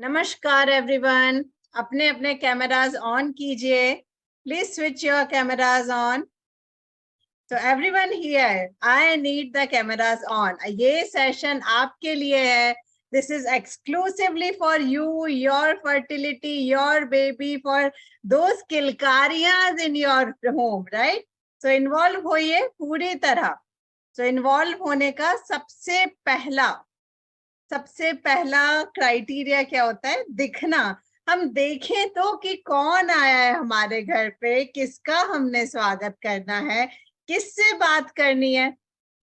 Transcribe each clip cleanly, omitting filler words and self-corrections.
नमस्कार एवरीवन, अपने अपने कैमरास ऑन कीजिए. Please switch your cameras on. तो everyone here, I need the cameras on. ये सेशन आपके लिए है. This is exclusively for you, your fertility, your baby, for those किलकारियाज in your home, right? So involve होइए पूरी तरह. सो इन्वॉल्व होने का सबसे पहला क्राइटेरिया क्या होता है? दिखना. हम देखें तो कि कौन आया है हमारे घर पे, किसका हमने स्वागत करना है, किससे बात करनी है.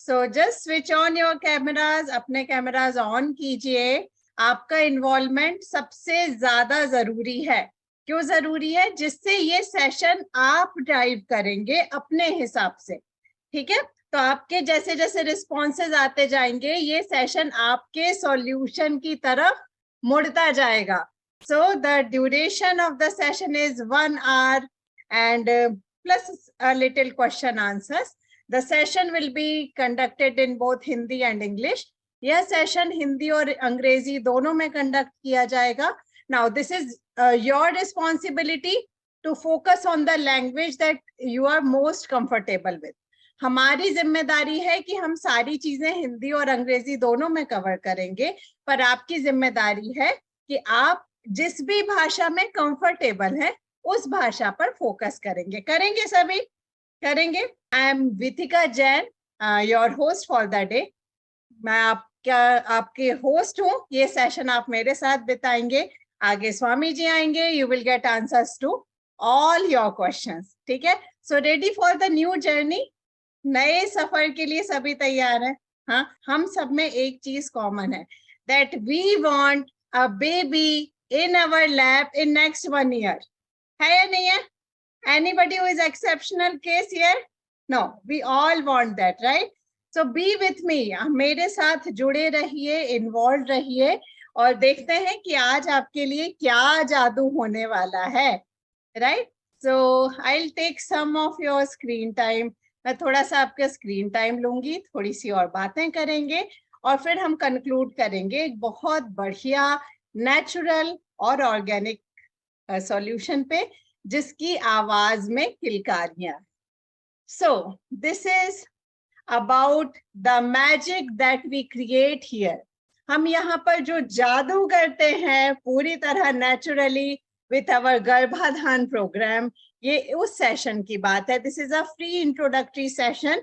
So just switch on your cameras. अपने कैमरास ऑन कीजिए. आपका इन्वॉल्वमेंट सबसे ज्यादा जरूरी है. क्यों जरूरी है? जिससे ये सेशन आप ड्राइव करेंगे अपने हिसाब से. ठीक है? तो आपके जैसे जैसे रिस्पॉन्सेज आते जाएंगे, ये सेशन आपके सॉल्यूशन की तरफ मुड़ता जाएगा. So the duration of the session is 1 hour and plus a little question answers. The session will be conducted in both Hindi and English. यह सेशन हिंदी और अंग्रेजी दोनों में कंडक्ट किया जाएगा. Now this is your responsibility to focus on the language that you are most comfortable with. हमारी जिम्मेदारी है कि हम सारी चीजें हिंदी और अंग्रेजी दोनों में कवर करेंगे, पर आपकी जिम्मेदारी है कि आप जिस भी भाषा में कंफर्टेबल है उस भाषा पर फोकस करेंगे. करेंगे सभी? करेंगे. I am Vithika Jain, your host for the day. मैं आपके होस्ट हूँ. ये सेशन आप मेरे साथ बिताएंगे. आगे स्वामी जी आएंगे. You will get answers to all your questions. ठीक है? So ready for the new journey. नए सफर के लिए सभी तैयार हैं? हाँ, हम सब में एक चीज कॉमन है, that we want a baby in our lap in next 1 year. है या नहीं है? Anybody who is exceptional case here? No, we all want that, right? So be with me. मेरे साथ जुड़े रहिए, इन्वॉल्व रहिए और देखते हैं कि आज आपके लिए क्या जादू होने वाला है, right? So I will take some of your screen time. मैं थोड़ा सा आपका स्क्रीन टाइम लूंगी, थोड़ी सी और बातें करेंगे और फिर हम कंक्लूड करेंगे एक बहुत बढ़िया नेचुरल और ऑर्गेनिक सॉल्यूशन पे, जिसकी आवाज में किलकारियां. So this is about the magic that we create here. हम यहाँ पर जो जादू करते हैं पूरी तरह नेचुरली विथ अवर गर्भाधान प्रोग्राम, ये उस सेशन की बात है. This is a free introductory session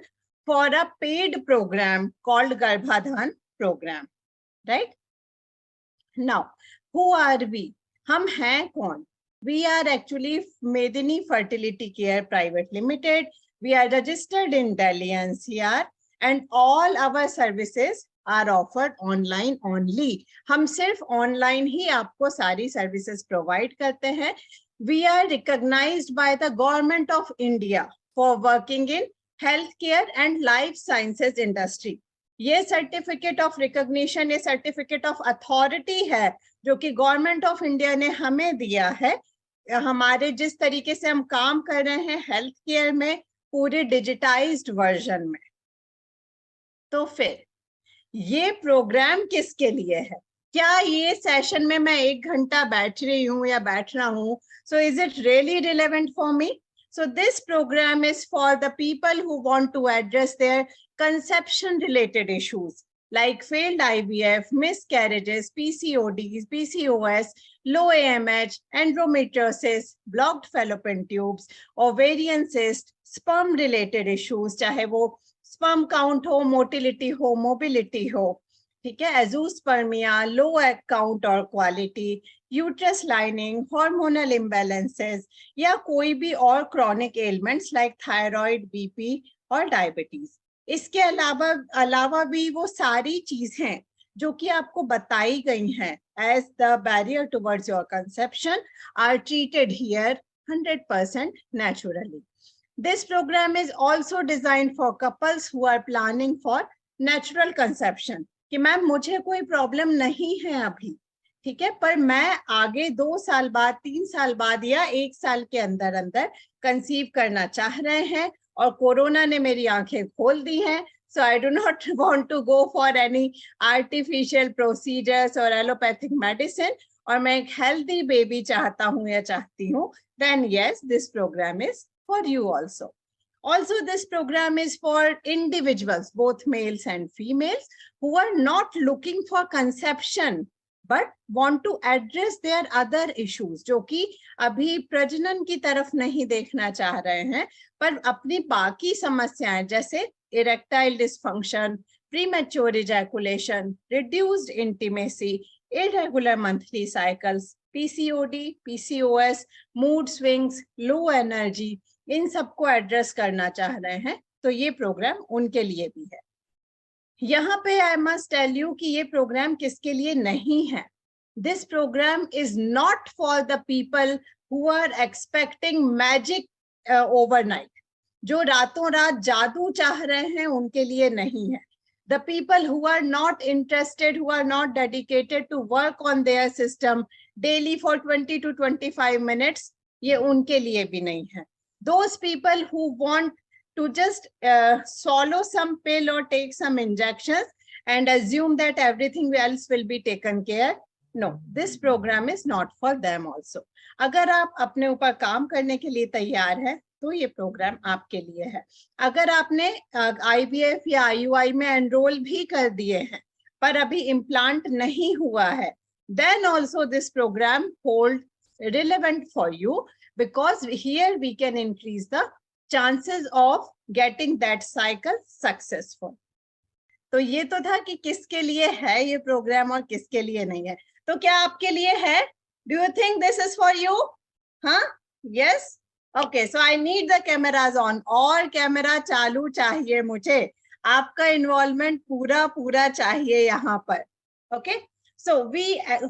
for a paid program called Garbhadhan program, right? Now who are we? हम हैं कौन? We are actually Medini fertility care private limited. We are registered in Delhi NCR and all our services are offered online only. हम सिर्फ online ही आपको सारी services provide करते हैं. We are recognized by the Government of India for working in healthcare and life sciences industry. ये certificate of recognition, ये certificate of authority है जो कि गवर्नमेंट ऑफ इंडिया ने हमें दिया है. हमारे जिस तरीके से हम काम कर रहे हैं हेल्थ केयर में, पूरे डिजिटाइज्ड वर्जन में. तो फिर ये प्रोग्राम किसके लिए है? क्या ये सेशन में मैं 1 घंटा बैठ रही हूँ या बैठ रहा हूँ, so is it really relevant for me? So this program is for the people who want to address their conception related issues like failed IVF, miscarriages, PCODs, PCOS, low AMH, endometriosis, blocked fallopian tubes, ovarian cyst, sperm related issues, चाहे वो sperm count हो, motility हो, mobility हो, ठीक है, azoospermia, लो egg count और quality, uterus lining, hormonal imbalances या कोई भी और chronic elements like thyroid, BP और डायबिटीज। इसके अलावा भी वो सारी चीजें जो कि आपको बताई गई हैं age the barrier towards your conception are treated here 100% naturally. This program is also designed for couples who are planning for natural conception. कि मैम मुझे कोई प्रॉब्लम नहीं है अभी, ठीक है, पर मैं आगे 2 साल बाद, 3 साल बाद या 1 साल के अंदर अंदर कंसीव करना चाह रहे हैं और कोरोना ने मेरी आंखें खोल दी हैं. So I do not want to go for any artificial procedures or allopathic medicine और मैं एक healthy baby चाहता हूँ या चाहती हूँ, then yes, this program is for you also. Also, this program is for individuals, both males and females, who are not looking for conception but want to address their other issues, जो कि अभी प्रजनन की तरफ नहीं देखना चाह रहे हैं पर अपनी बाकी समस्याएं जैसे erectile dysfunction, premature ejaculation, reduced intimacy, irregular monthly cycles, PCOD, PCOS, mood swings, low energy, इन सबको एड्रेस करना चाह रहे हैं तो ये प्रोग्राम उनके लिए भी है. यहाँ पे आई मस्ट टेल यू कि ये प्रोग्राम किसके लिए नहीं है. This program is not for the people who are expecting magic overnight, जो रातों रात जादू चाह रहे हैं उनके लिए नहीं है. The people who are not interested, who are not dedicated to work on their system daily for 20 to 25 minutes, ये उनके लिए भी नहीं है. Those people who want to just swallow some pill or take some injections and assume that everything else will be taken care, no, this program is not for them also. अगर आप अपने ऊपर काम करने के लिए तैयार हैं तो ये प्रोग्राम आपके लिए है. अगर आपने IVF या IUI में एनरोल भी कर दिए हैं पर अभी इम्प्लांट नहीं हुआ है, then also this program holds relevant for you, because here we can increase the chances of getting that cycle successful. तो ये तो था कि किसके लिए है ये प्रोग्राम और किसके लिए नहीं है. तो क्या आपके लिए है? Do you think this is for you? हाँ? Yes? Okay, so I need the cameras on. और कैमरा चालू चाहिए मुझे. आपका इन्वॉल्वमेंट पूरा चाहिए यहाँ पर. Okay? So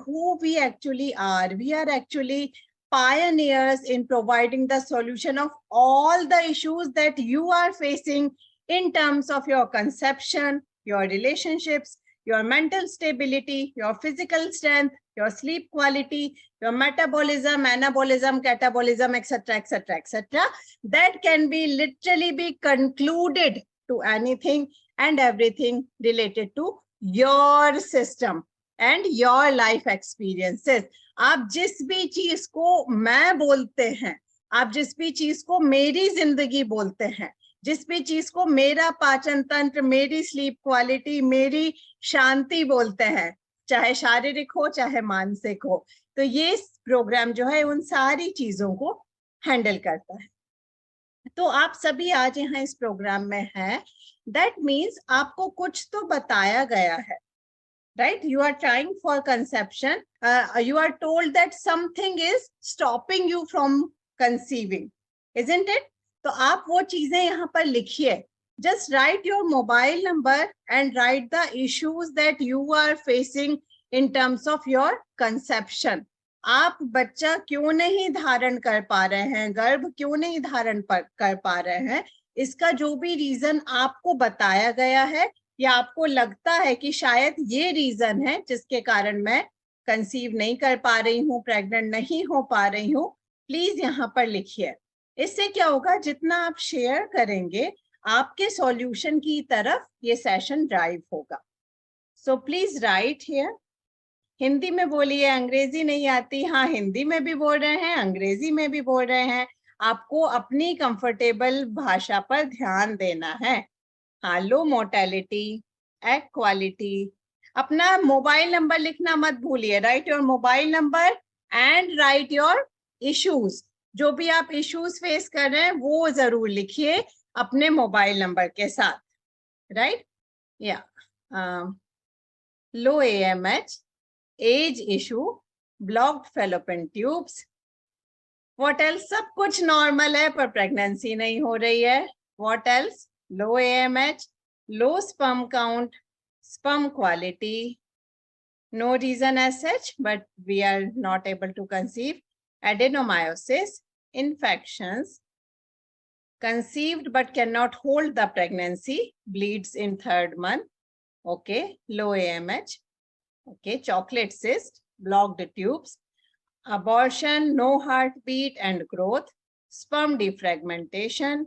who we actually are, we are actually pioneers in providing the solution of all the issues that you are facing in terms of your conception, your relationships, your mental stability, your physical strength, your sleep quality, your metabolism, anabolism, catabolism, etc., etc., etc. That can be literally be concluded to anything and everything related to your system and your life experiences. आप जिस भी चीज को मैं बोलते हैं, आप जिस भी चीज को मेरी जिंदगी बोलते हैं, जिस भी चीज को मेरा पाचन तंत्र, मेरी स्लीप क्वालिटी, मेरी शांति बोलते हैं, चाहे शारीरिक हो चाहे मानसिक हो, तो ये प्रोग्राम जो है उन सारी चीजों को हैंडल करता है. तो आप सभी आज यहाँ इस प्रोग्राम में हैं, दैट मीन्स आपको कुछ तो बताया गया है. Right? You are trying for conception. You are told that something is stopping you from conceiving, isn't it? तो आप वो चीजें यहाँ पर लिखिए. Just write your mobile number and write the issues that you are facing in terms of your conception. आप बच्चा क्यों नहीं धारण कर पा रहे हैं, गर्भ क्यों नहीं धारण कर पा रहे हैं, इसका जो भी रीजन आपको बताया गया है या आपको लगता है कि शायद ये रीजन है जिसके कारण मैं कंसीव नहीं कर पा रही हूँ, प्रेग्नेंट नहीं हो पा रही हूँ, प्लीज यहाँ पर लिखिए. इससे क्या होगा, जितना आप शेयर करेंगे आपके सॉल्यूशन की तरफ ये सेशन ड्राइव होगा. So please right here. Hindi में बोलिए, अंग्रेजी नहीं आती. हाँ, हिंदी में भी बोल रहे हैं, अंग्रेजी में भी बोल रहे हैं. आपको अपनी कंफर्टेबल भाषा पर ध्यान देना है. हाँ, लो मोर्टेलिटी, एग क्वालिटी. अपना मोबाइल नंबर लिखना मत भूलिए. Right your mobile number and right your issues. जो भी आप इश्यूज फेस कर रहे हैं वो जरूर लिखिए अपने मोबाइल नंबर के साथ, राइट? या low AMH, age issue, blocked fallopian tubes, what else? सब कुछ नॉर्मल है पर प्रेगनेंसी नहीं हो रही है। What else? Low AMH, low sperm count, sperm quality, no reason as such, but we are not able to conceive, adenomyosis, infections, conceived but cannot hold the pregnancy, bleeds in 3rd month, okay, low AMH, okay, chocolate cyst, blocked tubes, abortion, no heartbeat and growth, sperm defragmentation,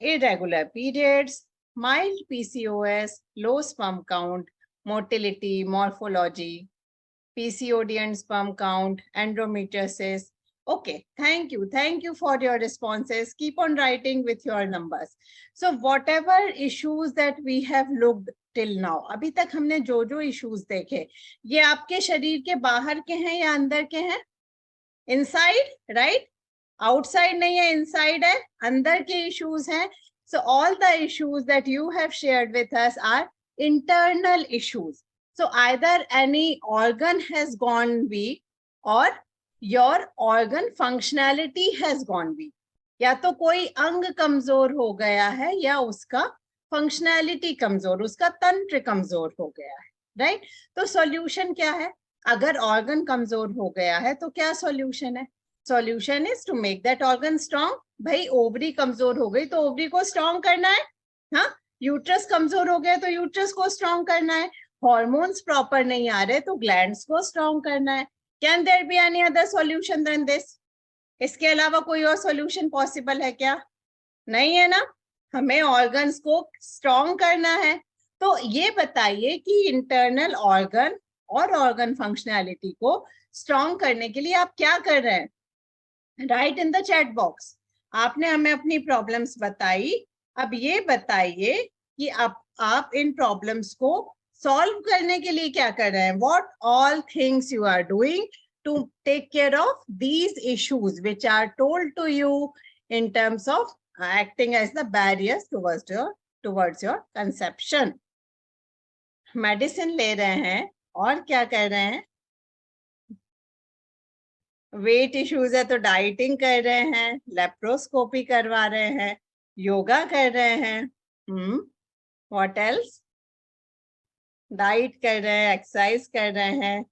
irregular periods, mild PCOS, low sperm count, motility, morphology, PCOD and sperm count, endometriosis. Okay, thank you. Thank you for your responses. Keep on writing with your numbers. So whatever issues that we have looked till now, अभी तक हमने जो जो issues देखे, ये आपके शरीर के बाहर के हैं या अंदर के हैं? Inside, right? Outside नहीं है, inside है, अंदर के issues हैं. So all the issues that you have shared with us are internal issues. So either any organ has gone weak or your organ functionality has gone weak. या तो कोई अंग कमजोर हो गया है या उसका फंक्शनैलिटी कमजोर, उसका तंत्र कमजोर हो गया है, राइट? तो सॉल्यूशन क्या है? अगर ऑर्गन कमजोर हो गया है तो क्या सॉल्यूशन है? Solution is to make that organ strong. भाई ओवरी कमजोर हो गई तो ओवरी को स्ट्रॉन्ग करना है. हाँ, यूट्रस कमजोर हो गया तो यूट्रस को स्ट्रॉन्ग करना है. हॉर्मोन्स प्रॉपर नहीं आ रहे तो ग्लैंड्स को स्ट्रॉन्ग करना है. Can there be any other solution than this? इसके अलावा कोई और सॉल्यूशन पॉसिबल है क्या? नहीं है ना. हमें ऑर्गन्स को स्ट्रॉन्ग करना है. तो ये बताइए कि इंटरनल ऑर्गन और ऑर्गन फंक्शनैलिटी को स्ट्रॉन्ग करने के लिए आप क्या कर रहे हैं? Right in the chat box. आपने हमें अपनी प्रॉब्लम्स बताई. अब ये बताइए कि आप इन प्रॉब्लम्स को सॉल्व करने के लिए क्या कर रहे हैं? What all things you are doing to take care of these issues which are told to you in terms of acting as the barriers towards your conception. Medicine ले रहे हैं और क्या कर रहे हैं? वेट इश्यूज है तो डाइटिंग कर रहे हैं, लेप्रोस्कोपी करवा रहे हैं, योगा कर रहे हैं, व्हाट एल्स? डाइट कर रहे हैं, एक्सरसाइज कर रहे हैं,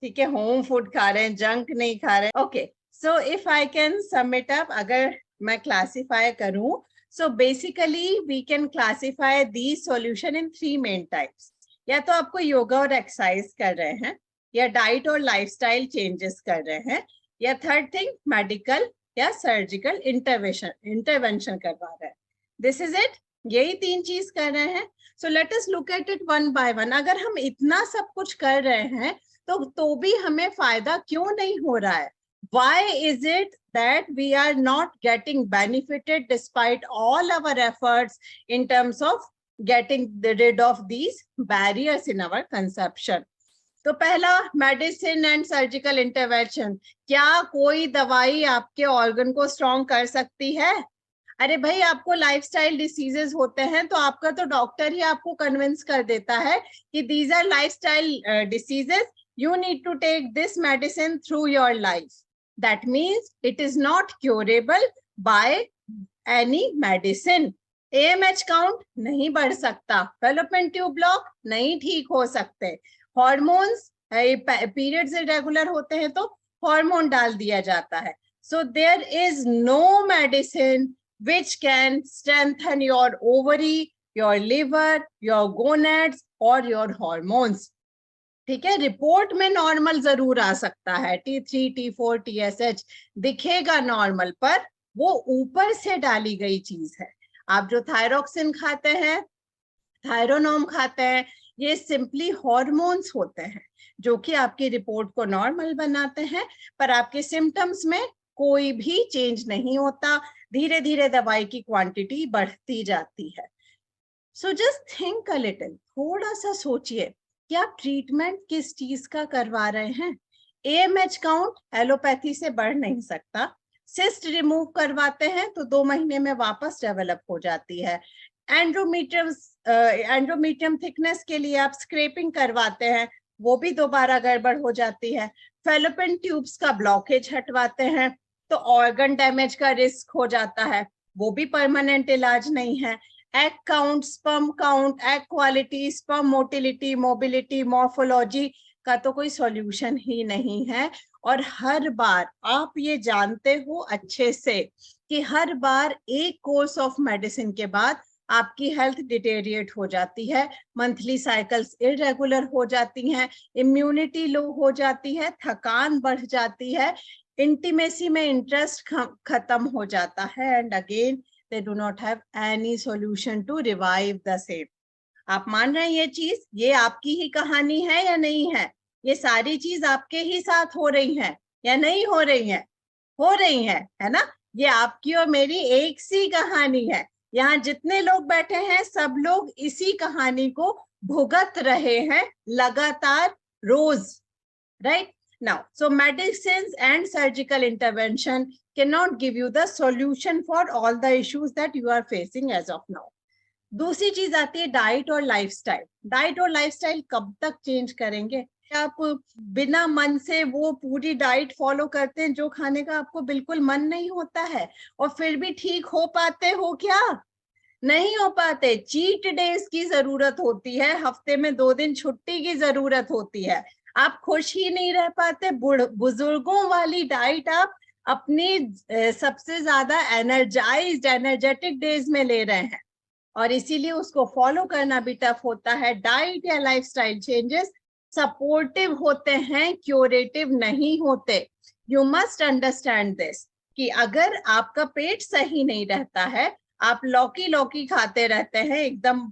ठीक है, होम फूड खा रहे हैं, जंक नहीं खा रहे हैं. Okay, so if I can sum it up, अगर मैं क्लासिफाई करूं, so basically we can classify these solution in 3 main types. या तो आपको योगा और एक्सरसाइज कर रहे हैं, या डाइट और लाइफस्टाइल चेंजेस कर रहे हैं, या थर्ड थिंग मेडिकल या सर्जिकल इंटरवेंशन करवा रहे हैं. This is it. यही 3 चीज कर रहे हैं. So let us look at it one by one. अगर हम इतना सब कुछ कर रहे हैं तो भी हमें फायदा क्यों नहीं हो रहा है? Why is it that we are not getting benefited despite all our efforts in terms of getting rid of these barriers in our conception? तो पहला, मेडिसिन एंड सर्जिकल इंटरवेंशन. क्या कोई दवाई आपके ऑर्गन को स्ट्रॉन्ग कर सकती है? अरे भाई, आपको लाइफस्टाइल डिसीजेस होते हैं तो आपका तो डॉक्टर ही आपको कन्विंस कर देता है कि these are lifestyle diseases, you need to take this medicine through your life. That means it is not curable by any medicine. AMH count नहीं बढ़ सकता, fallopian tube block नहीं ठीक हो सकते, hormones periods irregular होते हैं तो hormone डाल दिया जाता है. So there is no medicine which can strengthen your ovary, your liver, your gonads or your hormones. ठीक है, रिपोर्ट में नॉर्मल जरूर आ सकता है, T3, T4, TSH दिखेगा नॉर्मल, पर वो ऊपर से डाली गई चीज है. आप जो थायरोक्सिन खाते हैं, थायरोनोम खाते हैं, ये सिंपली हॉर्मोन्स होते हैं जो कि आपकी रिपोर्ट को नॉर्मल बनाते हैं, पर आपके सिम्टम्स में कोई भी चेंज नहीं होता. धीरे धीरे दवाई की क्वांटिटी बढ़ती जाती है. So just think a little, थोड़ा सा सोचिए कि आप ट्रीटमेंट किस चीज का करवा रहे हैं. AMH काउंट एलोपैथी से बढ़ नहीं सकता। सिस्ट रिमूव करवाते हैं तो 2 महीने में वापस डेवलप हो जाती है। एंड्रोमीट्रियम थिकनेस के लिए आप स्क्रैपिंग करवाते हैं, वो भी दोबारा गड़बड़ हो जाती है। फेलोपियन ट्यूब्स का ब्लॉकेज हटवाते हैं तो ऑर्गन डैमेज का रिस्क हो जाता है, वो भी परमानेंट इलाज नहीं है। Egg count, sperm count, egg quality, sperm motility, mobility, morphology का तो कोई सॉल्यूशन ही नहीं है। और हर बार आप ये जानते हो अच्छे से कि हर बार एक कोर्स ऑफ मेडिसिन के बाद आपकी हेल्थ डिटेरिएट हो जाती है, मंथली साइकिल्स इरेगुलर हो जाती हैं, इम्यूनिटी लो हो जाती है, थकान बढ़ जाती है, इंटीमेसी में इंटरेस्ट खत्म हो जाता है, and again they do not have any solution to revive the same. आप मान रहे हैं ये चीज, ये आपकी ही कहानी है या नहीं है? ये सारी चीज आपके ही साथ हो रही है या नहीं हो रही है? हो रही है ना? ये आपकी और मेरी एक सी कहानी है। यहाँ जितने लोग बैठे हैं सब लोग इसी कहानी को भुगत रहे हैं लगातार, रोज, right? Now, so medicines and surgical intervention cannot give you the solution for all the issues that you are facing as of now. दूसरी चीज आती है डाइट और लाइफस्टाइल। डाइट और लाइफस्टाइल कब तक चेंज करेंगे? आप बिना मन से वो पूरी डाइट फॉलो करते हैं जो खाने का आपको बिल्कुल मन नहीं होता है, और फिर भी ठीक हो पाते हो क्या? नहीं हो पाते। चीट डेज की जरूरत होती है, हफ्ते में 2 दिन छुट्टी की जरूरत होती है। आप खुश ही नहीं रह पाते। बुजुर्गों वाली डाइट आप अपनी सबसे ज्यादा एनर्जेटिक डेज में ले रहे हैं, और इसीलिए उसको फॉलो करना भी टफ होता है। डाइट या लाइफस्टाइल चेंजेस सपोर्टिव होते हैं, क्यूरेटिव नहीं होते। यू मस्ट अंडरस्टैंड दिस कि अगर आपका पेट सही नहीं रहता है, आप लौकी लौकी खाते रहते हैं, एकदम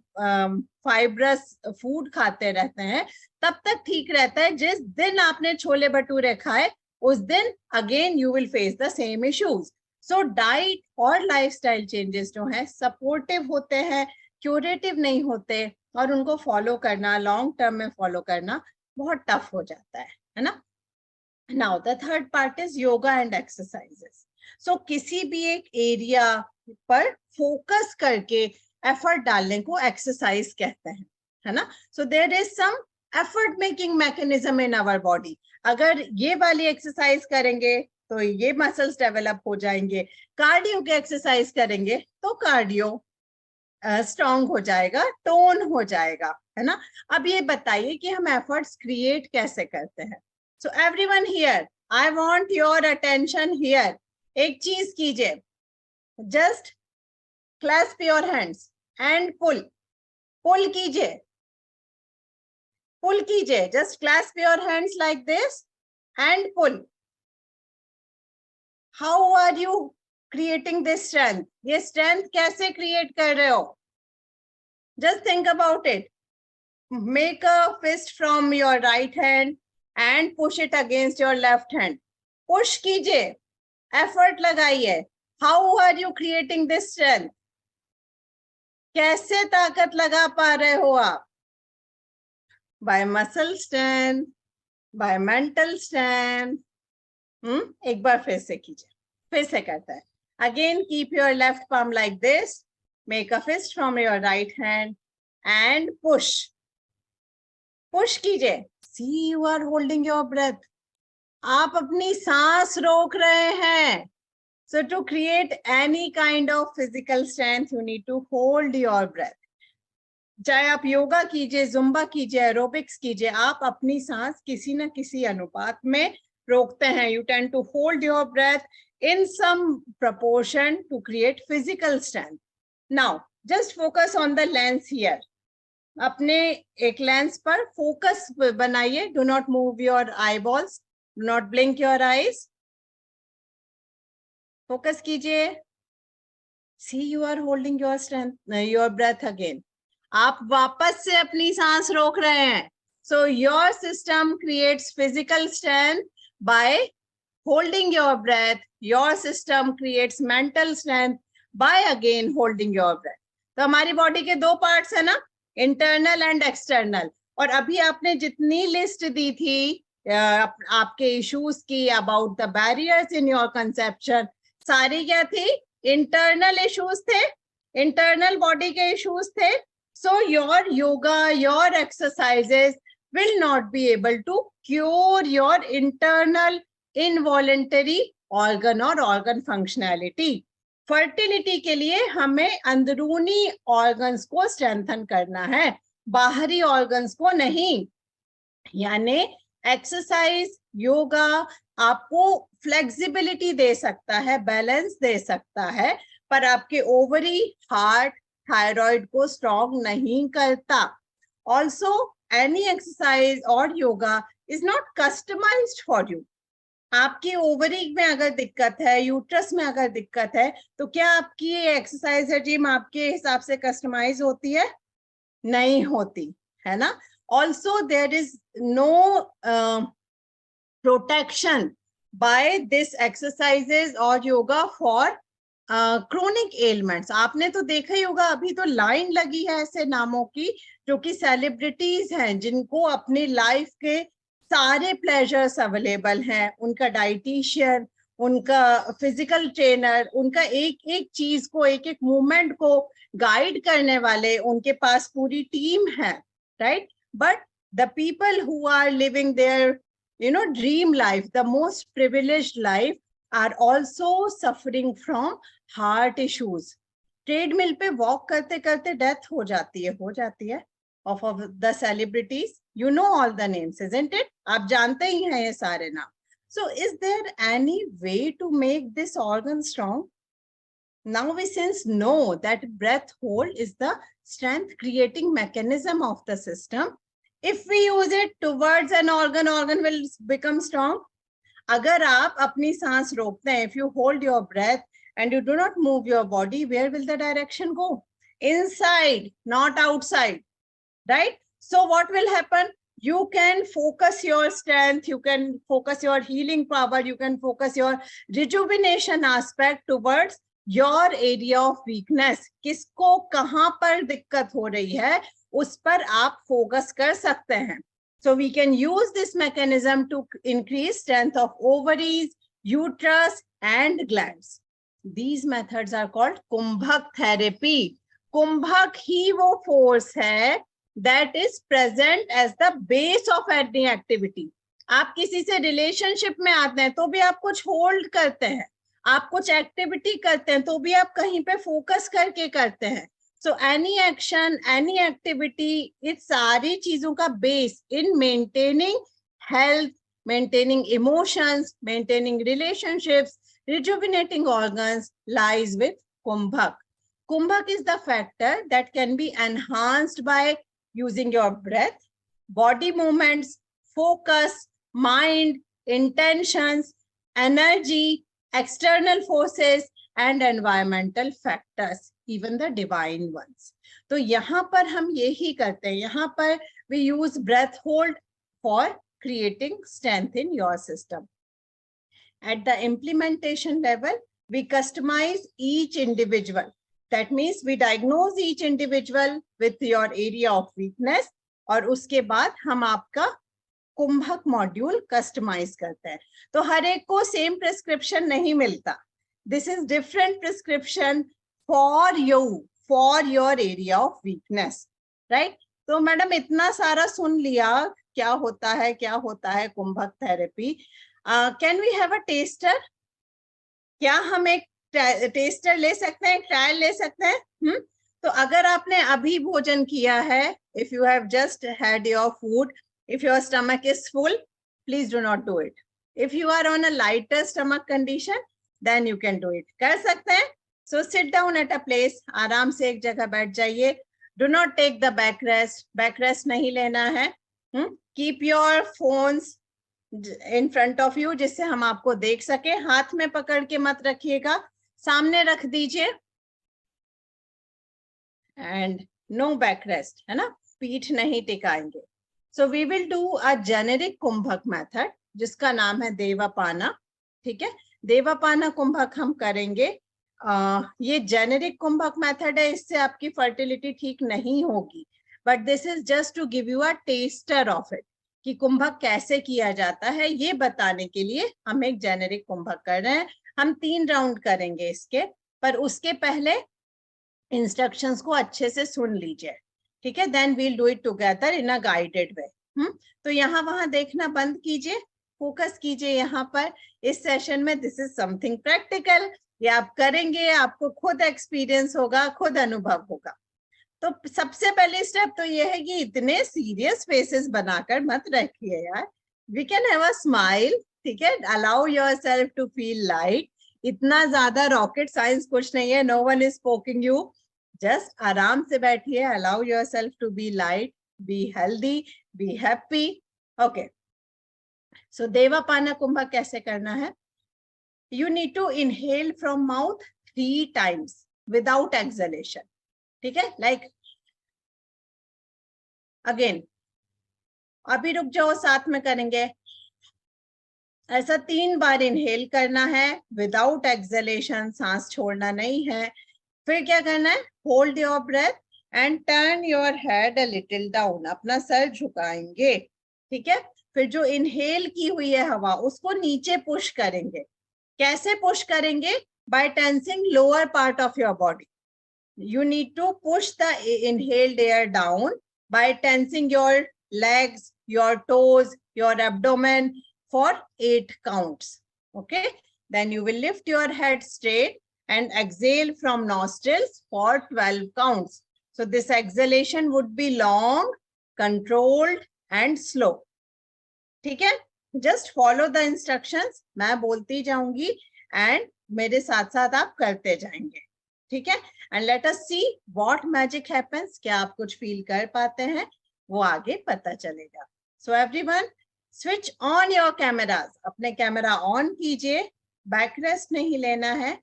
फाइब्रस फूड खाते रहते हैं, तब तक ठीक रहता है। जिस दिन आपने छोले भटूरे खाए उस दिन again you will face the same issues. So diet और लाइफस्टाइल चेंजेस जो हैं सपोर्टिव होते हैं, क्यूरेटिव नहीं होते, और उनको फॉलो करना, लॉन्ग टर्म में फॉलो करना बहुत टफ हो जाता है ना? Now the third part is yoga and exercises. So किसी भी एक एरिया पर फोकस करके एफर्ट डालने को एक्सरसाइज कहते हैं, है ना? So there is some effort making mechanism in our body. अगर ये वाली एक्सरसाइज करेंगे तो ये मसल्स डेवलप हो जाएंगे, कार्डियो की एक्सरसाइज करेंगे तो कार्डियो स्ट्रॉन्ग हो जाएगा, टोन हो जाएगा, है ना? अब ये बताइए कि हम एफर्ट्स क्रिएट कैसे करते हैं। So everyone here, I want your attention here. एक चीज कीजिए, just clasp your hands and pull. Pull कीजिए, पुल कीजिए, just clasp your hands like this and pull. How are you creating this strength? ये strength कैसे create कर रहे हो? Just think about it. Make a fist from your right hand and push it against your left hand. Push कीजिए, effort लगाइए. How are you creating this strength? कैसे ताकत लगा पा रहे हो आप? By muscle strength, by mental strength. एक बार फिर से कीजिए, फिर से करता है। Again keep your left palm like this, make a fist from your right hand and push. Push कीजिए। See you are holding your breath. आप अपनी सांस रोक रहे हैं। So to create any kind of physical strength you need to hold your breath. चाहे आप योगा कीजिए, जुम्बा कीजिए, एरोबिक्स कीजिए, आप अपनी सांस किसी न किसी अनुपात में रोकते हैं। You tend to hold your breath in some proportion to create physical strength. Now, just focus on the lens here. अपने एक लेंस पर फोकस बनाइए. Do not move your eyeballs. Do not blink your eyes. Focus कीजिए. See, you are holding your strength, your breath again. आप वापस से अपनी सांस रोक रहे हैं. So your system creates physical strength by holding your breath. Your system creates mental strength by again holding your breath. तो हमारी बॉडी के 2 पार्ट्स है ना, इंटरनल एंड एक्सटर्नल। और अभी आपने जितनी लिस्ट दी थी आपके इश्यूज की, about the barriers in your conception, सारी क्या थी? इंटरनल इश्यूज थे, इंटरनल बॉडी के इश्यूज थे. So your yoga, your exercises will not be able to cure your internal involuntary organ or organ functionality. Fertility के लिए हमें अंदरूनी ऑर्गन्स को स्ट्रेंथन करना है, बाहरी ऑर्गन्स को नहीं. यानी एक्सरसाइज, योगा आपको फ्लेक्सिबिलिटी दे सकता है, बैलेंस दे सकता है, पर आपके ओवरी, हार्ट, थायराइड को स्ट्रॉन्ग नहीं करता. Also any exercise or yoga is not customized for you. आपकी ओवरी में अगर दिक्कत है, यूट्रस में अगर दिक्कत है, तो क्या आपकी ये एक्सरसाइज है जिम आपके हिसाब से कस्टमाइज होती है? नहीं होती है ना. Also there is no protection by this exercises और योगा फॉर क्रोनिक एलिमेंट्स. आपने तो देखा ही होगा, अभी तो लाइन लगी है ऐसे नामों की जो कि सेलिब्रिटीज हैं, जिनको अपनी लाइफ के सारे प्लेजर्स अवेलेबल हैं. उनका डाइटिशियन, उनका फिजिकल ट्रेनर, उनका एक एक चीज को, एक एक मूवमेंट को गाइड करने वाले उनके पास पूरी टीम है, right. But the people who are living their dream life, the most privileged life, are also suffering from heart issues. Treadmill पे वॉक करते करते डेथ हो जाती है of the celebrities. You know all the names, isn't it? आप जानते ही हैं ये सारे नाम. So is there any way to make this organ strong? Now we since know that breath hold is the strength creating mechanism of the system. If we use it towards an organ, organ will become strong. अगर आप अपनी सांस रोकते हैं, if you hold your breath and you do not move your body, where will the direction go? Inside, not outside, right? So what will happen? You can focus your strength, you can focus your healing power, you can focus your rejuvenation aspect towards your area of weakness. किसको कहाँ पर दिक्कत हो रही है, उस पर आप फोकस कर सकते हैं. So we can use this mechanism to increase strength of ovaries, uterus, and glands. These methods are called कुंभक therapy. कुंभक ही वो force है that is present as the base of any activity. आप किसी से relationship में आते हैं तो भी आप कुछ hold करते हैं, आप कुछ activity करते हैं तो भी आप कहीं पे focus करके करते हैं. So any action, any activity, इस सारी चीजों का base in maintaining health, maintaining emotions, maintaining relationships, rejuvenating organs lies with kumbhak. Kumbhak is the factor that can be enhanced by using your breath, body movements, focus, mind, intentions, energy, external forces, and environmental factors, even the divine ones. तो यहाँ पर हम यही करते हैं, यहाँ पर we use breath hold for creating strength in your system. At the implementation level, we customize each individual. That means we diagnose each individual with your area of weakness, और उसके बाद हम आपका कुंभक मॉड्यूल कस्टमाइज करते हैं. तो हर एक को सेम प्रिस्क्रिप्शन नहीं मिलता. This is different prescription for you, for your area of weakness, right? तो मैडम इतना सारा सुन लिया, क्या होता है kumbhak therapy. Can we have a taster? क्या हम एक टेस्टर ले सकते हैं, ट्रायल ले सकते हैं? तो अगर आपने अभी भोजन किया है, if you have just had your food, if your stomach is full, please do not do it. If you are on a lighter stomach condition, then you can do it. कर सकते हैं. So sit down at a place, आराम से एक जगह बैठ जाइए. Do not take the back rest नहीं लेना है. Keep your phones in front of you, जिससे हम आपको देख सके. हाथ में पकड़ के मत रखिएगा, सामने रख दीजिए. And no back rest, है ना, पीठ नहीं टिकाएंगे. So we will do a generic कुंभक method, जिसका नाम है देवापाना. ठीक है, देवापाना कुंभक हम करेंगे. ये जेनेरिक कुंभक मेथड है, इससे आपकी फर्टिलिटी ठीक नहीं होगी, but this is just to give you a taster of it. कि कुंभक कैसे किया जाता है, ये बताने के लिए हम एक जेनेरिक कुंभक कर रहे हैं। हम 3 राउंड करेंगे इसके, पर उसके पहले इंस्ट्रक्शंस को अच्छे से सुन लीजिए, ठीक है? Then we'll do it together in a guided way. तो यहाँ वहां देखना बंद कीजिए, फोकस कीजिए यहाँ पर। इस सेशन में दिस इज समथिंग प्रैक्टिकल, ये आप करेंगे, आपको खुद एक्सपीरियंस होगा, खुद अनुभव होगा। तो सबसे पहले स्टेप तो ये है कि इतने सीरियस फेसेस बनाकर मत रखिए यार, we can have a smile, ठीक है? Allow yourself to feel light. इतना ज्यादा रॉकेट साइंस कुछ नहीं है, no one is poking you, just आराम से बैठिए, allow yourself to be light, be healthy, be happy. Okay, so देवापाना कुंभक कैसे करना है? You need to inhale from mouth 3 times without exhalation. ठीक है? Like again, अभी रुक जाओ, साथ में करेंगे। ऐसा 3 बार इनहेल करना है विदाउट एक्सलेशन, सांस छोड़ना नहीं है। फिर क्या करना है? Hold your breath and turn your head a little down, अपना सर झुकाएंगे, ठीक है? फिर जो इनहेल की हुई है हवा, उसको नीचे पुश करेंगे। कैसे पुश करेंगे? By tensing lower part of your body. You need to push the inhaled air down by tensing your legs, your toes, your abdomen for 8 counts. Okay, then you will lift your head straight and exhale from nostrils for 12 counts. So this exhalation would be long, controlled and slow. ठीक है? Just follow the instructions, मैं बोलती जाऊंगी and मेरे साथ साथ आप करते जाएंगे, ठीक है? And let us see what magic happens. क्या आप कुछ फील कर पाते हैं? वो आगे पता चलेगा। So everyone, switch on your cameras. अपने कैमरा ऑन कीजिए, बैक रेस्ट नहीं लेना है,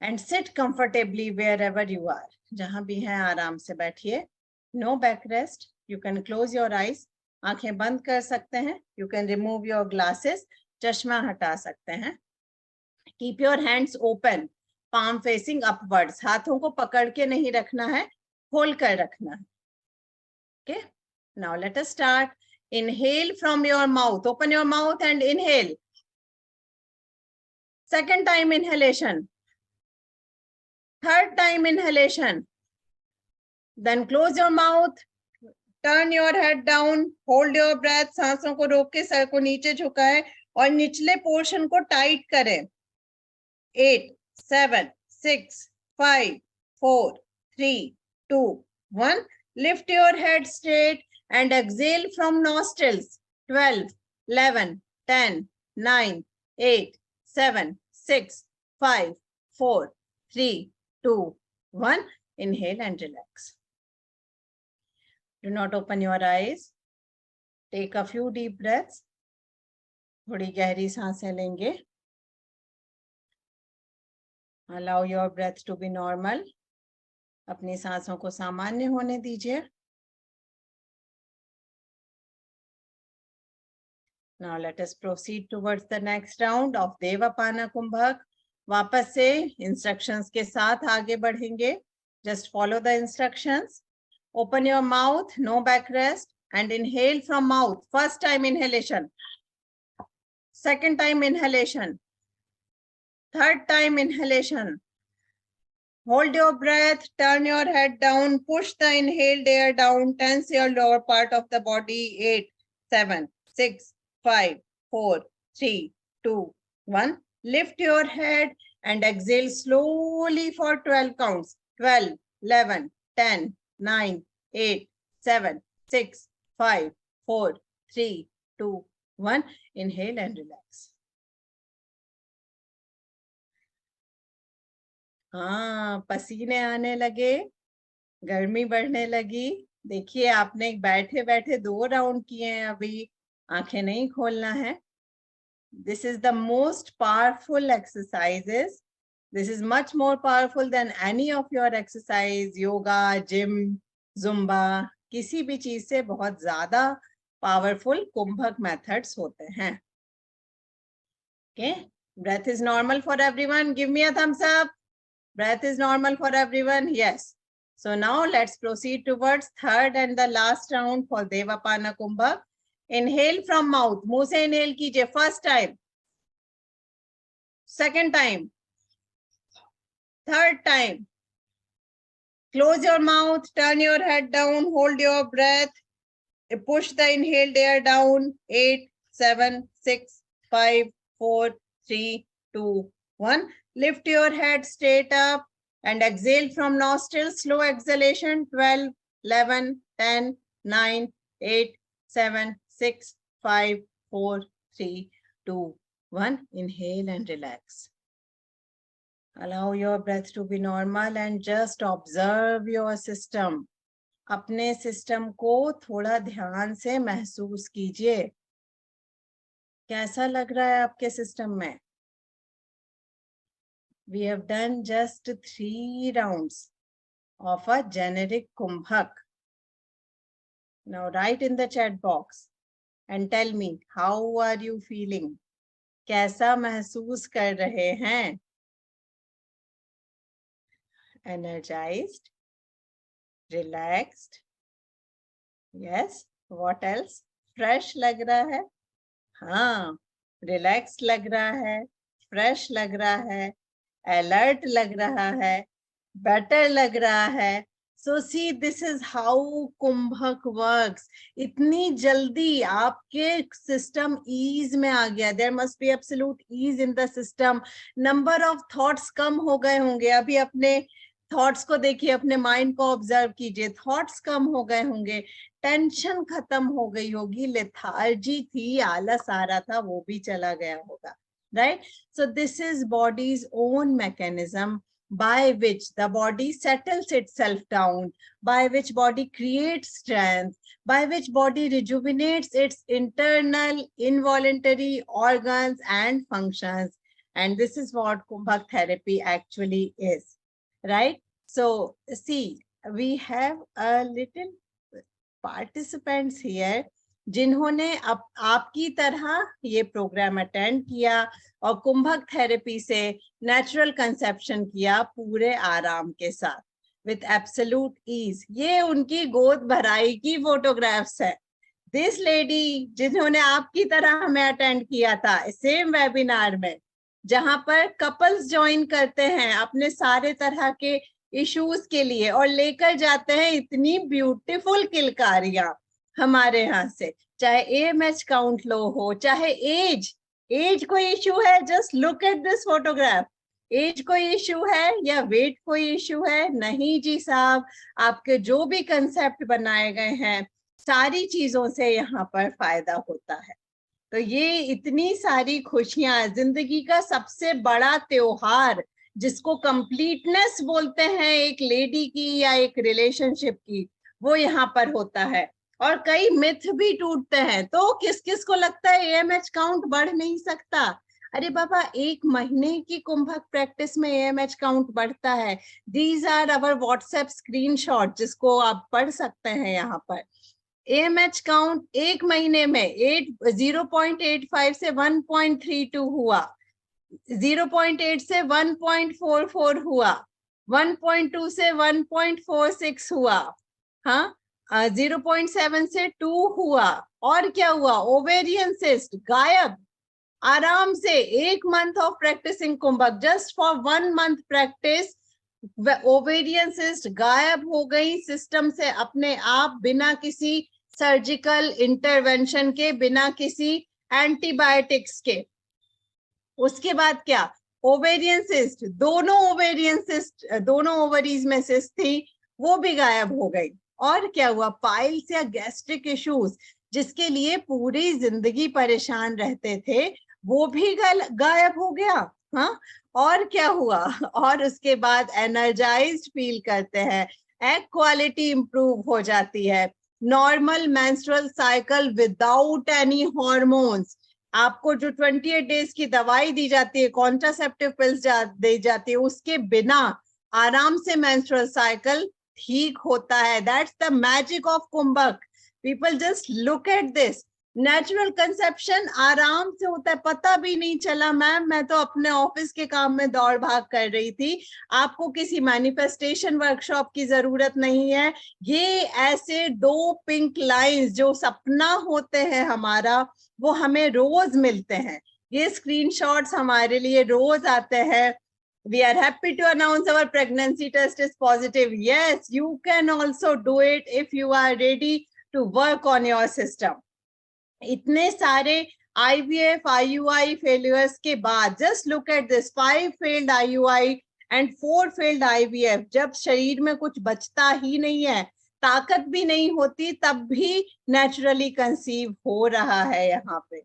and sit comfortably wherever you are. जहां भी हैं आराम से बैठिए। No back rest. You can close your eyes. आंखें बंद कर सकते हैं। You can remove your glasses. चश्मा हटा सकते हैं। Keep your hands open. palm facing upwards. हाथों को पकड़ के नहीं रखना है, खोल कर रखना है। Okay, now let us start. Inhale from your mouth. Open your mouth and inhale. Second time inhalation. Third time inhalation. Then close your mouth. Turn your head down. Hold your breath. सांसों को रोक के sir को नीचे झुकाएं और निचले portion को tight करें। 8, 7, 6, 5, 4, 3, 2, 1. Lift your head straight and exhale from nostrils. 12, 11, 10, 9, 8, 7, 6, 5, 4, 3, 2, 1. Inhale and relax. Do not open your eyes. Take a few deep breaths. थोड़ी गहरी सांसें लेंगे। Allow your breath to be normal. अपनी सांसों को सामान्य होने दीजिए। Now let us proceed towards the next round of Devapana Kumbhak. वापस से instructions के साथ आगे बढ़ेंगे। Just follow the instructions. Open your mouth, no backrest, and inhale from mouth. First time inhalation. Second time inhalation. Third time inhalation. Hold your breath, turn your head down, push the inhaled air down, tense your lower part of the body. 8, 7, 6, 5, 4, 3, 2, 1. Lift your head and exhale slowly for 12 counts. 12, 11, 10, 9, 8, 7, 6, 5, 4, 3, 2, 1. Inhale and relax. हाँ, पसीने आने लगे, गर्मी बढ़ने लगी। देखिए, आपने बैठे बैठे 2 राउंड किए हैं, अभी आंखें नहीं खोलना है। This is the most powerful exercises. This is much more powerful than any of your exercise, yoga, gym, zumba. किसी भी चीज से बहुत ज्यादा powerful कुंभक methods होते हैं। Okay, breath is normal for everyone. Give me a thumbs up. Breath is normal for everyone. Yes. So now let's proceed towards third and the last round for Devapana Kumbhak. Inhale from mouth, मुंह से inhale कीजिए, first time, second time, third time. Close your mouth, turn your head down, hold your breath, push the inhaled air down. 8, 7, 6, 5, 4, 3, 2, 1. Lift your head straight up and exhale from nostrils. Slow exhalation. 12, 11, 10, 9, 8, 7, 6, 5, 4, 3, 2, 1. Inhale and relax. Allow your breath to be normal and just observe your system. अपने system को थोड़ा ध्यान से महसूस कीजिए. कैसा लग रहा है आपके सिस्टम में? We have done just 3 rounds of a generic Kumbhak. Now write in the chat box and tell me, how are you feeling? कैसा महसूस कर रहे हैं? Energized, relaxed, yes. What else? Fresh लग रहा है? हाँ, relaxed लग रहा है, fresh लग रहा है, alert लग रहा है, better लग रहा है. So see, this is how कुंभक works. इतनी जल्दी आपके system ease में आ गया. There must be absolute ease in the system. Number of thoughts कम हो गए होंगे. अभी अपने थॉट्स को देखिए, अपने माइंड को ऑब्जर्व कीजिए. थॉट्स कम हो गए होंगे, टेंशन खत्म हो गई होगी, लेथार्जी थी, आलस आ रहा था, वो भी चला गया होगा. Right? So this is bodies own mechanism by which the body settles itself down, by which body creates strength, by which body rejuvenates its internal involuntary organs and functions. And this is what Kumbhak therapy actually is. Right? So see, we have a little participants here जिन्होंने आपकी तरह ये programme attend किया और कुंभक therapy से natural conception किया पूरे आराम के साथ, विथ एब्सोल्यूट ईज. ये उनकी गोद भराई की फोटोग्राफ्स है. दिस लेडी जिन्होंने आपकी तरह हमें अटेंड किया था सेम वेबिनार में, जहां पर कपल्स ज्वाइन करते हैं अपने सारे तरह के इश्यूज के लिए और लेकर जाते हैं इतनी ब्यूटीफुल किलकारियां हमारे यहाँ से. चाहे AMH काउंट लो हो, चाहे एज कोई इश्यू है, just look at this photograph. Age कोई इश्यू है या वेट कोई इश्यू है? नहीं जी साहब, आपके जो भी कंसेप्ट बनाए गए हैं सारी चीजों से यहाँ पर फायदा होता है. तो ये इतनी सारी खुशियां, जिंदगी का सबसे बड़ा त्योहार जिसको कंप्लीटनेस बोलते हैं एक लेडी की या एक रिलेशनशिप की, वो यहाँ पर होता है. और कई मिथ भी टूटते हैं. तो किस किस को लगता है AMH काउंट बढ़ नहीं सकता? अरे बाबा, 1 महीने की कुंभक प्रैक्टिस में AMH काउंट बढ़ता है. These are our WhatsApp screenshot जिसको आप पढ़ सकते हैं यहाँ पर. AMH काउंट 1 महीने में 0.85 से 1.32 हुआ, 0.8 से 1.44 हुआ, 1.2 से 1.46 हुआ, हाँ, 0.7 से 2 हुआ. और क्या हुआ? ओवेरियन सिस्ट गायब. आराम से 1 month of practicing kumbhak, just for 1 month practice, ovarian cyst गायब हो गई सिस्टम से अपने आप, बिना किसी सर्जिकल इंटरवेंशन के, बिना किसी एंटीबायोटिक्स के. उसके बाद क्या? ओवेरियन सिस्ट, दोनों ओवरीज में सिस्ट थी, वो भी गायब हो गई. और क्या हुआ? पाइल्स या गैस्ट्रिक इश्यूज जिसके लिए पूरी जिंदगी परेशान रहते थे, वो भी गायब हो गया. हाँ, और क्या हुआ? और उसके बाद एनर्जाइज्ड फील करते हैं, एग क्वालिटी इंप्रूव हो जाती है, normal menstrual cycle without any hormones. आपको जो 28 डेज की दवाई दी जाती है, कॉन्ट्रासेप्टिव पिल्स दी जाती है, उसके बिना आराम से मेंस्ट्रुअल साइकिल ठीक होता है. That's the magic of kumbhak. People just look at this. Natural conception आराम से होता है, पता भी नहीं चला मैम, मैं तो अपने ऑफिस के काम में दौड़ भाग कर रही थी। आपको किसी मैनिफेस्टेशन वर्कशॉप की जरूरत नहीं है। ये ऐसे 2 पिंक लाइंस जो सपना होते हैं हमारा, वो हमें रोज मिलते हैं। ये स्क्रीनशॉट्स हमारे लिए रोज आते हैं। We are happy to announce our pregnancy test is positive. Yes, you can also do it if you are ready to work on your system. इतने सारे IVF IUI फेलियर्स के बाद, just look at this, 5 failed IUI and 4 failed IVF. जब शरीर में कुछ बचता ही नहीं है, ताकत भी नहीं होती, तब भी नेचुरली कंसीव हो रहा है यहाँ पे।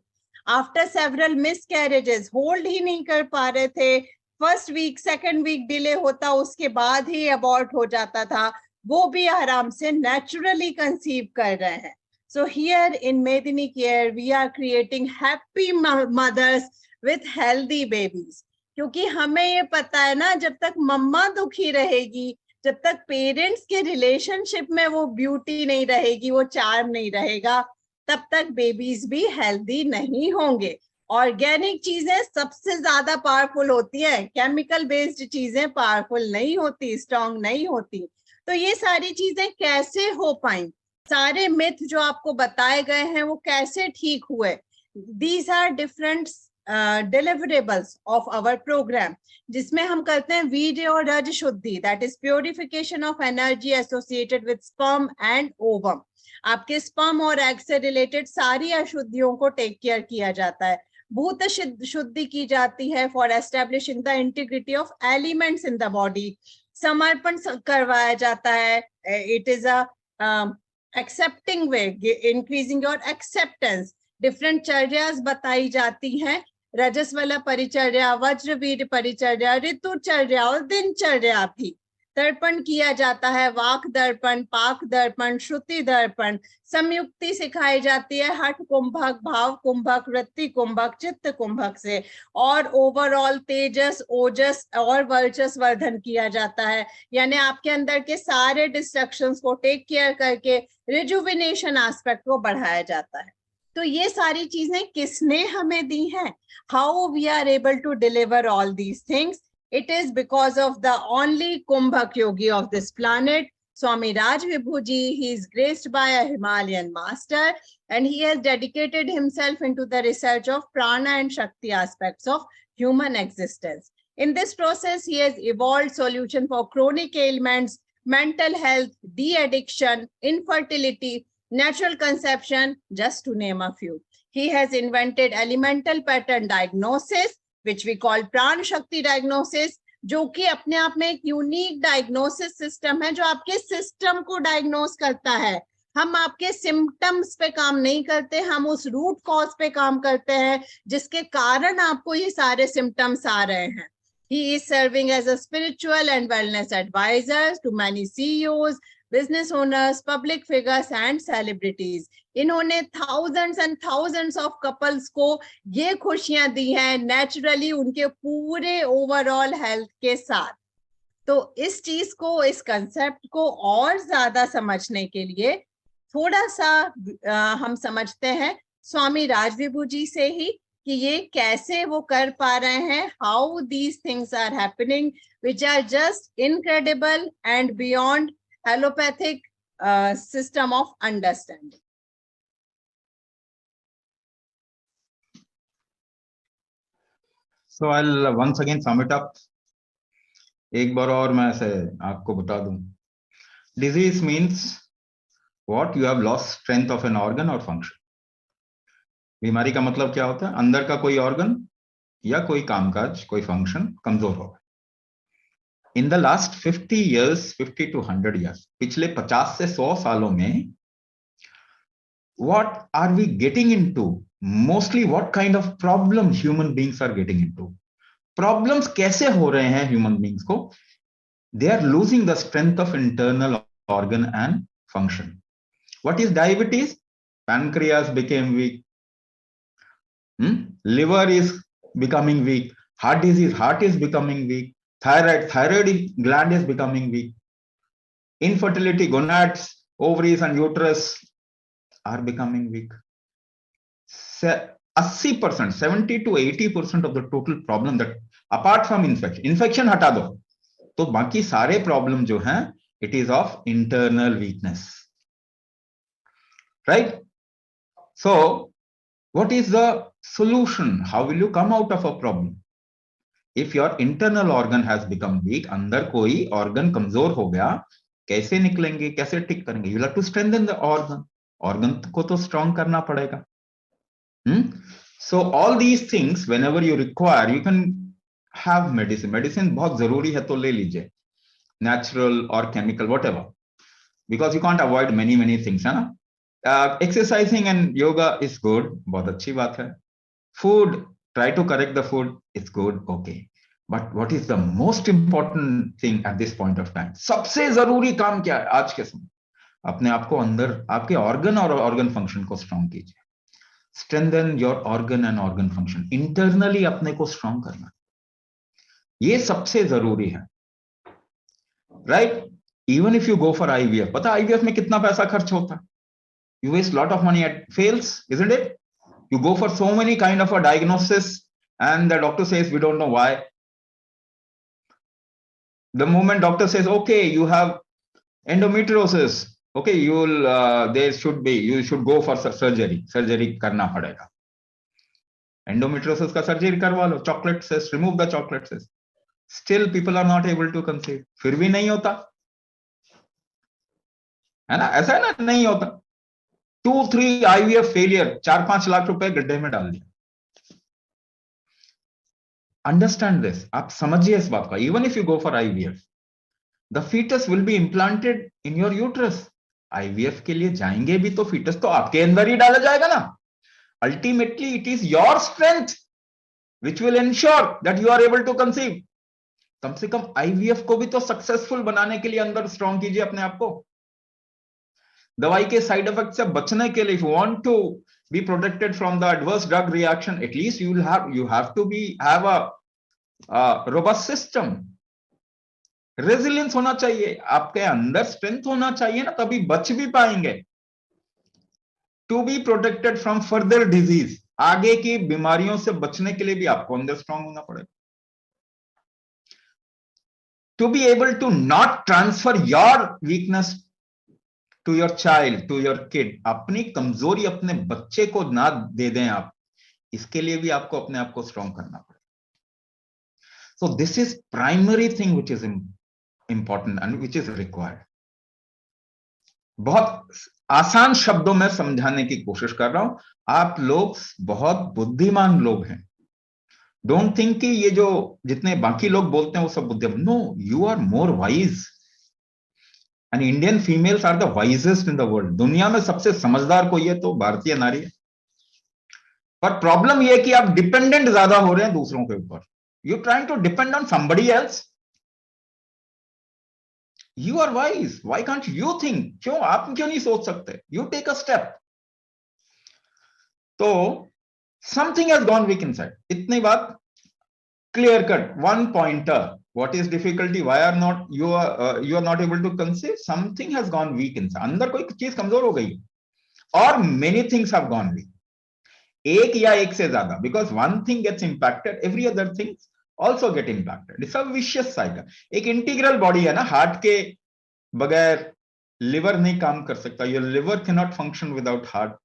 आफ्टर सेवरल मिसकैरेजेस, होल्ड ही नहीं कर पा रहे थे, first week second week delay होता, उसके बाद ही अबॉर्ट हो जाता था, वो भी आराम से नेचुरली कंसीव कर रहे हैं। So here in Medini Care, we are creating happy mothers with healthy babies. क्योंकि हमें ये पता है ना, जब तक मम्मा दुखी रहेगी, जब तक पेरेंट्स के रिलेशनशिप में वो ब्यूटी नहीं रहेगी, वो चार्म नहीं रहेगा, तब तक बेबीज भी हेल्दी नहीं होंगे। ऑर्गेनिक चीजें सबसे ज्यादा पावरफुल होती है, केमिकल बेस्ड चीजें पावरफुल नहीं होती, स्ट्रॉन्ग नहीं होती। तो ये सारी चीजें कैसे हो पाई, सारे मिथ जो आपको बताए गए हैं वो कैसे ठीक हुए? These are different deliverables of our program, जिसमें हम करते हैं वीर्य और रज शुद्धि, that is purification of energy associated with sperm and ovum. आपके स्पर्म और एग से रिलेटेड सारी अशुद्धियों को टेक केयर किया जाता है। भूत शुद्धि की जाती है for establishing the integrity of elements in the body. समर्पण करवाया जाता है, it is a accepting way, increasing your acceptance. Different चर्यास बताई जाती हैं, रजस्वला परिचर्या, वज्रवीर परिचर्या, ऋतुचर्या और दिनचर्या भी। दर्पण किया जाता है, वाक दर्पण, पाक दर्पण, श्रुति दर्पण। संयुक्ति सिखाई जाती है हठ कुंभक, भाव कुंभक, वृत्ति कुंभक, चित्त कुंभक से। और ओवरऑल तेजस, ओजस और वर्चस वर्धन किया जाता है, यानी आपके अंदर के सारे डिस्ट्रक्शंस को टेक केयर करके रिजुविनेशन एस्पेक्ट को बढ़ाया जाता है। तो ये सारी चीजें किसने हमें दी हैं? How we are able to deliver all these things? It is because of the only Kumbhak yogi of this planet, Swami Raj Vibhuji. He is graced by a Himalayan master and he has dedicated himself into the research of prana and shakti aspects of human existence. In this process, he has evolved solution for chronic ailments, mental health, de-addiction, infertility, natural conception, just to name a few. He has invented elemental pattern diagnosis, which we call प्राण शक्ति diagnosis, जो कि अपने आप में एक unique diagnosis system है, जो आपके सिस्टम को डायग्नोस करता है। हम आपके सिम्टम्स पे काम नहीं करते, हम उस रूट कॉज पे काम करते हैं जिसके कारण आपको ये सारे सिम्टम्स आ रहे हैं। He is serving as a spiritual and wellness advisor to many CEOs, business owners, public figures and celebrities. इन्होंने thousands and thousands of couples को ये खुशियां दी हैं नेचुरली उनके पूरे ओवरऑल हेल्थ के साथ। तो इस चीज को, इस कंसेप्ट को और ज्यादा समझने के लिए थोड़ा सा हम समझते हैं स्वामी राज विभू जी से ही कि ये कैसे वो कर पा रहे हैं, how these things are happening which are just incredible and beyond allopathic system of understanding. So I'll once again sum it up. एक बार और मैं ऐसे आपको बता दूं, disease means what you have lost strength of an organ or function. बीमारी का मतलब क्या होता है? अंदर का कोई ऑर्गन या कोई कामकाज, कोई फंक्शन कमजोर हो। In the last 50 years, 50 to 100 years, पिछले 50 से 100 सालों में what are we getting into? Mostly what kind of problem human beings are getting into? Problems कैसे हो रहे हैं human beings को? They are losing the strength of internal organ and function. What is diabetes? Pancreas became weak. Liver is becoming weak. Heart disease, heart is becoming weak. Thyroid gland is becoming weak. Infertility, gonads, ovaries and uterus are becoming weak. 80%, 70 to 80% of the total problem that apart from infection हटा दो तो बाकी सारे problem जो हैं it is of internal weakness, right? So what is the solution? How will you come out of a problem? If your internal organ has become weak, अंदर कोई organ कमजोर हो गया, कैसे निकलेंगे, कैसे ठीक करेंगे? You have to strengthen the organ. Organ को तो strong करना पड़ेगा. So all these things, whenever you require, you can have medicine. Medicine बहुत जरूरी है तो ले लीजिए, natural or chemical, whatever, because you can't avoid many things, है ना? Exercising and yoga is good, बहुत अच्छी बात है. Food, try to correct the food, it's good, okay. But what is the most important thing at this point of time? सबसे जरूरी काम क्या है आज के समय? अपने आप को अंदर आपके organ और organ function को strong कीजिए. Strengthen your organ and organ function. Internally अपने को strong करना, ये सबसे जरूरी है, right? Even if you go for IVF, पता IVF में कितना पैसा खर्च होता है? You waste lot of money, it fails, isn't it? You go for so many kind of a diagnosis and the doctor says we don't know why. The moment doctor says okay, you have endometriosis, okay, you should go for surgery करना पड़ेगा. Endometriosis का surgery करवा लो, chocolate cyst, remove the chocolate cyst. Still people are not able to conceive. फिर भी नहीं होता है ना? ऐसा है ना, नहीं होता. 2-3 IVF फेलियर, 4-5 लाख रुपए गड्ढे में डाल दिया. Understand this, आप समझिए इस बात का. Even if you go for IVF, the fetus will be implanted in your uterus. IVF के लिए जाएंगे भी तो fetus तो आपके अंदर ही डाला जाएगा ना. Ultimately, it is your strength which will ensure that you are able to conceive. कम से कम IVF को भी तो सक्सेसफुल बनाने के लिए अंदर स्ट्रॉन्ग कीजिए अपने आप को. दवाई के साइड इफेक्ट से बचने के लिए, if you want to be protected from the adverse drug reaction, at least you have to have a robust system. Resilience होना चाहिए आपके अंदर, स्ट्रेंथ होना चाहिए ना, तभी बच भी पाएंगे. To be protected from further disease, आगे की बीमारियों से बचने के लिए भी आपको अंदर स्ट्रॉन्ग होना पड़ेगा. To be able to not transfer your weakness to your child, to your kid, अपनी कमजोरी अपने बच्चे को ना दे दें आप, इसके लिए भी आपको अपने आप को स्ट्रॉन्ग करना पड़ेगा. So this is primary thing which is important and which is required. बहुत आसान शब्दों में समझाने की कोशिश कर रहा हूं. आप लोग बहुत बुद्धिमान लोग हैं. Don't think कि ये जो जितने बाकी लोग बोलते हैं वो सब बुद्धिमान. No, you are more wise. And Indian females are the wisest in the world. दुनिया में सबसे समझदार कोई है तो भारतीय नारी है. पर प्रॉब्लम ये है कि आप डिपेंडेंट ज्यादा हो रहे हैं दूसरों के ऊपर. You're trying to depend on somebody else. You are wise. Why can't you think? क्यों आप क्यों नहीं सोच सकते? You take a step. तो something has gone weak inside. इतनी बात clear cut. One pointer. What is difficulty? Why are not you are not able to conceive? Something has gone weak inside. अंदर कोई चीज कमजोर हो गई, or many things have gone weak. एक या एक से ज्यादा. Because one thing gets impacted, every other things also get impacted. It's a vicious cycle. एक integral body है ना. हार्ट के बगैर लिवर नहीं काम कर सकता. Your liver cannot function without heart.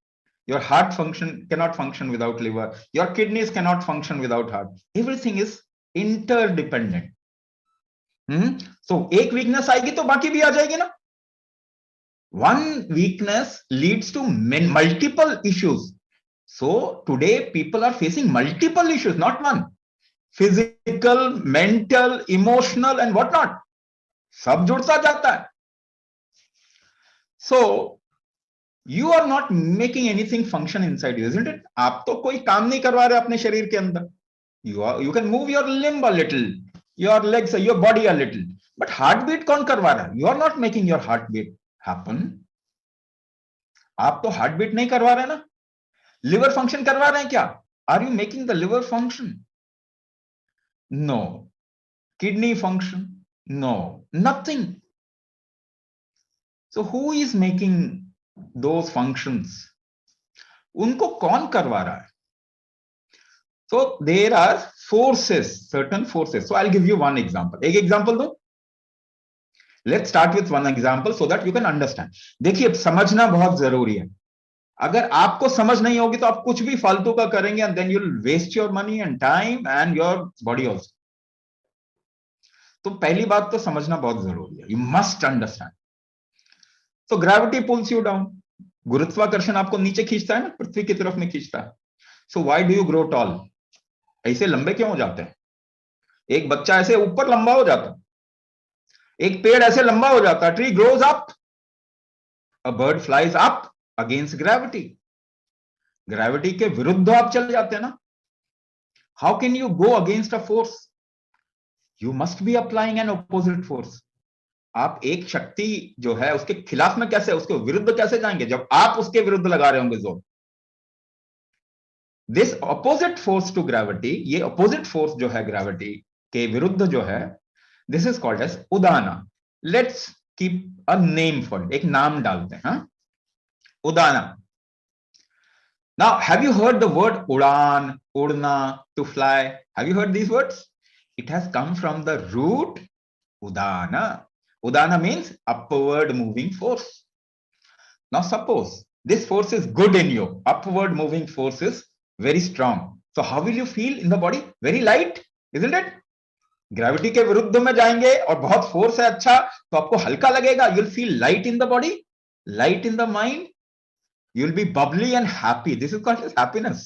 Your heart cannot function without liver. Your kidneys cannot function without heart. Everything is interdependent. So एक weakness आएगी तो बाकी भी आ जाएगी ना. One weakness leads to multiple issues. So today people are facing multiple issues, not one. Physical, mental, emotional and whatnot. सब जुड़ता जाता है. So you are not making anything function inside you, isn't it? आप तो कोई काम नहीं करवा रहे अपने शरीर के अंदर. You can move your limb a little, your legs, your body a little, but heartbeat कौन करवा रहा है? You are not making your heartbeat happen. आप तो heartbeat नहीं करवा रहे ना. Liver function करवा रहे हैं क्या? Are you making the liver function? No. Kidney function? No. Nothing. So who is making those functions? उनको कौन करवा रहा है? So there are forces, certain forces. So I'll give you one example. एक example दो. Let's start with one example so that you can understand. देखिए, समझना बहुत जरूरी है. अगर आपको समझ नहीं होगी तो आप कुछ भी फालतू का करेंगे and then you'll waste your money and time and your body also. तो पहली बात तो समझना बहुत जरूरी है. You must understand. So gravity pulls you down. गुरुत्वाकर्षण आपको नीचे खींचता है ना, पृथ्वी की तरफ में खींचता है. So why do you grow tall? ऐसे लंबे क्यों हो जाते हैं? एक बच्चा ऐसे ऊपर लंबा हो जाता है, एक पेड़ ऐसे लंबा हो जाता है. Tree grows up, a bird flies up against gravity. Gravity के विरुद्ध आप चल जाते हैं ना. How can you go against a force? You must be applying an opposite force. आप एक शक्ति जो है उसके खिलाफ में कैसे, उसके विरुद्ध कैसे जाएंगे जब आप उसके विरुद्ध लगा रहे होंगे जोर? This opposite force to gravity, ये ऑपोजिट फोर्स जो है ग्रेविटी के विरुद्ध जो है, दिस इज कॉल्ड एज उदाना. Let's keep a name for it. एक नाम डालते हैं. हाँ, उदाना. Now, have you heard the word udan, udna, to fly? Have you heard these words? It has come from the root udana. Udana means upward moving force. Now, suppose this force is good in you. Upward moving force is very strong. So, how will you feel in the body? Very light, isn't it? Gravity के विरुद्ध में जाएंगे और बहुत force है अच्छा, तो आपको हल्का लगेगा. You'll feel light in the body, light in the mind. You'll be bubbly and happy. This is called as happiness.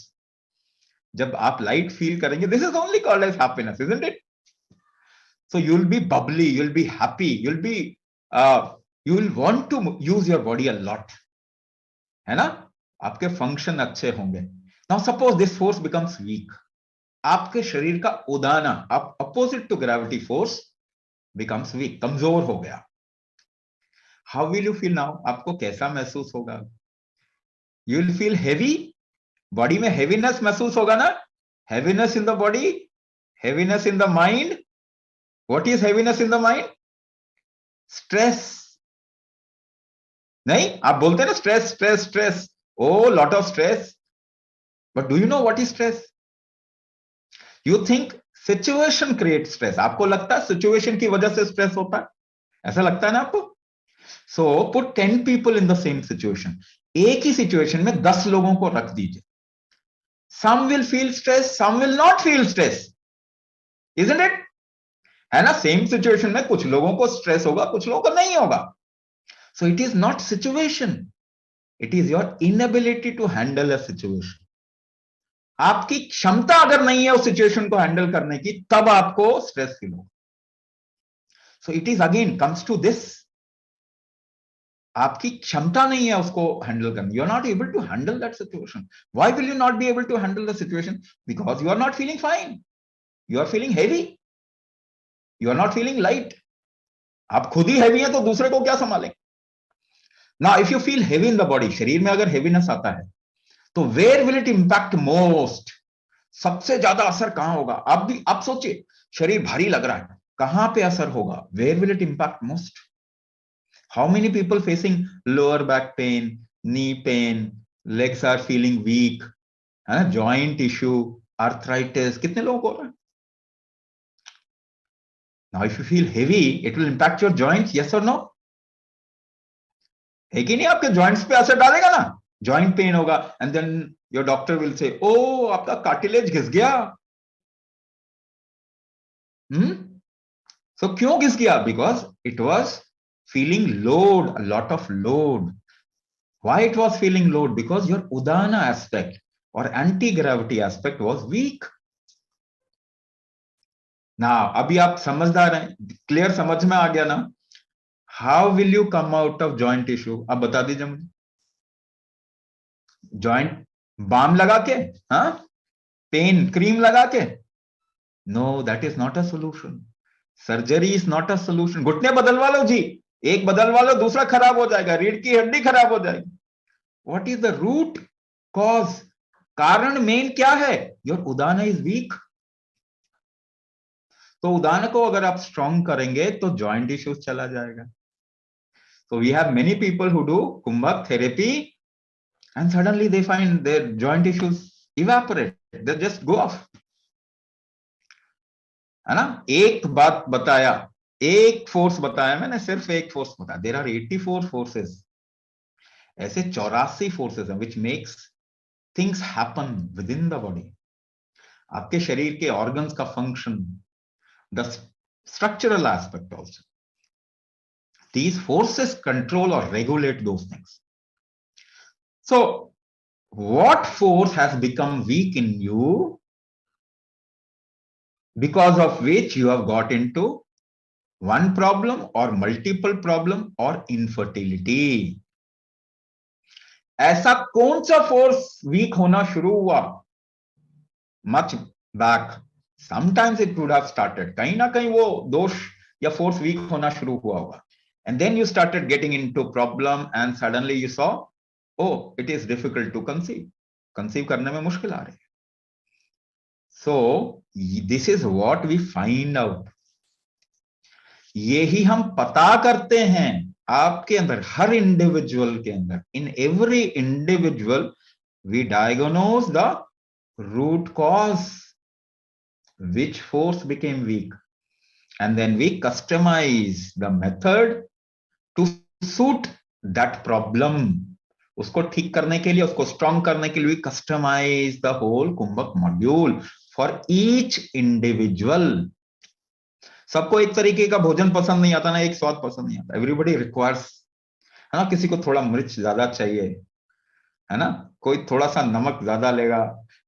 जब आप लाइट फील करेंगे, this is only called as happiness, isn't it? So you'll be bubbly, you'll be happy, you will want to use your body a lot, है ना? आपके function अच्छे होंगे. Now suppose this force becomes weak. आपके शरीर का उदाना, आप opposite to gravity force becomes weak, कमजोर हो गया. How will you feel now? आपको कैसा महसूस होगा? You will feel heavy. Body में हेवीनेस महसूस होगा ना. Heaviness in the body, heaviness in the mind. What is heaviness in the mind? Stress. नहीं, आप बोलते हैं ना stress stress stress, oh lot of stress. But do you know what is stress? You think situation create stress. आपको लगता है situation की वजह से स्ट्रेस होता है, ऐसा लगता है ना आपको? So put 10 people in the same situation. एक ही सिचुएशन में 10 लोगों को रख दीजिए. Some will feel stress, some will not feel stress, isn't it? है ना? सेम सिचुएशन में कुछ लोगों को स्ट्रेस होगा, कुछ लोगों को नहीं होगा. So it is not situation, it is your inability to handle a situation. आपकी क्षमता अगर नहीं है उस सिचुएशन को हैंडल करने की, तब आपको स्ट्रेस फील होगा. So it is again comes to this. आपकी क्षमता नहीं है उसको हैंडल करने. You are not able to handle that situation. Why will you not be able to handle the situation? Because you are not feeling fine, you are feeling heavy, you are not feeling light. आप खुद ही heavy हैं तो दूसरे को क्या संभालें? Now if you feel heavy in the body, शरीर में अगर हेवीनेस आता है तो where will it impact most? सबसे ज्यादा असर कहां होगा? आप सोचिए, शरीर भारी लग रहा है, कहां पे असर होगा? Where will it impact most? How many people facing lower back pain, knee pain, legs are feeling weak, joint issue, arthritis? कितने लोगों को हो रहा है? Now, if you feel heavy, it will impact your joints, yes or no? है कि नहीं? आपके joints पे असर डालेगा ना. Joint pain होगा, and then your doctor will say, "Oh, आपका cartilage घिस गया." So क्यों घिस गया? Because it was feeling load, a lot of load. Why it was feeling load? Because your udana aspect or anti-gravity aspect was weak. Now, अभी आप समझदार हैं, क्लियर समझ में आ गया ना? How will you come out of joint issue? अब बता दीजिए मुझे. जॉइंट बाम लगा के, हाँ, पेन क्रीम लगा के? No, that is not a solution. Surgery is not a solution. घुटने बदलवा लो जी, एक बदलवा लो, दूसरा खराब हो जाएगा, रीढ़ की हड्डी खराब हो जाएगी. What is the root cause? कारण मेन क्या है? योर उदाना इज वीक. तो उदाना को अगर आप स्ट्रॉन्ग करेंगे तो जॉइंट इश्यूज चला जाएगा. So we have many people who do kumbhak therapy and suddenly they find their joint issues evaporate, they just go off. है ना? एक बात बताया, एक फोर्स बताया मैंने, सिर्फ एक फोर्स बताया. There are 84 forces. ऐसे 84 फोर्सेस हैं which makes things happen within the body. आपके शरीर के ऑर्गन्स का function, the structural aspect also, these forces control or regulate those things. So what force has become weak in you because of which you have got into one problem or multiple problem or infertility? ऐसा कौन सा force week होना शुरू हुआ? Much back, sometimes it would have started, कहीं ना कहीं वो दोष या फोर्स वीक होना शुरू हुआ होगा. And then you started getting into problem and suddenly you saw, oh, it is difficult to conceive. Conceive करने में मुश्किल आ रही है. So this is what we find out. यही हम पता करते हैं आपके अंदर, हर इंडिविजुअल के अंदर. In every individual we diagnose the root cause, which force became weak, and then we customize the method to suit that problem. उसको ठीक करने के लिए, उसको स्ट्रॉन्ग करने के लिए customize the whole kumbhak module for each individual. सबको एक तरीके का भोजन पसंद नहीं आता ना, एक स्वाद पसंद नहीं आता. एवरीबडी रिक्वायर्स, है ना, किसी को थोड़ा मिर्च ज्यादा चाहिए, है ना, कोई थोड़ा सा नमक ज्यादा लेगा,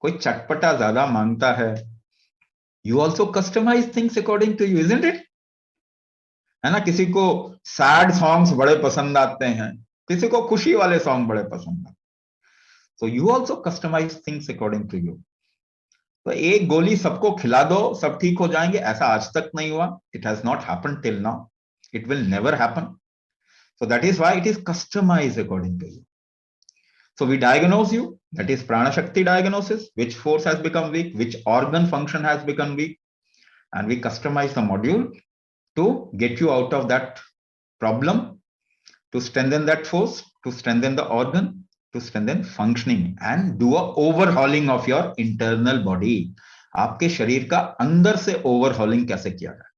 कोई चटपटा ज्यादा मांगता है. You also customise things according to you, isn't it? है ना, किसी को सैड सॉन्ग्स बड़े पसंद आते हैं, किसी को खुशी वाले सॉन्ग बड़े पसंद आते. So you also customise things according to you. तो एक गोली सबको खिला दो, सब ठीक हो जाएंगे, ऐसा आज तक नहीं हुआ. It has not happened till now, it will never happen. So that is why it is customised according to you. So we diagnose you, that is prana shakti diagnosis, which force has become weak, which organ function has become weak, and we customize the module to get you out of that problem, to strengthen that force, to strengthen the organ, to strengthen functioning, and do a overhauling of your internal body. आपके शरीर का अंदर से overhauling कैसे किया जाए,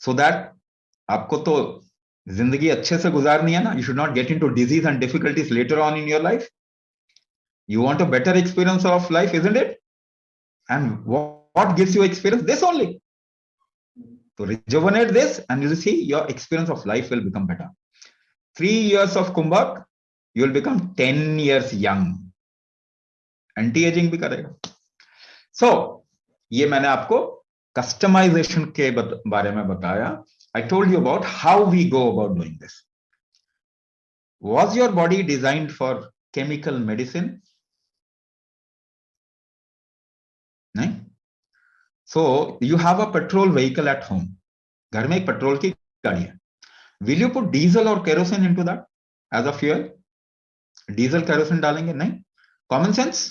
so that आपको तो जिंदगी अच्छे से गुजारनी है ना. You should not get into disease and difficulties later on in your life. You want a better experience of life, isn't it? And what gives you experience? This only. To rejuvenate this, and you see your experience of life will become better. 3 years of Kumbhak, you will become 10 years young. Anti-aging भी करेगा. So ये मैंने आपको customization के बारे में बताया. I told you about how we go about doing this. Was your body designed for chemical medicine? नहीं. So you have a petrol vehicle at home. घर में एक पेट्रोल की गाड़ी है. Will you put diesel or kerosene into that as a fuel? Diesel kerosene डालेंगे? नहीं. Common sense,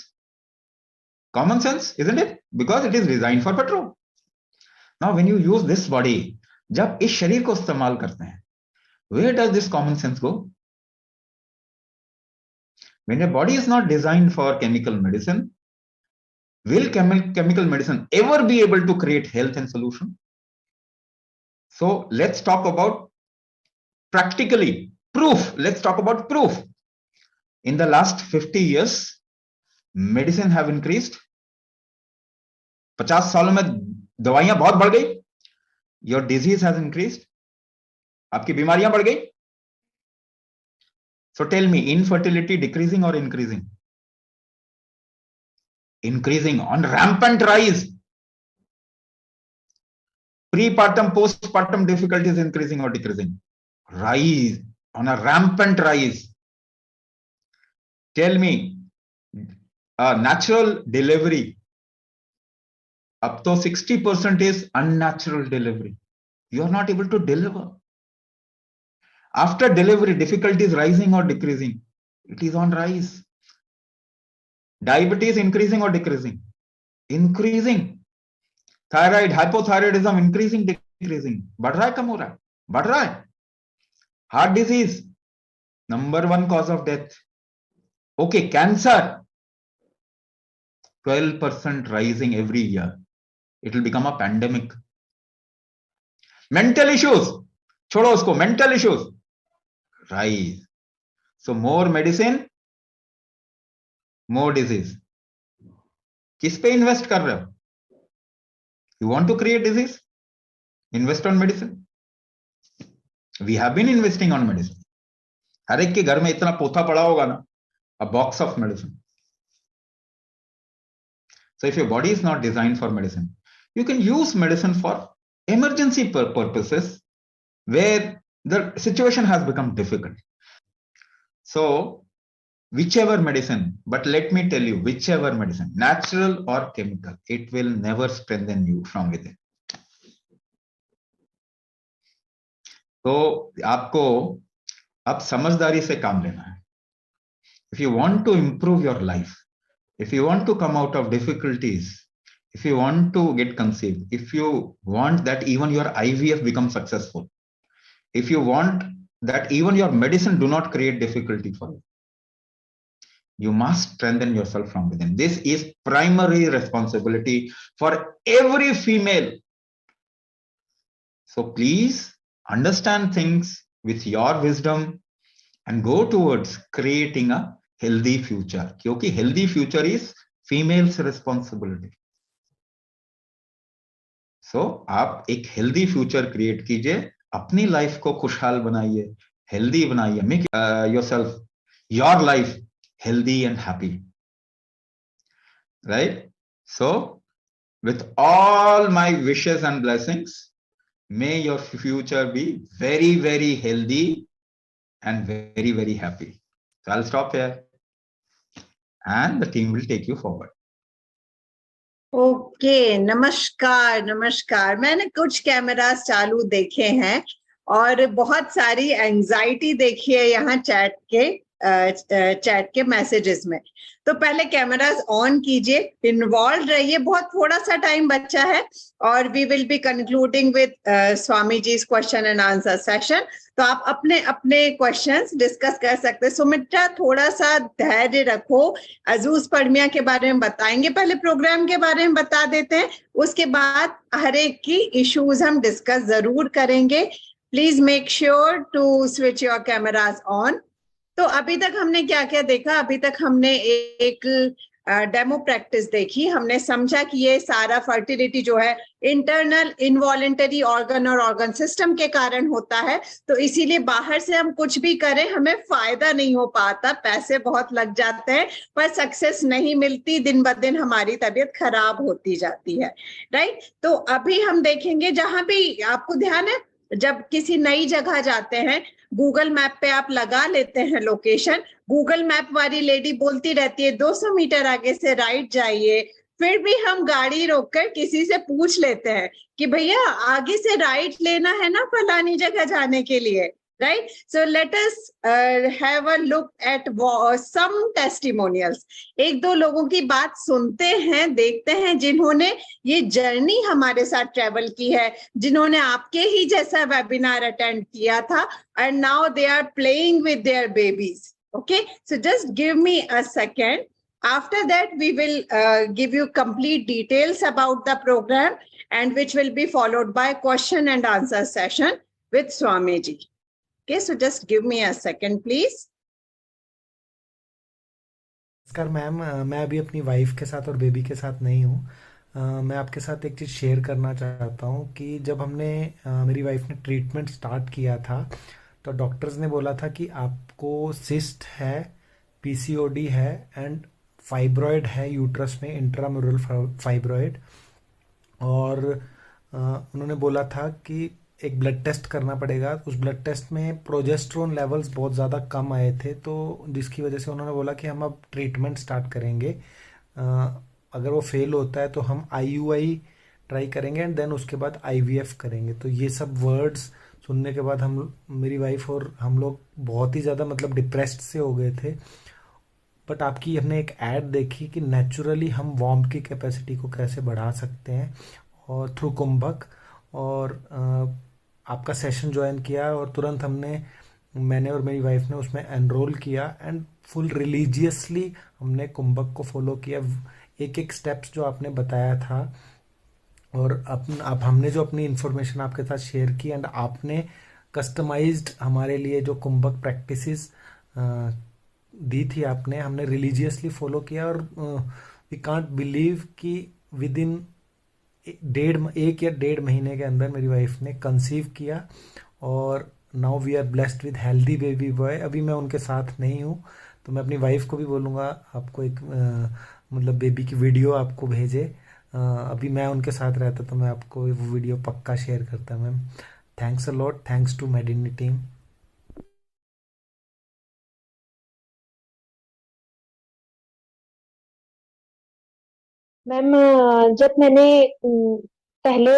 common sense, isn't it? Because it is designed for petrol. Now when you use this body, जब इस शरीर को इस्तेमाल करते हैं, where does this common sense go? When your body is not designed for chemical medicine, will chemical medicine ever be able to create health and solution? So let's talk about practically proof. Let's talk about proof. In the last 50 years, medicine have increased. 50 सालों में दवाइयां बहुत बढ़ गई. Your disease has increased. आपकी बीमारियां बढ़ गई. So tell me, infertility decreasing or increasing? Increasing, on rampant rise. Prepartum, postpartum difficulties increasing or decreasing? Rise, on a rampant rise. Tell me, natural delivery, up to 60% is unnatural delivery. You are not able to deliver. After delivery, difficulties rising or decreasing? It is on rise. Diabetes increasing or decreasing? Increasing. Thyroid, hypothyroidism increasing, decreasing? बढ़ रहा है, कम हो रहा है? बढ़ रहा है. Heart disease, number 1 cause of death. Okay, cancer, 12% rising every year. It will become a pandemic. Mental issues, छोड़ो उसको, mental issues rise. So more medicine, more disease. किस पे इन्वेस्ट कर रहे हो? You want to create disease? Invest on medicine. We have been investing on medicine. हर एक के घर में इतना पोथा पड़ा होगा ना, a box of medicine. So if your body is not designed for medicine, you can use medicine for emergency purposes where the situation has become difficult. So whichever medicine, but let me tell you, whichever medicine, natural or chemical, it will never strengthen you from within. तो आपको अब समझदारी से काम लेना है. If you want to improve your life, if you want to come out of difficulties, if you want to get conceived, if you want that even your IVF becomes successful, if you want that even your medicine do not create difficulty for you, you must strengthen yourself from within. This is primary responsibility for every female. So please understand things with your wisdom and go towards creating a healthy future. क्योंकि healthy future is female's responsibility. So आप एक healthy future create कीजिए, अपनी life को खुशहाल बनाइए, healthy बनाइए, make yourself, your life healthy and happy. Right? So with all my wishes and blessings, may your future be very, very healthy and very, very happy. So I'll stop here and the team will take you forward. Okay, नमस्कार नमस्कार. मैंने कुछ cameras चालू देखे हैं और बहुत सारी एंजाइटी देखी है यहाँ चैट के मैसेजेस में. तो पहले कैमरास ऑन कीजिए, इन्वॉल्व रहिए. बहुत थोड़ा सा टाइम बचा है और we will be concluding with Swami ji question and answer session. तो आप अपने अपने क्वेश्चंस डिस्कस कर सकते हैं. सुमित्रा, थोड़ा सा धैर्य रखो. अजूज परमिया के बारे में बताएंगे, पहले प्रोग्राम के बारे में बता देते हैं, उसके बाद हर एक की इश्यूज हम डिस्कस जरूर करेंगे. Please make sure to switch your cameras on. तो अभी तक हमने क्या क्या देखा? अभी तक हमने एक डेमो प्रैक्टिस देखी. हमने समझा कि ये सारा फर्टिलिटी जो है इंटरनल इनवॉलेंटरी ऑर्गन और ऑर्गन सिस्टम के कारण होता है. तो इसीलिए बाहर से हम कुछ भी करें हमें फायदा नहीं हो पाता, पैसे बहुत लग जाते हैं पर सक्सेस नहीं मिलती. दिन ब दिन हमारी तबीयत खराब होती जाती है. राइट? तो अभी हम देखेंगे, जहां भी आपको ध्यान है, जब किसी नई जगह जाते हैं, गूगल मैप पे आप लगा लेते हैं लोकेशन, गूगल मैप वाली लेडी बोलती रहती है 200 मीटर आगे से राइट जाइए. फिर भी हम गाड़ी रोककर किसी से पूछ लेते हैं कि भैया आगे से राइट लेना है ना फलानी जगह जाने के लिए. Right? So let us have a look at some testimonials. एक दो लोगों की बात सुनते हैं, देखते हैं जिन्होंने ये जर्नी हमारे साथ ट्रेवल की है, जिन्होंने आपके ही जैसा वेबिनार अटेंड किया था, and now they are playing with their babies. Okay? So just give me a second. After that, we will give you complete details about the program, and which will be followed by question and answer session with Swamiji. Okay, so just give me a second, please. नमस्कार ma'am, मैं अभी अपनी wife के साथ और baby के साथ नहीं हूँ. मैं आपके साथ एक चीज़ शेयर करना चाहता हूँ कि जब हमने मेरी वाइफ ने ट्रीटमेंट स्टार्ट किया था तो डॉक्टर्स ने बोला था कि आपको सिस्ट है, पीसीओडी है एंड फाइब्रॉयड है यूट्रस में, इंट्राम्यूरल फाइब्रॉयड. और उन्होंने बोला था कि एक ब्लड टेस्ट करना पड़ेगा. उस ब्लड टेस्ट में प्रोजेस्टेरोन लेवल्स बहुत ज़्यादा कम आए थे, तो जिसकी वजह से उन्होंने बोला कि हम अब ट्रीटमेंट स्टार्ट करेंगे. अगर वो फेल होता है तो हम आईयूआई ट्राई करेंगे एंड देन उसके बाद आईवीएफ करेंगे. तो ये सब वर्ड्स सुनने के बाद मेरी वाइफ और हम लोग बहुत ही ज़्यादा मतलब डिप्रेस्ड से हो गए थे. बट आपकी हमने एक ऐड देखी कि नेचुरली हम वार्म की कैपेसिटी को कैसे बढ़ा सकते हैं और थ्रू कुंभक, और आपका सेशन ज्वाइन किया और तुरंत हमने मैंने और मेरी वाइफ ने उसमें एनरोल किया एंड फुल रिलीजियसली हमने कुंभक को फॉलो किया। एक एक स्टेप्स जो आपने बताया था, और अब हमने जो अपनी इंफॉर्मेशन आपके साथ शेयर की, एंड आपने कस्टमाइज्ड हमारे लिए जो कुंभक प्रैक्टिसेस दी थी आपने, हमने रिलीजियसली फॉलो किया। और वी कांट बिलीव कि विद इन एक या 1.5 महीने के अंदर मेरी वाइफ ने कंसीव किया, और now we are blessed with healthy baby boy. अभी मैं उनके साथ नहीं हूँ, तो मैं अपनी वाइफ को भी बोलूँगा आपको एक मतलब बेबी की वीडियो आपको भेजे। अभी मैं उनके साथ रहता तो मैं आपको वो वीडियो पक्का शेयर करता ma'am. Thanks a lot, thanks to Medini team. Ma'am, जब मैंने पहले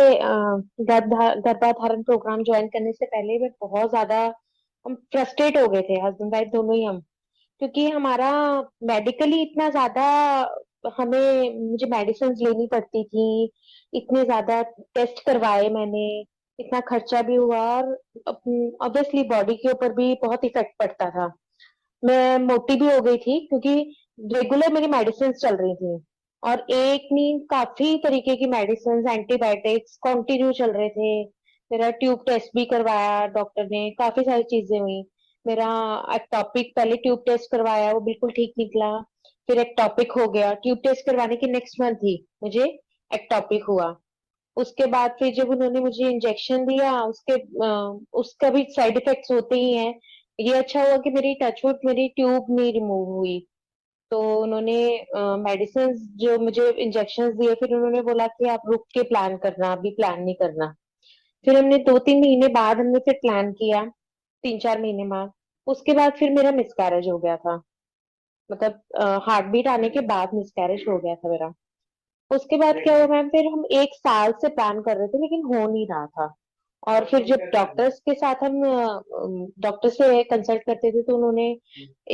गर्भाधारण प्रोग्राम ज्वाइन करने से पहले मैं बहुत ज्यादा हम फ्रस्ट्रेट हो गए थे, हस्बैंड वाइफ दोनों ही हम। क्योंकि हमारा मेडिकली इतना ज्यादा हमें मुझे मेडिसिन लेनी पड़ती थी, इतने ज्यादा टेस्ट करवाए मैंने, इतना खर्चा भी हुआ, और ऑब्वियसली बॉडी के ऊपर भी बहुत इफेक्ट पड़ता था। मैं मोटी भी हो गई थी क्योंकि रेगुलर मेरी मेडिसिन चल रही थी, और एक नहीं काफी तरीके की मेडिसिन, एंटीबायोटिक्स कंटिन्यू चल रहे थे। मेरा ट्यूब टेस्ट भी करवाया डॉक्टर ने, काफी सारी चीजें हुई। मेरा एक्टॉपिक पहले ट्यूब टेस्ट करवाया, वो बिल्कुल ठीक निकला। फिर एक्टॉपिक हो गया, ट्यूब टेस्ट करवाने के नेक्स्ट मंथ ही मुझे एक्टॉपिक हुआ। उसके बाद फिर जब उन्होंने मुझे इंजेक्शन दिया, उसका भी साइड इफेक्ट्स होते ही हैं। ये अच्छा हुआ कि मेरी टचवुड मेरी ट्यूब नहीं रिमूव हुई। तो उन्होंने मेडिसिन जो मुझे इंजेक्शन दिए, फिर उन्होंने बोला कि आप रुक के प्लान करना, अभी प्लान नहीं करना। फिर हमने 2-3 महीने बाद हमने फिर प्लान किया, 3-4 महीने बाद। उसके बाद फिर मेरा मिसकैरेज हो गया था, मतलब हार्ट बीट आने के बाद मिसकैरेज हो गया था मेरा। उसके बाद क्या हुआ मैम, फिर हम 1 साल से प्लान कर रहे थे लेकिन हो नहीं रहा था। और फिर जब डॉक्टर्स के साथ हम डॉक्टर से कंसल्ट करते थे, तो उन्होंने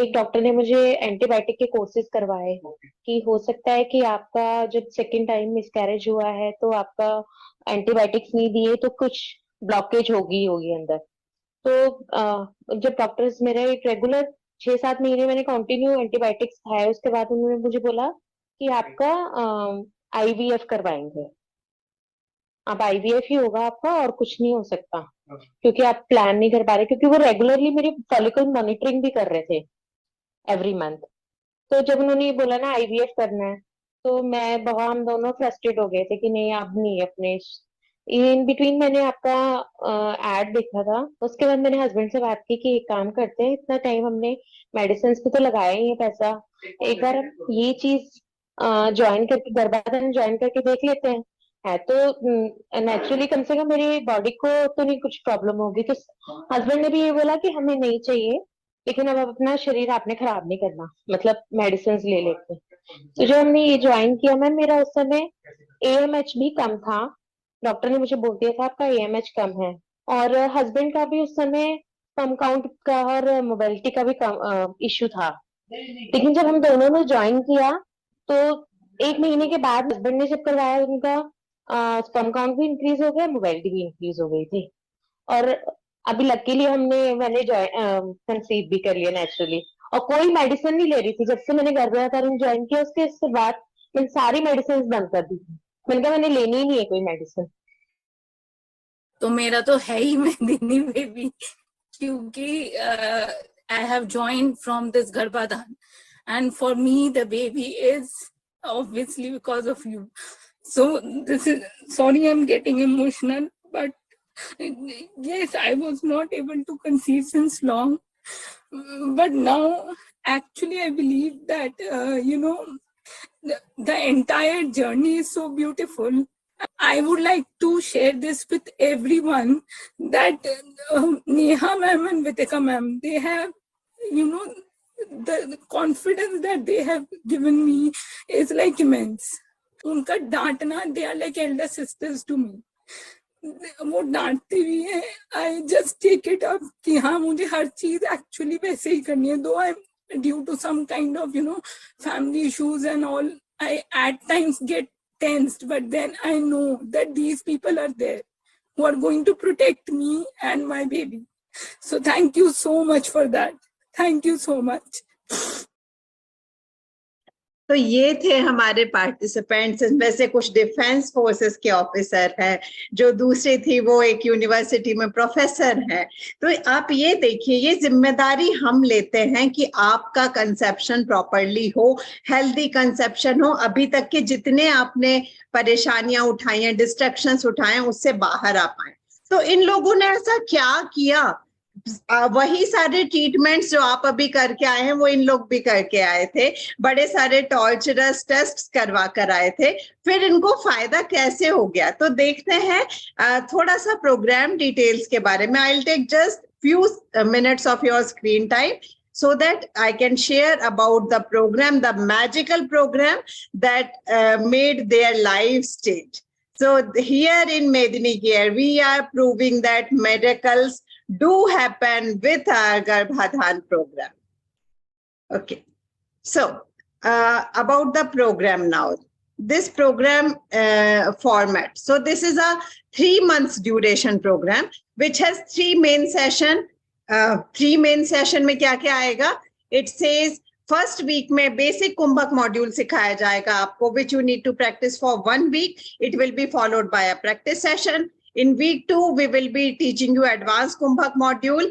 एक डॉक्टर ने मुझे एंटीबायोटिक के कोर्सेज करवाए कि हो सकता है कि आपका जब सेकेंड टाइम मिसकैरेज हुआ है तो आपका एंटीबायोटिक्स नहीं दिए तो कुछ ब्लॉकेज होगी होगी अंदर। तो जब डॉक्टर्स मेरे रेगुलर 6-7 महीने मैंने कंटिन्यू एंटीबायोटिक्स खाए, उसके बाद उन्होंने मुझे बोला कि आपका आईवीएफ करवाएंगे। अब आईवीएफ ही होगा आपका, और कुछ नहीं हो सकता, क्योंकि आप प्लान नहीं कर पा रहे। क्योंकि वो रेगुलरली मेरी फॉलिकल मॉनिटरिंग भी कर रहे थे एवरी मंथ। तो जब उन्होंने ये बोला ना आईवीएफ करना है, तो मैं बहुत हम दोनों फ्रस्ट्रेट हो गए थे कि नहीं अब नहीं अपने। इन बिटवीन मैंने आपका एड देखा था, उसके बाद मैंने हस्बैंड से बात की कि एक काम करते हैं, इतना टाइम हमने मेडिसिन पे तो लगाया ही है पैसा, एक बार हम ये चीज ज्वाइन करके गर्भाधान ज्वाइन करके देख लेते हैं। है तो नेचुरली कम से कम मेरी बॉडी को तो नहीं कुछ प्रॉब्लम होगी। तो हस्बैंड ने भी ये बोला कि हमें नहीं चाहिए, लेकिन अब अपना शरीर आपने खराब नहीं करना, मतलब मेडिसिन ले लेके। तो जब हमने ये ज्वाइन किया मैम, मेरा उस समय एएमएच भी कम था। डॉक्टर ने मुझे बोल दिया था आपका एएमएच कम है। और हस्बैंड का भी उस समय कम काउंट का और मोबिलिटी का भी कम इश्यू था। लेकिन जब हम दोनों ने ज्वाइन किया, तो 1 महीने के बाद हस्बैंड ने जब करवाया, उनका स्पर्म काउंट भी इंक्रीज हो गया, मोबिलिटी भी इंक्रीज हो गई थी। और अभी लकीली मैंने कंसीव भी कर लिया नेचुरली। और कोई मेडिसिन नहीं ले रही थी जब से मैंने गर्भाधारण ज्वाइन किया, उसके बाद मैंने सारी मेडिसिन बंद कर दी थी। मैंने कहा मैंने लेनी ही नहीं है कोई मेडिसिन। तो मेरा तो है ही मेदिनी बेबी, क्योंकि I have joined from this गर्भाधान, and for me the baby is obviously because of you. So this is, sorry I'm getting emotional, but yes, I was not able to conceive since long, but now actually I believe that the entire journey is so beautiful. I would like to share this with everyone that Neha ma'am and Vitika ma'am, they have, the confidence that they have given me is like immense. उनका डांटना, they are like elder sisters to me. वो डांटती भी है, I just take it up कि हाँ मुझे हर चीज actually वैसे ही करनी है. Though I'm due to some kind of family issues and all, I at times get tensed, but then I know that these people are there who are going to protect me and my baby. So thank you so much for that. Thank you so much. तो ये थे हमारे participants. इनमें से कुछ defence forces के officer हैं, जो दूसरी थी वो एक यूनिवर्सिटी में प्रोफेसर है। तो आप ये देखिए, ये जिम्मेदारी हम लेते हैं कि आपका कंसेप्शन प्रॉपरली हो, हेल्दी कंसेप्शन हो, अभी तक के जितने आपने परेशानियां उठाई हैं, डिस्ट्रैक्शंस उठाए हैं, उससे बाहर आ पाए। तो इन लोगों ने ऐसा क्या किया? वही सारे ट्रीटमेंट्स जो आप अभी करके आए हैं वो इन लोग भी करके आए थे, बड़े सारे टॉर्चरस टेस्ट्स करवा कर आए थे। फिर इनको फायदा कैसे हो गया? तो देखते हैं थोड़ा सा प्रोग्राम डिटेल्स के बारे में। I will take just few minutes of your screen time so that I can share about the program, the magical program that made their lives change. So here in Medini-Care, we are proving that miracles do happen with our Garbhadhan program. Okay, so about the program now. This program format. So this is a 3 months duration program which has 3 main session. 3 main session में क्या क्या आएगा? It says first week में basic कुंभक module सिखाया जाएगा आपको, which you need to practice for 1 week. It will be followed by a practice session. In week 2, we will be teaching you advanced Kumbhak module.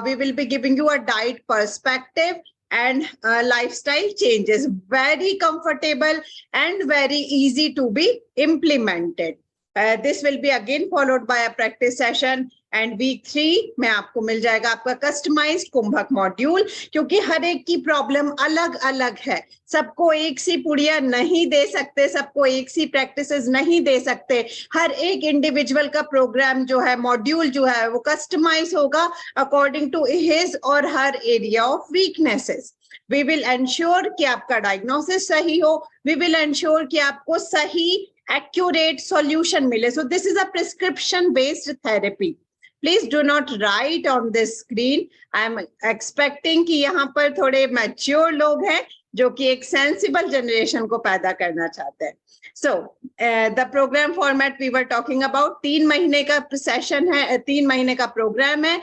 We will be giving you a diet perspective and lifestyle changes. Very comfortable and very easy to be implemented. This will be again followed by a practice session. And week 3 में आपको मिल जाएगा आपका customised कुंभक module, क्योंकि हर एक की problem अलग अलग है। सबको एक सी पुड़िया नहीं दे सकते, सबको एक सी प्रैक्टिसेस नहीं दे सकते। हर एक इंडिविजुअल का प्रोग्राम जो है, मॉड्यूल जो है, वो कस्टमाइज होगा अकॉर्डिंग टू हिज और her area of weaknesses. We will ensure कि आपका डायग्नोसिस सही हो, वी विल एंश्योर कि आपको सही एक्यूरेट सॉल्यूशन मिले। सो this is a prescription based therapy. Please do not write on this screen. I am expecting कि यहाँ पर थोड़े mature लोग हैं जो कि एक sensible generation को पैदा करना चाहते हैं। So the program format we were talking about, 3 महीने का session है, 3 महीने का program है।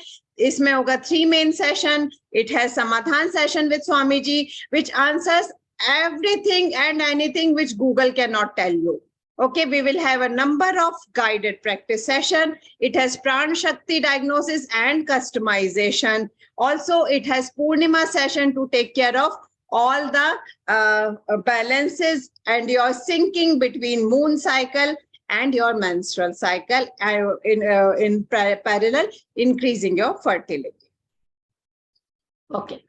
इसमें होगा 3 main session. It has समाधान session with Swami ji, which answers everything and anything which Google cannot tell you. Okay, we will have a number of guided practice session. It has Pran Shakti diagnosis and customization. Also, it has Purnima session to take care of all the balances and your syncing between moon cycle and your menstrual cycle in parallel, increasing your fertility. Okay.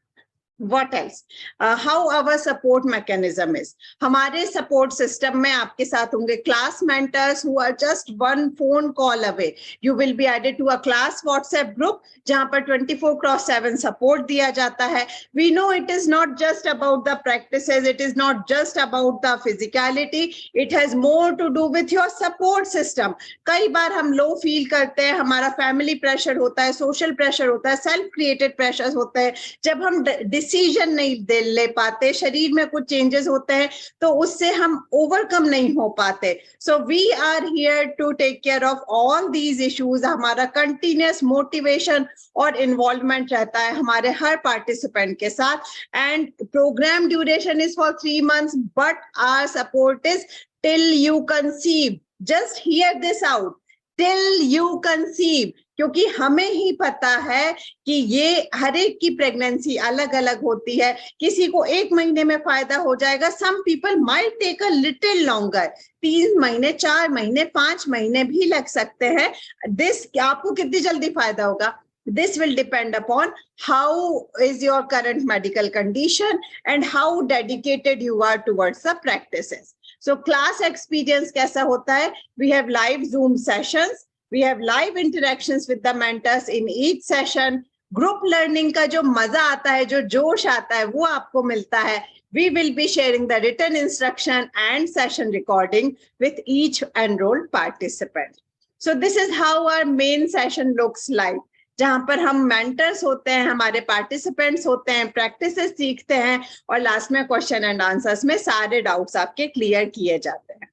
What else? How our support mechanism is. हमारे support system में आपके साथ होंगे class mentors who are just 1 phone call away. You will be added to a class WhatsApp group जहाँ पर 24/7 support दिया जाता है. We know it is not just about the practices. It is not just about the physicality. It has more to do with your support system. कई बार हम low feel करते हैं, हमारा family pressure होता है, social pressure होता है, self created pressures होते हैं। जब हम डिसीजन नहीं ले पाते, शरीर में कुछ चेंजेस होते हैं, तो उससे हम ओवरकम नहीं हो पाते। So we are here to take care of all these issues. हमारा कंटिन्यूअस मोटिवेशन और इन्वॉल्वमेंट रहता है हमारे हर पार्टिसिपेंट के साथ। And program duration is for 3 months, but our support is till you conceive. Just hear this out, till you conceive, क्योंकि हमें ही पता है कि ये हर एक की प्रेगनेंसी अलग अलग होती है। किसी को 1 महीने में फायदा हो जाएगा, some people might take a little longer, 3 महीने, 4 महीने, 5 महीने भी लग सकते हैं। दिस आपको कितनी जल्दी फायदा होगा, this will depend upon how is your current medical condition and how dedicated you are towards the practices. So class experience कैसा होता है? We have live Zoom sessions. We have live interactions with the mentors in each session. Group learning का जो मजा आता है, जो जोश आता है, वो आपको मिलता है. We will be sharing the written instruction and session recording with each enrolled participant. So this is how our main session looks like. जहां पर हम मेंटर्स होते हैं, हमारे पार्टिसिपेंट्स होते हैं, प्रैक्टिसेस सीखते हैं और लास्ट में क्वेश्चन एंड आंसर्स में सारे डाउट्स आपके क्लियर किए जाते हैं.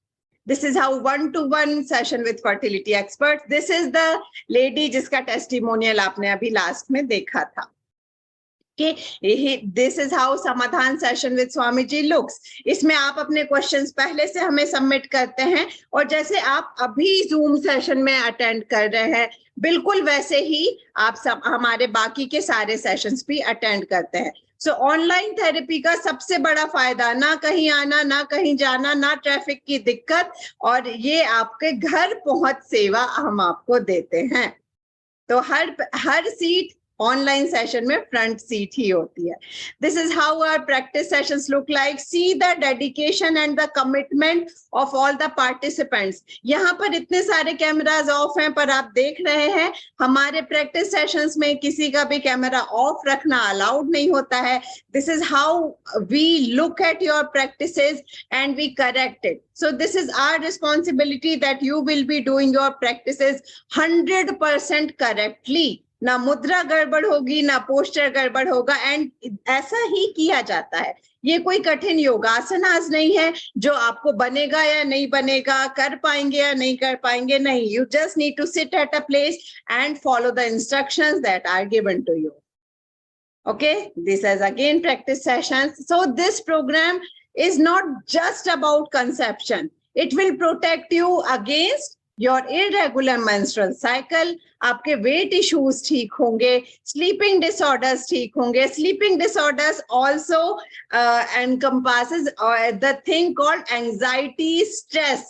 This is how one-to-one session with fertility experts. This is the lady जिसका testimonial आपने अभी last में देखा था. This is how समाधान session with Swami ji looks. इसमें आप अपने क्वेश्चंस पहले से हमें सबमिट करते हैं और जैसे आप अभी जूम सेशन में अटेंड कर रहे हैं बिल्कुल वैसे ही आप सब हमारे बाकी के सारे सेशंस भी अटेंड करते हैं. सो ऑनलाइन थेरेपी का सबसे बड़ा फायदा, ना कहीं आना, ना कहीं जाना, ना ट्रैफिक की दिक्कत, और ये आपके घर पहुंच सेवा हम आपको देते हैं. तो हर सीट ऑनलाइन सेशन में फ्रंट सीट ही होती है. This is how our practice sessions look like. See the dedication and the commitment of all the participants. यहाँ पर इतने सारे कैमरास ऑफ हैं पर आप देख रहे हैं हमारे प्रैक्टिस सेशंस में किसी का भी कैमरा ऑफ रखना अलाउड नहीं होता है. This is how we look at your practices and we correct it. So this is our responsibility that you will be doing your practices 100% correctly. ना मुद्रा गड़बड़ होगी, ना पोस्टर गड़बड़ होगा, एंड ऐसा ही किया जाता है. ये कोई कठिन योगासनास नहीं है जो आपको बनेगा या नहीं बनेगा, कर पाएंगे या नहीं कर पाएंगे, नहीं. You just need to sit at a place and follow the instructions that are given to you. Okay, this is again practice sessions. So this program is not just about conception. It will protect you against your irregular menstrual cycle. आपके weight issues ठीक होंगे, sleeping disorders ठीक होंगे. Sleeping disorders also encompasses the thing called anxiety, stress.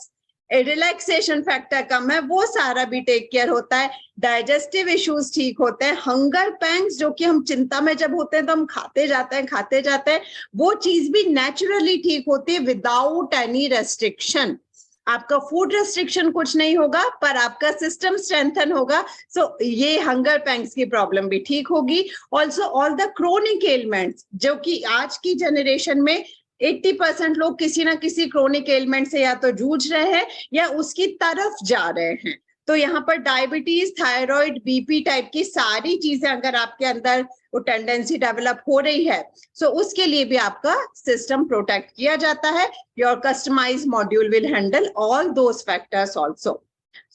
Relaxation factor कम है, वो सारा भी टेक केयर होता है. डाइजेस्टिव इश्यूज ठीक होते हैं. हंगर पैंग्स जो कि हम चिंता में जब होते हैं तो हम खाते जाते हैं, वो चीज भी नेचुरली ठीक होती है विदाउट एनी रेस्ट्रिक्शन. आपका फूड रेस्ट्रिक्शन कुछ नहीं होगा पर आपका सिस्टम स्ट्रेंथन होगा. सो ये हंगर पैंग्स की प्रॉब्लम भी ठीक होगी. Also all the chronic elements जो कि आज की जनरेशन में 80% लोग किसी ना किसी क्रोनिक एलिमेंट से या तो जूझ रहे हैं या उसकी तरफ जा रहे हैं. तो यहाँ पर डायबिटीज, थायराइड, बीपी टाइप की सारी चीजें अगर आपके अंदर वो टेंडेंसी डेवलप हो रही है सो उसके लिए भी आपका सिस्टम प्रोटेक्ट किया जाता है. Your customised module will handle all those factors also.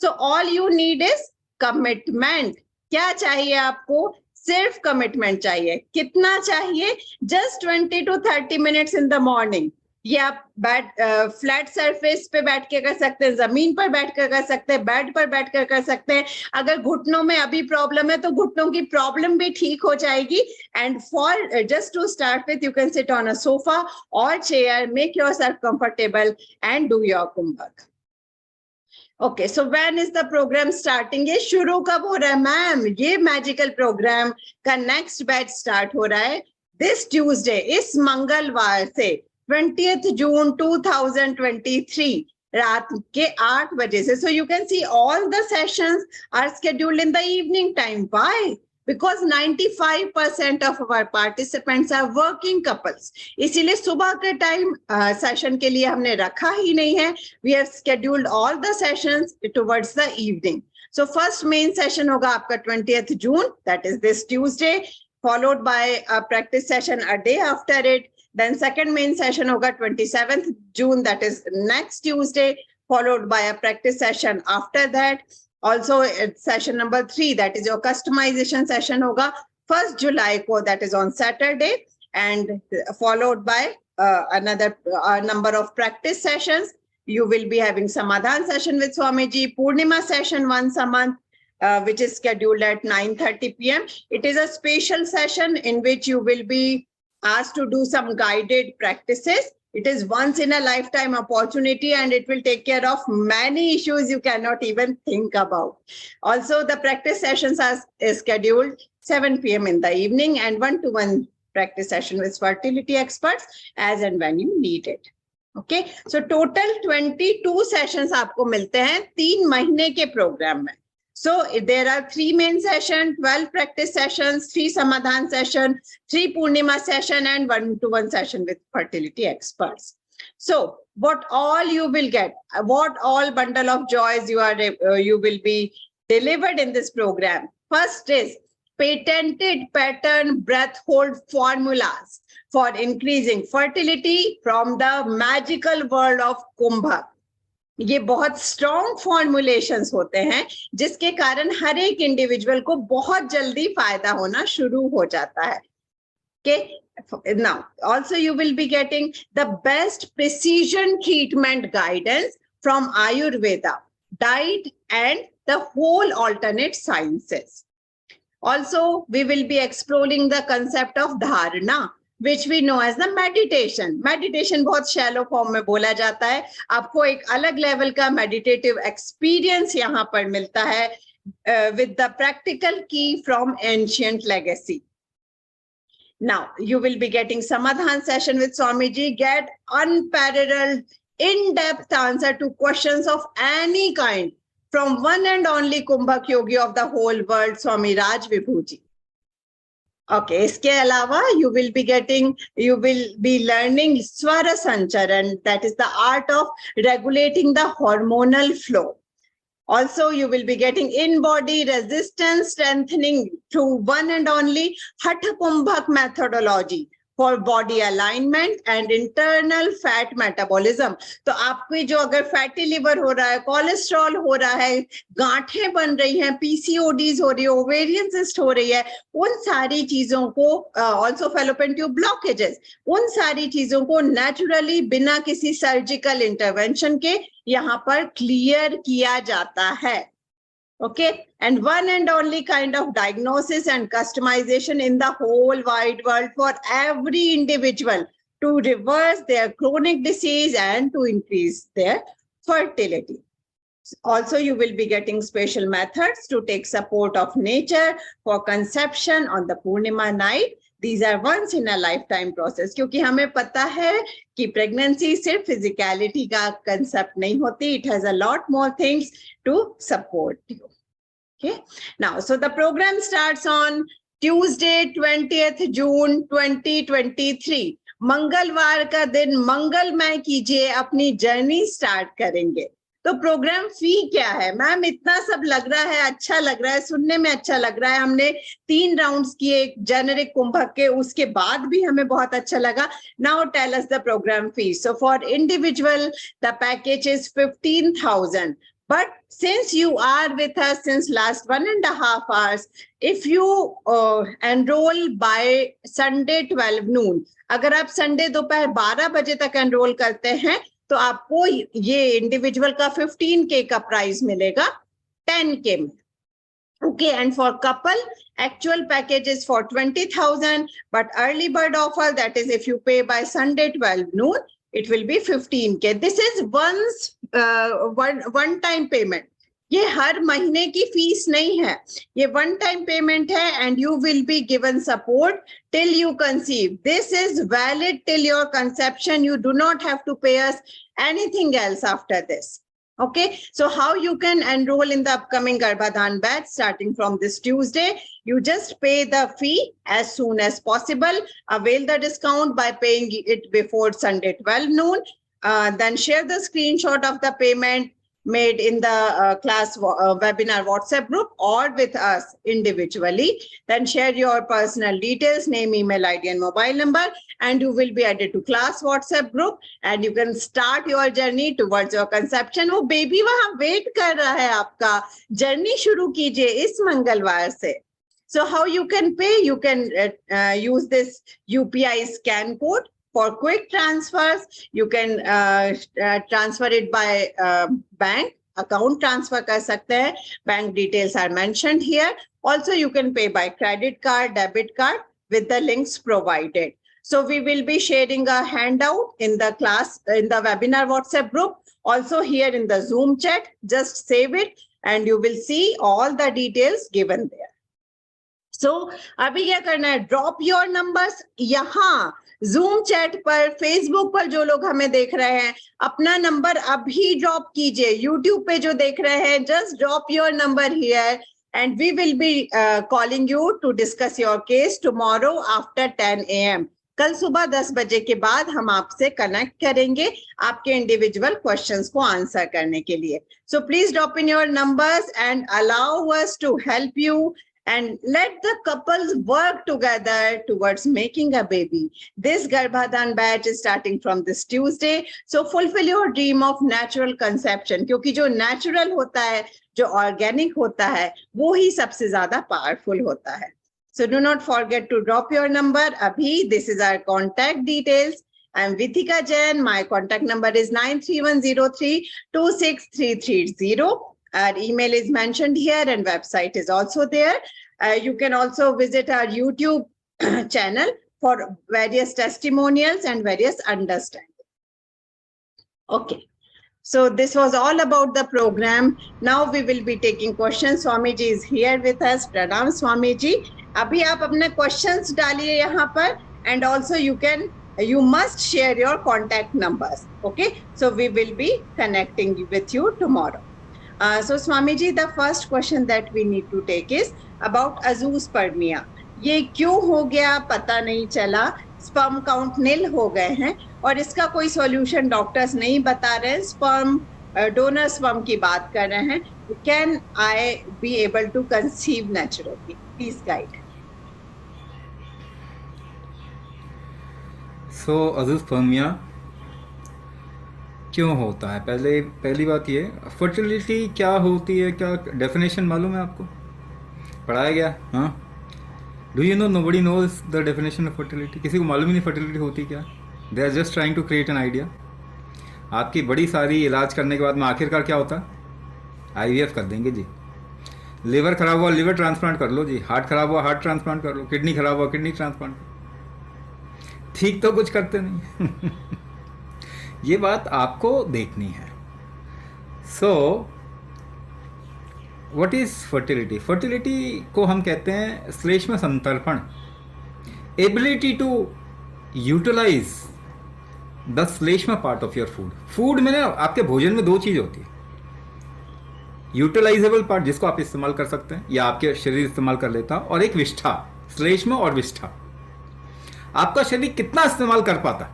So all you need is commitment. क्या चाहिए आपको? सिर्फ कमिटमेंट चाहिए. कितना चाहिए? Just 20 to 30 minutes in the morning. ये आप फ्लैट सरफेस पे बैठ के कर सकते हैं, जमीन पर बैठ कर कर सकते हैं, बेड पर बैठ कर सकते हैं. अगर घुटनों में अभी प्रॉब्लम है तो घुटनों की प्रॉब्लम भी ठीक हो जाएगी. And for just to start with you can sit on a sofa और chair, make yourself comfortable and do your kumbhak. Okay, so when is the program starting? ये शुरू कब हो रहा है मैम? ये मैजिकल प्रोग्राम का नेक्स्ट बैच स्टार्ट हो रहा है दिस ट्यूसडे, इस मंगलवार से 20th June 2023 रात के 8 बजे से. So you can see all the sessions are scheduled in the evening time. Why? Because 95% of our participants are working couples. इसीलिए सुबह के टाइम सेशन के लिए हमने रखा ही नहीं है. We have scheduled all the sessions towards the evening. So first main session होगा आपका 20th June, that is this Tuesday, followed by a practice session a day after it. Then second main session होगा 27th June, that is next Tuesday, followed by a practice session after that. Also, session number 3, that is your customization session hoga 1st July ko, that is on Saturday, and followed by another number of practice sessions. You will be having Samadhan session with Swamiji, Purnima session once a month, which is scheduled at 9:30 p.m. It is a special session in which you will be asked to do some guided practices. It is once in a lifetime opportunity and it will take care of many issues you cannot even think about. Also, the practice sessions are scheduled 7 p.m. in the evening and one-to-one practice session with fertility experts as and when you need it. Okay, so total 22 sessions आपको मिलते हैं 3 महीने के programme में. So there are 3 main sessions, 12 practice sessions, 3 Samadhan session, 3 Purnima session, and 1-to-1 session with fertility experts. So what all you will get, what all bundle of joys you will be delivered in this program. First is patented pattern breath hold formulas for increasing fertility from the magical world of Kumbha. ये बहुत strong formulations होते हैं जिसके कारण हर एक individual को बहुत जल्दी फायदा होना शुरू हो जाता है. Okay, now also you will be getting the best precision treatment guidance from Ayurveda, diet and the whole alternate sciences. Also, we will be exploring the concept of dharana, which we know as the meditation. Meditation बहुत shallow form में बोला जाता है. आपको एक अलग level का meditative experience यहाँ पर मिलता है with the practical key from ancient legacy. Now, you will be getting Samadhan session with Swamiji. Get unparalleled, in-depth answer to questions of any kind from one and only Kumbhak Yogi of the whole world, Swami Raj Vibhuji. Okay, इसके अलावा you will be learning Swara Sancharan, that is the art of regulating the hormonal flow. Also, you will be getting in-body resistance strengthening through one and only Hatha Kumbhak methodology for body alignment and internal fat metabolism. तो आपकी जो अगर fatty liver हो रहा है, cholesterol हो रहा है, गांठें बन रही हैं, पीसीओडीज हो रही है, ओवेरियन सिस्ट हो रही है, उन सारी चीजों को also fallopian tube blockages, उन सारी चीजों को नेचुरली बिना किसी सर्जिकल इंटरवेंशन के यहाँ पर क्लियर किया जाता है. Okay, and one and only kind of diagnosis and customization in the whole wide world for every individual to reverse their chronic disease and to increase their fertility. Also, you will be getting special methods to take support of nature for conception on the Purnima night. These are once in a lifetime process. क्योंकि हमें पता है कि pregnancy सिर्फ physicality का concept नहीं होती. It has a lot more things to support you. Okay. Now, so the program starts on Tuesday, 20th June 2023. मंगलवार का दिन मंगलमय कीजिए, अपनी जर्नी स्टार्ट करेंगे. तो प्रोग्राम फी क्या है? मैम इतना सब लग रहा है, अच्छा लग रहा है, सुनने में अच्छा लग रहा है. हमने 3 राउंड्स किए जेनेरिक कुंभक के, उसके बाद भी हमें बहुत अच्छा लगा. Now tell us the program fee. So for individual the package is 15,000. But since you are with us since last 1.5 hours, if you enroll by Sunday 12 noon, अगर आप संडे दोपहर 12 बजे तक एनरोल करते हैं तो आपको ये इंडिविजुअल का 15K का प्राइस मिलेगा 10K में. Okay, and for couple, actual package is for 20,000, but early bird offer, that is if you pay by Sunday 12 noon, it will be 15K. This is one time payment. ये हर महीने की fees नहीं है, ये one time payment है, and you will be given support till you conceive. This is valid till your conception. You do not have to pay us anything else after this. Okay, so how you can enroll in the upcoming Garbhadhan batch starting from this Tuesday? You just pay the fee as soon as possible. Avail the discount by paying it before Sunday 12 noon. Then share the screenshot of the payment made in the class webinar WhatsApp group or with us individually. Then share your personal details, name, email ID and mobile number, and you will be added to class WhatsApp group and you can start your journey towards your conception. वो baby वहाँ wait कर रहा है आपका. Journey शुरू कीजिए इस मंगलवार से. So how you can pay? You can use this UPI scan code. For quick transfers, you can transfer it by bank, account transfer कर सकते हैं. Bank details are mentioned here. Also, you can pay by credit card, debit card with the links provided. So we will be sharing a handout in the class, in the webinar WhatsApp group. Also here in the Zoom chat, just save it and you will see all the details given there. So अभी क्या करना है? Drop your numbers यहाँ Zoom chat पर, Facebook पर जो लोग हमें देख रहे हैं, अपना नंबर अभी ड्रॉप कीजिए. YouTube पे जो देख रहे हैं, just drop your number here and we will be calling you to discuss your case tomorrow after 10 AM. कल सुबह 10 बजे के बाद हम आपसे कनेक्ट करेंगे आपके इंडिविजुअल क्वेश्चंस को आंसर करने के लिए. So please drop in your numbers and allow us to help you and let the couples work together towards making a baby. This Garbhadan batch is starting from this Tuesday. So fulfill your dream of natural conception, क्योंकि जो natural होता है, जो organic होता है, वो ही सबसे ज्यादा powerful होता है. So do not forget to drop your number. Abhi, this is our contact details. I'm Vithika Jain. My contact number is 9310326330. Our email is mentioned here and website is also there. You can also visit our YouTube channel for various testimonials and various understanding. Okay. So this was all about the program. Now we will be taking questions. Swami ji is here with us. Pranam Swami ji. Abhi aap apne questions daliye yahan par, and also you must share your contact numbers. Okay. So we will be connecting with you tomorrow. So Swamiji, the first question that we need to take is about azoospermia. ये क्यों हो गया पता नहीं चला, sperm count नील हो गए हैं और इसका कोई सॉल्यूशन डॉक्टर्स नहीं बता रहे हैं. स्पर्म डोनर स्पर्म की बात कर रहे हैं. Can I be able to conceive naturally? Please guide. So azoospermia क्यों होता है? पहली बात ये, फर्टिलिटी क्या होती है, क्या डेफिनेशन मालूम है आपको? पढ़ाया गया? हाँ. Do you know nobody knows the definition of fertility? किसी को मालूम ही नहीं फर्टिलिटी होती क्या. They are just trying to create an idea. आपकी बड़ी सारी इलाज करने के बाद में आखिरकार क्या होता है? IVF कर देंगे जी. लिवर खराब हुआ लिवर ट्रांसप्लांट कर लो जी. हार्ट खराब हुआ हार्ट ट्रांसप्लांट कर लो. किडनी खराब हुआ किडनी ट्रांसप्लांट. ठीक तो कुछ करते नहीं. ये बात आपको देखनी है. So what is fertility? Fertility को हम कहते हैं श्लेष्म संतर्पण, एबिलिटी टू यूटिलाइज द श्लेष्म part of your food. Food में ना आपके भोजन में दो चीज होती है. यूटिलाइजेबल पार्ट जिसको आप इस्तेमाल कर सकते हैं या आपके शरीर इस्तेमाल कर लेता, और एक विष्ठा, श्लेष्म और विष्ठा. आपका शरीर कितना इस्तेमाल कर पाता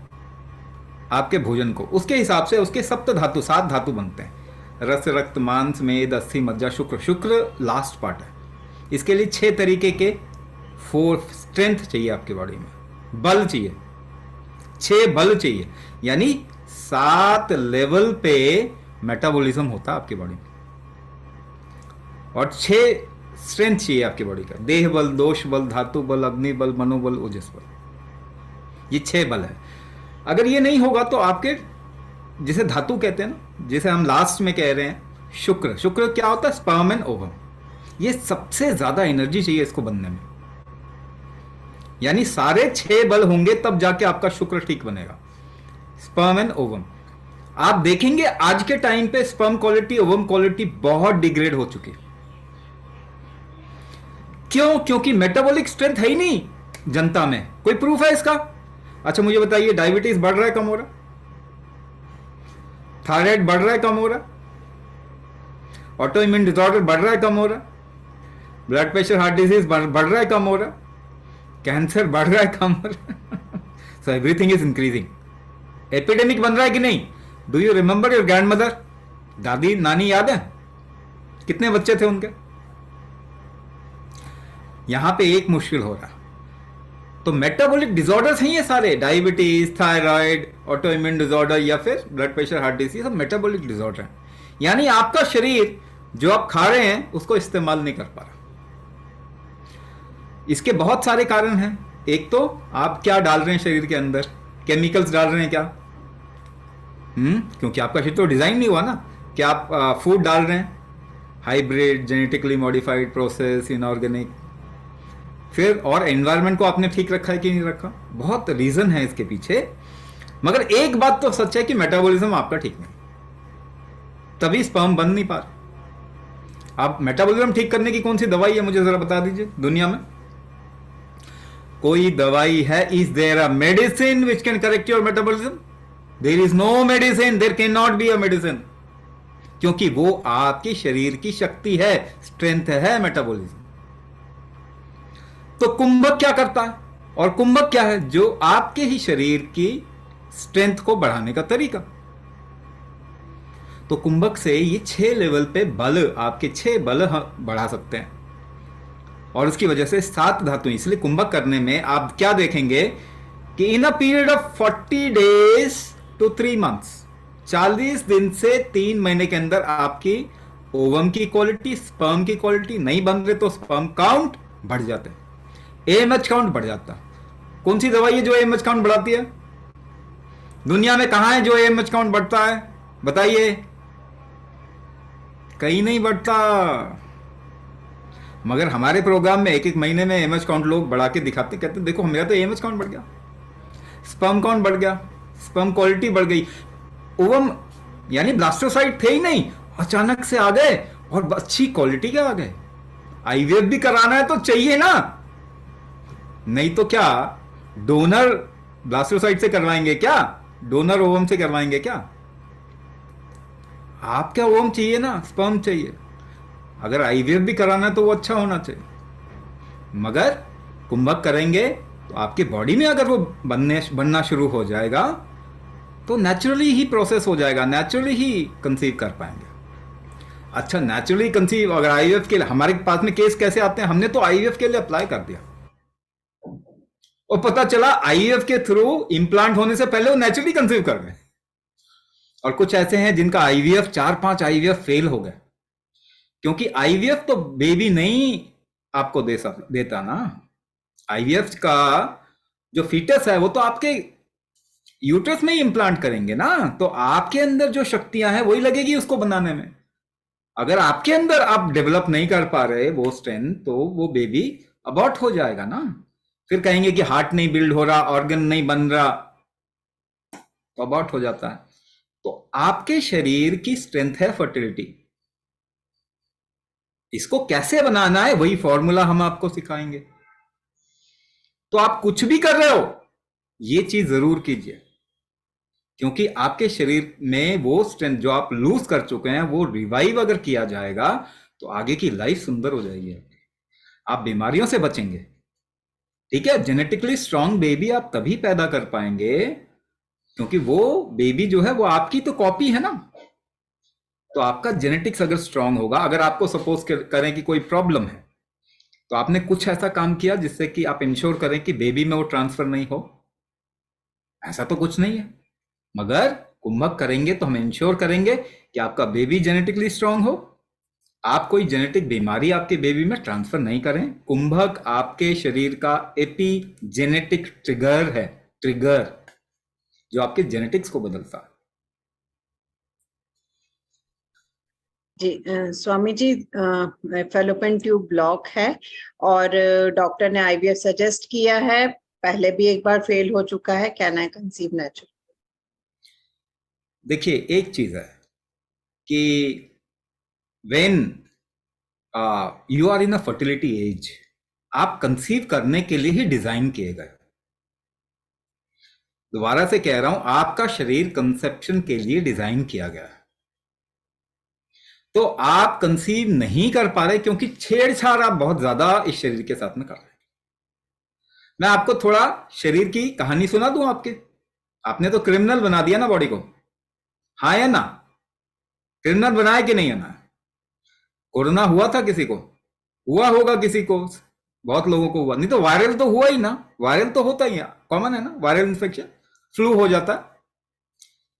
आपके भोजन को, उसके हिसाब से उसके सप्त धातु, 7 धातु बनते हैं. रस, रक्त, मांस, मेद, अस्थि, मज्जा, शुक्र. शुक्र लास्ट पार्ट है. इसके लिए 6 तरीके के 4 स्ट्रेंथ चाहिए आपकी बॉडी में. बल चाहिए, 6 बल चाहिए, यानी 7 लेवल पे मेटाबॉलिज्म होता है आपकी बॉडी में. और 6 स्ट्रेंथ चाहिए आपकी बॉडी का. देह बल, दोष बल, धातु बल, अग्नि बल, मनोबल, ओजस बल. ये 6 बल है. अगर ये नहीं होगा तो आपके, जिसे धातु कहते हैं ना, जिसे हम लास्ट में कह रहे हैं शुक्र. शुक्र क्या होता है? Sperm and ovum. ये सबसे ज्यादा एनर्जी चाहिए इसको बनने में. यानी सारे 6 बल होंगे तब जाके आपका शुक्र ठीक बनेगा. Sperm and ovum. आप देखेंगे आज के टाइम पे स्पर्म क्वालिटी, ओवम क्वालिटी बहुत डिग्रेड हो चुकी है. क्यों? क्योंकि मेटाबॉलिक स्ट्रेंथ है ही नहीं जनता में. कोई प्रूफ है इसका? अच्छा मुझे बताइए, डायबिटीज बढ़ रहा है कम हो रहा? थायराइड बढ़ रहा है कम हो रहा? ऑटो इम्यून डिसऑर्डर बढ़ रहा है कम हो रहा? ब्लड प्रेशर, हार्ट डिजीज बढ़ रहा है कम हो रहा? कैंसर बढ़ रहा है कम हो रहा? So everything is increasing. Epidemic बन रहा है कि नहीं? Do you remember your grand mother? दादी नानी याद है? कितने बच्चे थे उनके? यहां पे एक मुश्किल हो रहा. तो मेटाबॉलिक डिसऑर्डर्स हैं ये सारे, diabetes, thyroid, auto immune disorder या फिर ब्लड प्रेशर, हार्ट डिजीज, सब मेटाबॉलिक डिसऑर्डर हैं. यानी आपका शरीर जो आप खा रहे हैं उसको इस्तेमाल नहीं कर पा रहा. इसके बहुत सारे कारण हैं. एक तो आप क्या डाल रहे हैं शरीर के अंदर, केमिकल्स डाल रहे हैं क्या? क्योंकि आपका शरीर तो डिजाइन नहीं हुआ ना कि आप फूड डाल रहे हैं hybrid, genetically modified, process, inorganic. फिर और एनवायरनमेंट को आपने ठीक रखा है कि नहीं रखा. बहुत रीजन है इसके पीछे. मगर एक बात तो सच है कि मेटाबॉलिज्म आपका ठीक नहीं, तभी स्पर्म बन नहीं पा रहा. आप मेटाबॉलिज्म ठीक करने की कौन सी दवाई है मुझे जरा बता दीजिए दुनिया में. कोई दवाई है? Is there a medicine which can correct your metabolism? There is no medicine. There can not be a medicine. क्योंकि वो आपकी शरीर की शक्ति है, स्ट्रेंथ है मेटाबॉलिज्म. तो कुंभक क्या करता है? और कुंभक क्या है? जो आपके ही शरीर की स्ट्रेंथ को बढ़ाने का तरीका. तो कुंभक से ये 6 लेवल पे बल, आपके 6 बल बढ़ा सकते हैं. और उसकी वजह से 7 धातुएं, इसलिए कुंभक करने में आप क्या देखेंगे कि in a period of 40 days to 3 months, 40 दिन से 3 महीने के अंदर आपकी ओवम की क्वालिटी, स्पर्म की क्वालिटी नहीं बन रहे तो स्पर्म काउंट बढ़ जाते हैं, एएमएच काउंट बढ़ जाता है। कौन सी दवाई है जो एएमएच काउंट बढ़ाती है? दुनिया में कहां है जो एएमएच काउंट बढ़ता है? बताइए। कहीं नहीं बढ़ता। मगर हमारे प्रोग्राम में 1-1 महीने में एएमएच काउंट लोग बढ़ा के दिखाते, कहते देखो मेरा तो एएमएच काउंट बढ़ गया, स्पर्म काउंट बढ़ गया, स्पर्म क्वालिटी बढ़ गई। ओवम यानी ब्लास्टोसाइट थे ही नहीं, अचानक से आ गए और अच्छी क्वालिटी के आ गए। आईवीएफ भी कराना है तो चाहिए ना, नहीं तो क्या डोनर ब्लास्टोसाइट से करवाएंगे क्या? डोनर ओवम से करवाएंगे क्या? आप क्या ओवम चाहिए ना, स्पर्म चाहिए। अगर आईवीएफ भी कराना है तो वो अच्छा होना चाहिए। मगर कुंभक करेंगे तो आपकी बॉडी में अगर वो बनना शुरू हो जाएगा तो नेचुरली ही प्रोसेस हो जाएगा, नेचुरली ही कंसीव कर पाएंगे। अच्छा, नेचुरली कंसीव अगर आईवीएफ के लिए, हमारे पास में केस कैसे आते हैं, हमने तो आईवीएफ के लिए अप्लाई कर दिया और पता चला आईवीएफ के थ्रू इंप्लांट होने से पहले वो नेचुरली कंसीव कर गए। और कुछ ऐसे हैं जिनका आईवीएफ 4-5 आईवीएफ फेल हो गए, क्योंकि आईवीएफ तो बेबी नहीं आपको देता ना। आईवीएफ का जो फीटस है वो तो आपके यूट्रस में ही इंप्लांट करेंगे ना, तो आपके अंदर जो शक्तियां हैं वही लगेगी उसको बनाने में। अगर आपके अंदर आप डेवलप नहीं कर पा रहे वो स्ट्रेंथ, तो वो बेबी अबॉर्ट हो जाएगा ना। फिर कहेंगे कि हार्ट नहीं बिल्ड हो रहा, ऑर्गन नहीं बन रहा, तो अबॉर्ट हो जाता है। तो आपके शरीर की स्ट्रेंथ है फर्टिलिटी, इसको कैसे बनाना है वही फॉर्मूला हम आपको सिखाएंगे। तो आप कुछ भी कर रहे हो ये चीज जरूर कीजिए, क्योंकि आपके शरीर में वो स्ट्रेंथ जो आप लूज कर चुके हैं वो रिवाइव अगर किया जाएगा तो आगे की लाइफ सुंदर हो जाएगी। आप बीमारियों से बचेंगे। ठीक है, जेनेटिकली स्ट्रांग बेबी आप तभी पैदा कर पाएंगे क्योंकि वो बेबी जो है वो आपकी तो कॉपी है ना। तो आपका जेनेटिक्स अगर स्ट्रांग होगा, अगर आपको सपोज करें कि कोई प्रॉब्लम है तो आपने कुछ ऐसा काम किया जिससे कि आप इंश्योर करें कि बेबी में वो ट्रांसफर नहीं हो, ऐसा तो कुछ नहीं है। मगर कुंभक करेंगे तो हम इंश्योर करेंगे कि आपका बेबी जेनेटिकली स्ट्रांग हो, आप कोई जेनेटिक बीमारी आपके बेबी में ट्रांसफर नहीं करें। कुंभक आपके शरीर का एपीजेनेटिक ट्रिगर है, ट्रिगर जो आपके जेनेटिक्स को बदलता है। जी Swami ji, fallopian tube block है और डॉक्टर ने आईवीएफ सजेस्ट किया है, पहले भी एक बार फेल हो चुका है, कैन आई कंसीव नेचुरल? देखिए, एक चीज है कि when you are in a fertility age, आप कंसीव करने के लिए ही डिजाइन किए गए। दोबारा से कह रहा हूं, आपका शरीर कंसेप्शन के लिए डिजाइन किया गया है। तो आप कंसीव नहीं कर पा रहे क्योंकि छेड़छाड़ आप बहुत ज्यादा इस शरीर के साथ में कर रहे हैं। मैं आपको थोड़ा शरीर की कहानी सुना दूं आपके। आपने तो क्रिमिनल बना दिया ना बॉडी को, हाँ या ना? क्रिमिनल बनाया कि नहीं है ना? कोरोना हुआ था किसी को? हुआ होगा किसी को, बहुत लोगों को हुआ, नहीं तो वायरल तो हुआ ही ना। वायरल तो होता ही है, कॉमन है ना वायरल इन्फेक्शन। फ्लू हो जाता है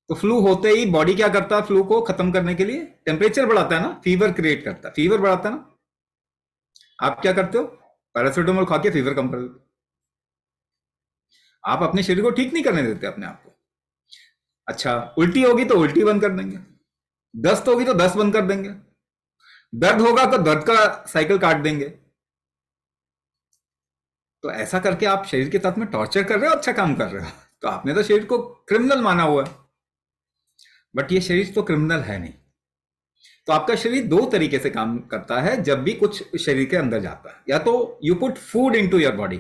तो फ्लू होते ही बॉडी क्या करता है, फ्लू को खत्म करने के लिए टेम्परेचर बढ़ाता है ना, फीवर क्रिएट करता है, फीवर बढ़ाता है ना। आप क्या करते हो? पैरासिटामोल खा के फीवर कम कर देते। आप अपने शरीर को ठीक नहीं करने देते अपने आप को। अच्छा, उल्टी होगी तो उल्टी बंद कर देंगे, दस्त होगी तो दस्त बंद कर देंगे, दर्द होगा तो दर्द का साइकिल काट देंगे। तो ऐसा करके आप शरीर के साथ में टॉर्चर कर रहे हो, अच्छा काम कर रहे हो। तो आपने तो शरीर को क्रिमिनल माना हुआ है, बट ये शरीर तो क्रिमिनल है नहीं। तो आपका शरीर 2 तरीके से काम करता है जब भी कुछ शरीर के अंदर जाता है। या तो you put food into your body,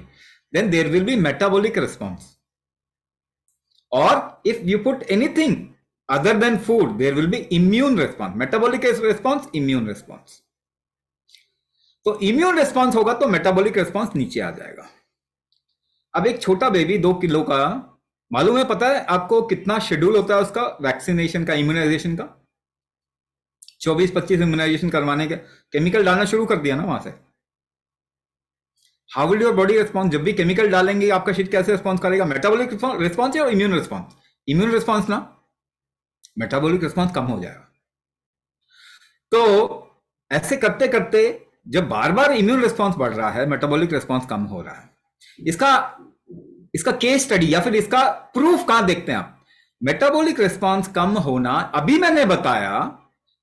then there will be metabolic response, और if you put anything other than food there will be immune response. Metabolic response, immune response. तो इम्यून रिस्पॉन्स होगा तो मेटाबॉलिक रिस्पॉन्स नीचे आ जाएगा। अब एक छोटा baby 2 kilo का, मालूम है, पता है आपको कितना शेड्यूल होता है उसका वैक्सीनेशन का, इम्यूनाइजेशन का? 24-25 इम्यूनाइजेशन करवाने के, केमिकल डालना शुरू कर दिया ना वहां से। How will your body response? जब भी केमिकल डालेंगे आपका शरीर कैसे रिस्पॉन्स करेगा? मेटाबॉलिक रिस्पॉन्स या इम्यून रिस्पॉन्स? इम्यून रिस्पॉन्स ना, मेटाबॉलिक रिस्पॉन्स कम हो जाएगा। तो ऐसे करते करते जब बार बार इम्यून रिस्पॉन्स बढ़ रहा है, मेटाबॉलिक रिस्पॉन्स कम हो रहा है, इसका केस स्टडी या फिर इसका प्रूफ कहां देखते हैं आप? मेटाबॉलिक रिस्पॉन्स कम होना, अभी मैंने बताया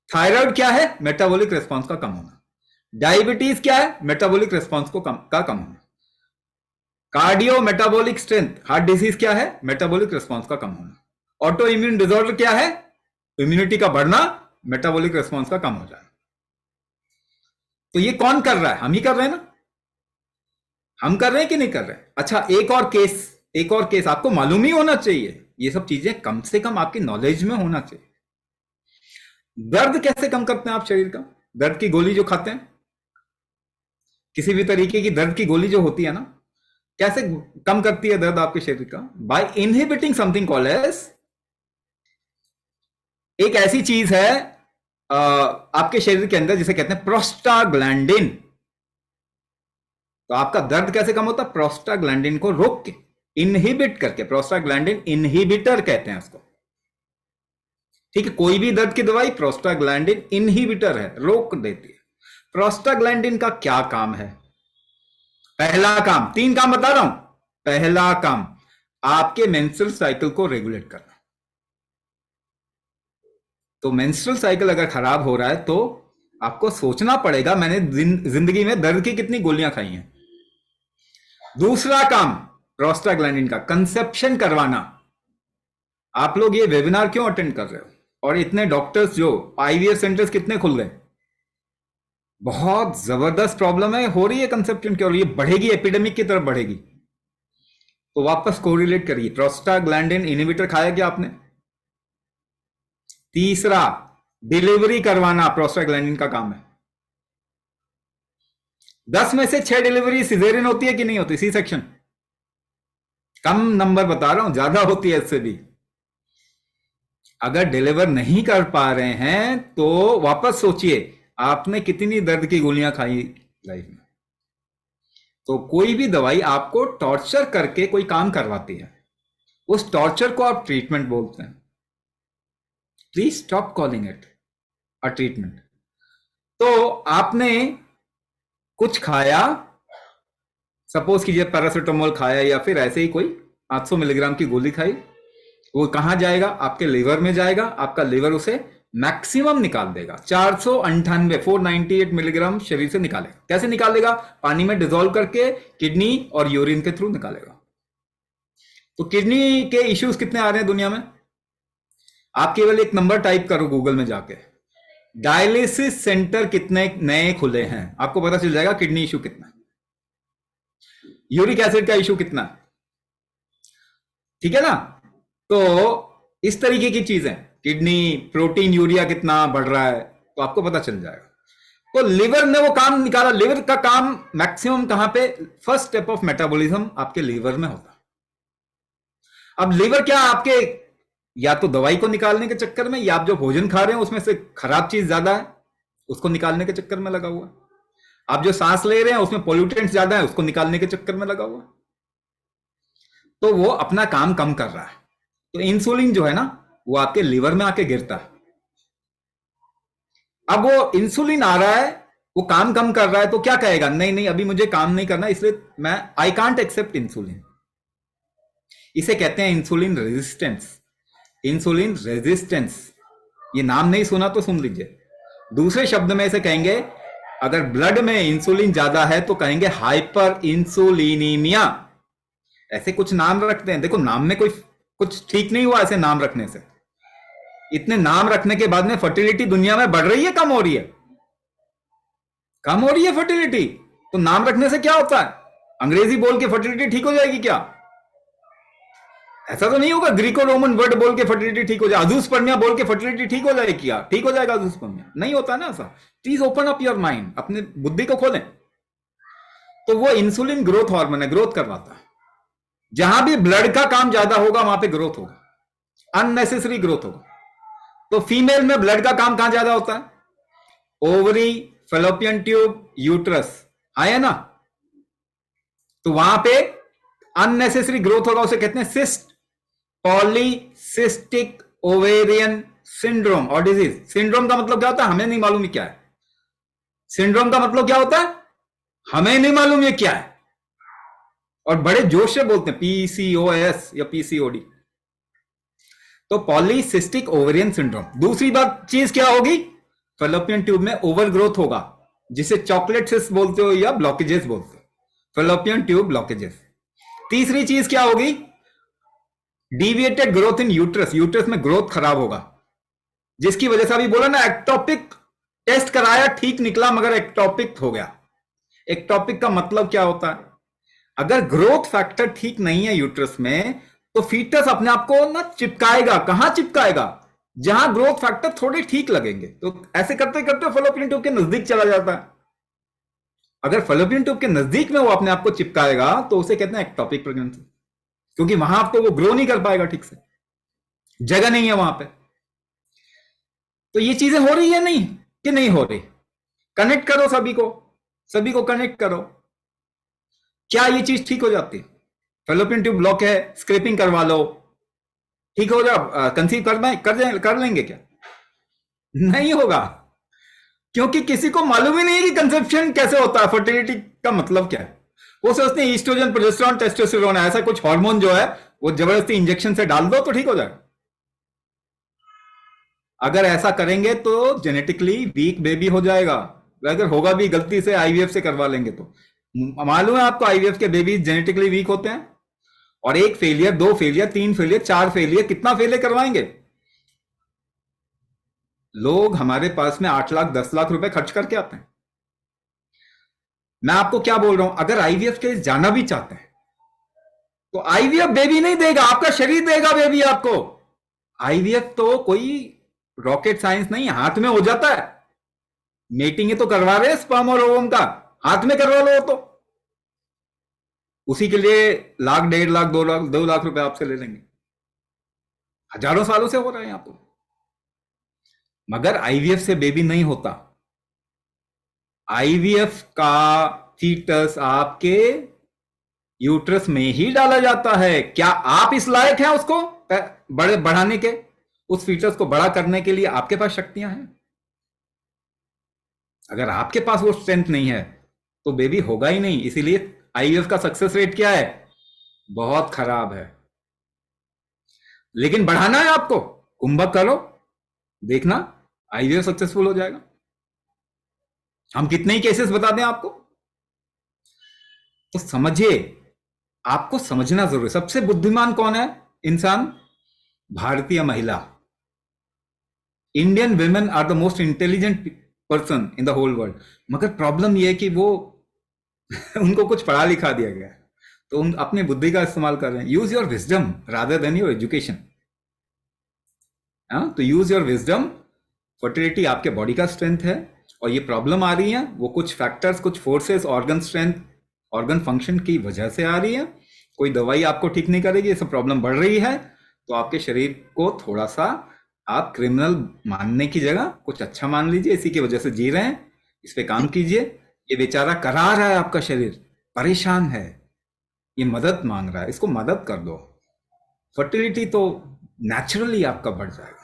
थायराइड क्या है? मेटाबॉलिक रिस्पॉन्स का कम होना। डायबिटीज क्या है? मेटाबॉलिक रिस्पॉन्स को कम होना। Cardio metabolic strength, heart disease क्या है? मेटाबॉलिक रिस्पॉन्स का कम होना। ऑटो इम्यून डिसऑर्डर क्या है? इम्यूनिटी का बढ़ना, मेटाबॉलिक रिस्पॉन्स का कम हो जाना। तो ये कौन कर रहा है? हम ही कर रहे हैं ना। हम कर रहे हैं कि नहीं कर रहे? अच्छा, एक और केस आपको मालूम ही होना चाहिए। ये सब चीजें कम से कम आपकी नॉलेज में होना चाहिए। दर्द कैसे कम करते हैं आप शरीर का? दर्द की गोली जो खाते हैं, किसी भी तरीके की दर्द की गोली जो होती है ना, कैसे कम करती है दर्द आपके शरीर का? By inhibiting something called as, एक ऐसी चीज है आपके शरीर के अंदर जिसे कहते हैं प्रोस्टाग्लैंडिन। तो आपका दर्द कैसे कम होता है? प्रोस्टाग्लैंडिन को रोक के, इनहिबिट करके। प्रोस्टाग्लैंडिन इनहिबिटर कहते हैं उसको। ठीक है, कोई भी दर्द की दवाई प्रोस्टाग्लैंडिन इनहिबिटर है, रोक देती है। प्रोस्टाग्लैंडिन का क्या काम है? पहला काम, 3 काम बता रहा हूं। पहला काम, आपके मेंस्ट्रुअल साइकिल को रेगुलेट करना। तो मेंस्ट्रुअल साइकिल अगर खराब हो रहा है तो आपको सोचना पड़ेगा मैंने जिंदगी में दर्द की कितनी गोलियां खाई हैं। दूसरा काम प्रोस्टाग्लैंडिन का, कंसेप्शन करवाना। आप लोग ये वेबिनार क्यों अटेंड कर रहे हो? और इतने डॉक्टर्स जो आईवीएफ सेंटर्स कितने खुल गए? बहुत जबरदस्त प्रॉब्लम है, हो रही है कंसेप्शन की, और ये बढ़ेगी, एपिडेमिक की तरफ बढ़ेगी। तो वापस कोरिलेट करिए, प्रोस्टाग्लैंडिन इनहिबिटर खाया क्या आपने? तीसरा, डिलीवरी करवाना प्रोस्टाग्लैंडिन का काम है। 10 में से 6 डिलीवरी सिजेरियन होती है कि नहीं होती? C section. कम नंबर बता रहा हूं, ज्यादा होती है इससे भी। अगर डिलीवर नहीं कर पा रहे हैं तो वापस सोचिए आपने कितनी दर्द की गोलियां खाई लाइफ में। तो कोई भी दवाई आपको टॉर्चर करके कोई काम करवाती है, उस टॉर्चर को आप ट्रीटमेंट बोलते हैं। Please stop calling it a treatment. तो आपने कुछ खाया, सपोज कीजिए पैरासिटामोल खाया या फिर ऐसे ही कोई 800 मिलीग्राम की गोली खाई, वो कहां जाएगा? आपके लिवर में जाएगा। आपका लिवर उसे मैक्सिमम निकाल देगा। 498 मिलीग्राम शरीर से निकालेगा। कैसे निकालेगा? पानी में डिसॉल्व करके, किडनी और यूरिन के थ्रू निकालेगा। तो किडनी के इश्यूज कितने आ रहे हैं दुनिया में? आप केवल एक नंबर टाइप करो गूगल में जाके, डायलिसिस सेंटर कितने नए खुले हैं, आपको पता चल जाएगा किडनी इशू कितना है, यूरिक एसिड का इशू कितना है। ठीक है ना? तो इस तरीके की चीजें, किडनी, प्रोटीन, यूरिया कितना बढ़ रहा है, तो आपको पता चल जाएगा। तो लिवर ने वो काम निकाला। लिवर का काम मैक्सिमम कहां पे? फर्स्ट स्टेप ऑफ मेटाबॉलिज्म आपके लिवर में होता है। अब लिवर क्या आपके, या तो दवाई को निकालने के चक्कर में, या आप जो भोजन खा रहे हैं उसमें से खराब चीज ज्यादा है उसको निकालने के चक्कर में लगा हुआ है। आप जो सांस ले रहे हैं उसमें पोल्यूटेंट्स ज्यादा है उसको निकालने के चक्कर में लगा हुआ है। तो वो अपना काम कम कर रहा है। तो इंसुलिन जो है ना, वो आपके लिवर में आके गिरता है। अब वो इंसुलिन आ रहा है, वो काम कम कर रहा है, तो क्या कहेगा? नहीं नहीं, अभी मुझे काम नहीं करना, इसलिए मैं आई कांट एक्सेप्ट इंसुलिन। इसे कहते हैं इंसुलिन रेजिस्टेंस। इंसुलिन रेजिस्टेंस, ये नाम नहीं सुना तो सुन लीजिए। दूसरे शब्द में इसे कहेंगे, अगर ब्लड में इंसुलिन ज्यादा है तो कहेंगे हाइपर इंसुलिनीमिया। ऐसे कुछ नाम रखते हैं। देखो, नाम में कोई कुछ ठीक नहीं हुआ ऐसे नाम रखने से। इतने नाम रखने के बाद में फर्टिलिटी दुनिया में बढ़ रही है, कम हो रही है? कम हो रही है फर्टिलिटी। तो नाम रखने से क्या होता है? अंग्रेजी बोल के फर्टिलिटी ठीक हो जाएगी क्या? ऐसा तो नहीं होगा। ग्रीको रोमन वर्ड बोल के फर्टिलिटी ठीक हो जाए, अजूस्पर्मिया बोल के फर्टिलिटी ठीक हो जाएगी क्या? ठीक हो जाएगा अजूस्पर्मिया? नहीं होता ना ऐसा। Please open up your mind, अपने बुद्धि को खोलें। तो वो इंसुलिन ग्रोथ हार्मोन है, ग्रोथ करवाता है। जहां भी ब्लड का काम ज्यादा होगा वहां पे ग्रोथ होगा, अननेसेसरी ग्रोथ होगा। तो फीमेल में ब्लड का काम कहां ज्यादा होता है? ओवरी, फेलोपियन ट्यूब, यूट्रस, है ना? तो वहां पे अननेसेसरी ग्रोथ होगा, उसे कहते हैं सिस्ट, पॉलीसिस्टिक ओवेरियन सिंड्रोम और डिजीज। सिंड्रोम का मतलब क्या होता है, हमें नहीं मालूम क्या है। सिंड्रोम का मतलब क्या होता है, हमें नहीं मालूम ये क्या है, और बड़े जोश से बोलते हैं पीसीओएस या पीसीओडी। तो पॉलीसिस्टिक ओवेरियन सिंड्रोम। दूसरी बात चीज क्या होगी, फैलोपियन ट्यूब में ओवर ग्रोथ होगा, जिसे चॉकलेट सिस्ट बोलते हो या ब्लॉकेजेस बोलते हो, फैलोपियन ट्यूब ब्लॉकेजेस। तीसरी चीज क्या होगी, deviated growth in uterus, uterus में ग्रोथ खराब होगा, जिसकी वजह से अभी बोला ना एक्टोपिक, टेस्ट कराया ठीक निकला मगर एक्टोपिक हो गया। एक्टोपिक का मतलब क्या होता है, अगर ग्रोथ फैक्टर ठीक नहीं है यूट्रस में तो फीटस अपने आप को ना चिपकाएगा। कहां चिपकाएगा, जहां ग्रोथ फैक्टर थोड़े ठीक लगेंगे। तो ऐसे करते करते फैलोपियन ट्यूब के नजदीक चला जाता है। अगर फैलोपियन ट्यूब के नजदीक में वो अपने आप को चिपकाएगा तो उसे कहते हैं एक्टोपिक प्रेगनेंसी, क्योंकि वहां आपको वो ग्रो नहीं कर पाएगा ठीक से, जगह नहीं है वहां पे। तो ये चीजें हो रही है नहीं कि नहीं हो रही, कनेक्ट करो सभी को कनेक्ट करो। क्या ये चीज ठीक हो जाती है, फैलोपियन ट्यूब ब्लॉक है, स्क्रैपिंग करवा लो, ठीक हो जाओ, कंसीव कर लेंगे क्या, नहीं होगा, क्योंकि किसी को मालूम ही नहीं है कि कंसेप्शन कैसे होता है, फर्टिलिटी का मतलब क्या है। वो सोचते हैं ईस्ट्रोजन, प्रोजेस्टेरॉन, टेस्टोस्टेरोन ऐसा कुछ हार्मोन जो है वो जबरदस्ती इंजेक्शन से डाल दो तो ठीक हो जाएगा। अगर ऐसा करेंगे तो जेनेटिकली वीक बेबी हो जाएगा। अगर होगा भी गलती से आईवीएफ से करवा लेंगे तो मालूम है आपको, आईवीएफ के बेबी जेनेटिकली वीक होते हैं, और 1 फेलियर, 2 फेलियर, 3 फेलियर, 4 फेलियर, कितना फेलियर करवाएंगे लोग। हमारे पास में 8 लाख 10 लाख रुपए खर्च करके आते हैं। मैं आपको क्या बोल रहा हूं, अगर आईवीएफ के जाना भी चाहते हैं तो आईवीएफ बेबी नहीं देगा, आपका शरीर देगा बेबी आपको। आईवीएफ तो कोई रॉकेट साइंस नहीं, हाथ में हो जाता है। मेटिंग तो करवा रहे हैं स्पर्म और ओवम का, हाथ में करवा लो तो उसी के लिए लाख, 1.5 लाख, 2 लाख रुपए आपसे ले लेंगे। हजारों सालों से हो रहा है यहां तो। मगर आईवीएफ से बेबी नहीं होता। आईवीएफ का फीटस आपके यूट्रस में ही डाला जाता है। क्या आप इस लायक हैं उसको बढ़ाने के, उस फीटस को बड़ा करने के लिए आपके पास शक्तियां हैं? अगर आपके पास वो स्ट्रेंथ नहीं है तो बेबी होगा ही नहीं। इसीलिए आईवीएफ का सक्सेस रेट क्या है, बहुत खराब है। लेकिन बढ़ाना है आपको, कुंभक करो, देखना आईवीएफ सक्सेसफुल हो जाएगा। हम कितने ही केसेस बता दें आपको। तो समझिए, आपको समझना जरूरी। सबसे बुद्धिमान कौन है इंसान? भारतीय महिला। Indian women are the most intelligent person in the whole world. मगर प्रॉब्लम यह है कि वो उनको कुछ पढ़ा लिखा दिया गया है, तो उन अपनी बुद्धि का इस्तेमाल कर रहे हैं। Use your wisdom rather than your education. तो यूज योर विजडम। फर्टिलिटी आपके बॉडी का स्ट्रेंथ है, और ये प्रॉब्लम आ रही है वो कुछ फैक्टर्स, कुछ forces, organ strength, organ function की वजह से आ रही है। कोई दवाई आपको ठीक नहीं करेगी, ये सब प्रॉब्लम बढ़ रही है। तो आपके शरीर को थोड़ा सा आप क्रिमिनल मानने की जगह कुछ अच्छा मान लीजिए। इसी की वजह से जी रहे हैं, इस पे काम कीजिए। ये बेचारा करा रहा है, आपका शरीर परेशान है, ये मदद मांग रहा है, इसको मदद कर दो। फर्टिलिटी तो नेचुरली आपका बढ़ जाएगा।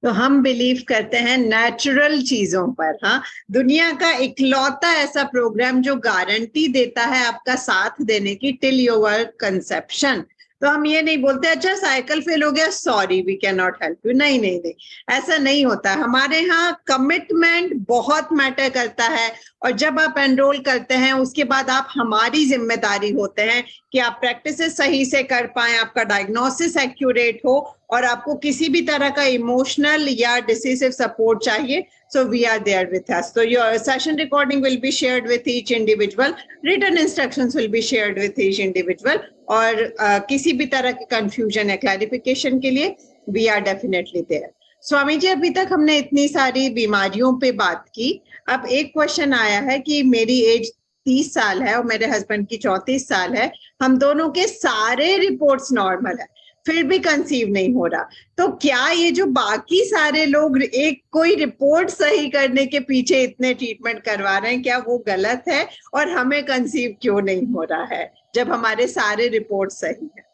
तो हम बिलीव करते हैं नेचुरल चीजों पर। हाँ, दुनिया का इकलौता ऐसा प्रोग्राम जो गारंटी देता है आपका साथ देने की टिल योर कंसेप्शन। तो हम ये नहीं बोलते अच्छा साइकिल फेल हो गया, sorry we can not help you. नहीं नहीं नहीं, ऐसा नहीं होता। हमारे यहाँ कमिटमेंट बहुत मैटर करता है, और जब आप एनरोल करते हैं उसके बाद आप हमारी जिम्मेदारी होते हैं कि आप प्रैक्टिसेस सही से कर पाएं, आपका डायग्नोसिस एक्यूरेट हो, और आपको किसी भी तरह का इमोशनल या डिसीसिव सपोर्ट चाहिए, so we are there with us. So your session recording will be shared with each individual, written instructions will be shared with each individual, और किसी भी तरह की कंफ्यूजन या क्लैरिफिकेशन के लिए we are definitely there. Swami ji, अभी तक हमने इतनी सारी बीमारियों पे बात की। अब एक क्वेश्चन आया है कि मेरी एज 30 साल है और मेरे हस्बैंड की 34 साल है, हम दोनों के सारे रिपोर्ट्स नॉर्मल है, फिर भी कंसीव नहीं हो रहा। तो क्या ये जो बाकी सारे लोग एक कोई रिपोर्ट सही करने के पीछे इतने ट्रीटमेंट करवा रहे हैं, क्या वो गलत है? और हमें कंसीव क्यों नहीं हो रहा है जब हमारे सारे रिपोर्ट सही है?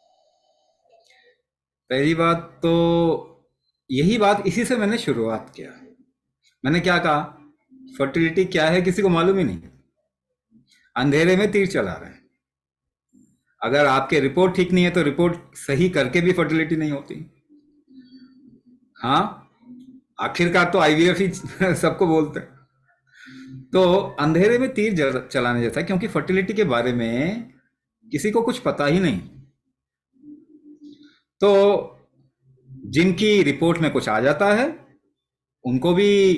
पहली बात तो यही बात, इसी से मैंने शुरुआत किया। मैंने क्या कहा, फर्टिलिटी क्या है किसी को मालूम ही नहीं, अंधेरे में तीर चला रहे हैं। अगर आपके रिपोर्ट ठीक नहीं है तो रिपोर्ट सही करके भी फर्टिलिटी नहीं होती। हाँ, आखिरकार तो आईवीएफ ही सबको बोलते हैं। तो अंधेरे में तीर चलाने जैसा, क्योंकि फर्टिलिटी के बारे में किसी को कुछ पता ही नहीं। तो जिनकी रिपोर्ट में कुछ आ जाता है उनको भी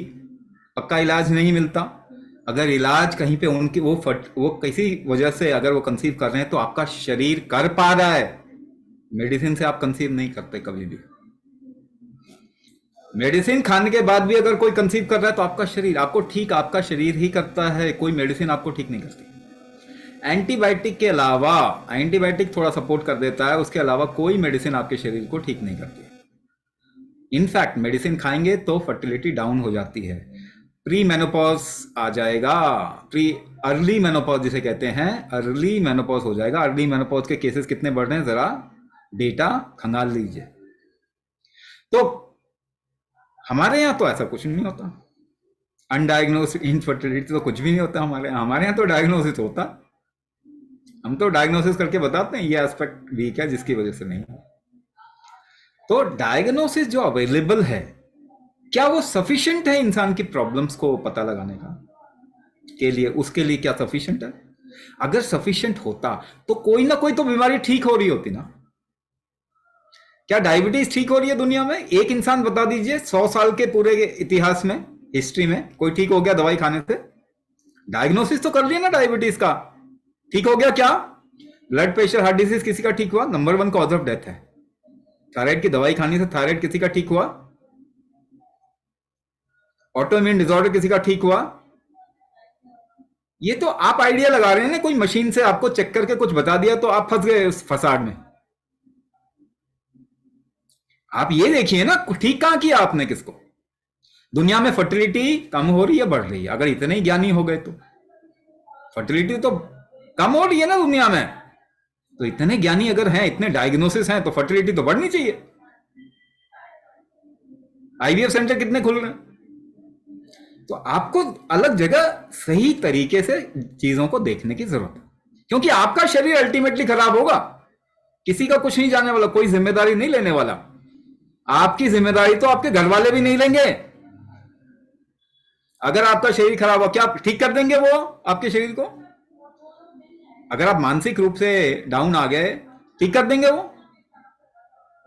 पक्का इलाज नहीं मिलता। अगर इलाज कहीं पे उनकी वो किसी वजह से अगर वो कंसीव कर रहे हैं तो आपका शरीर कर पा रहा है। मेडिसिन से आप कंसीव नहीं करते कभी भी। मेडिसिन खाने के बाद भी अगर कोई कंसीव कर रहा है तो आपका शरीर ही करता है, कोई मेडिसिन आपको ठीक नहीं करती। एंटीबायोटिक के अलावा, एंटीबायोटिक थोड़ा सपोर्ट कर देता है, उसके अलावा कोई मेडिसिन आपके शरीर को ठीक नहीं करती। इनफैक्ट मेडिसिन खाएंगे तो फर्टिलिटी डाउन हो जाती है, प्री मेनोपॉज आ जाएगा, अर्ली मेनोपॉज जिसे कहते हैं, अर्ली मेनोपॉज हो जाएगा। अर्ली मेनोपॉज के केसेस कितने बढ़ रहे हैं जरा डेटा खंगाल लीजिए। तो हमारे यहाँ तो ऐसा कुछ नहीं होता, अनडायग्नोस्ड इनफर्टिलिटी तो कुछ भी नहीं होता हमारे यहाँ तो डायग्नोसिस होता। हम तो डायग्नोसिस करके बताते हैं ये एस्पेक्ट वीक है जिसकी वजह से नहीं है। तो डायग्नोसिस जो अवेलेबल है, क्या वो सफिशिएंट है इंसान की प्रॉब्लम्स को पता लगाने का के लिए? उसके लिए क्या सफिशिएंट है? अगर सफिशिएंट होता तो कोई ना कोई तो बीमारी ठीक हो रही होती ना। क्या डायबिटीज ठीक हो रही है दुनिया में? एक इंसान बता दीजिए 100 साल के पूरे इतिहास में, हिस्ट्री में कोई ठीक हो गया दवाई खाने से? डायग्नोसिस तो कर लिया ना डायबिटीज का, ठीक हो गया क्या? ब्लड प्रेशर, हार्ट डिजीज किसी का ठीक हुआ? नंबर 1 कॉज ऑफ डेथ है। थायराइड की दवाई खाने से थायराइड किसी का ठीक हुआ? ऑटोइम्यून डिसऑर्डर किसी का ठीक हुआ? ये तो आप आइडिया लगा रहे हैं ना, कोई मशीन से आपको चेक करके कुछ बता दिया तो आप फंस गए उस फसाड में। आप ये देखिए ना, ठीक कहां किया आपने किसको? दुनिया में फर्टिलिटी कम हो रही है बढ़ रही है? अगर इतने ही ज्ञानी हो गए तो फर्टिलिटी तो कम हो रही है ना दुनिया में। तो इतने ज्ञानी अगर हैं, इतने डायग्नोसिस हैं, तो फर्टिलिटी तो बढ़नी चाहिए। आईवीएफ सेंटर कितने खुल रहे हैं? तो आपको अलग जगह सही तरीके से चीजों को देखने की जरूरत है, क्योंकि आपका शरीर अल्टीमेटली खराब होगा, किसी का कुछ नहीं जाने वाला, कोई जिम्मेदारी नहीं लेने वाला। आपकी जिम्मेदारी तो आपके घर वाले भी नहीं लेंगे। अगर आपका शरीर खराब हो, क्या ठीक कर देंगे वो आपके शरीर को? अगर आप मानसिक रूप से डाउन आ गए, ठीक कर देंगे वो?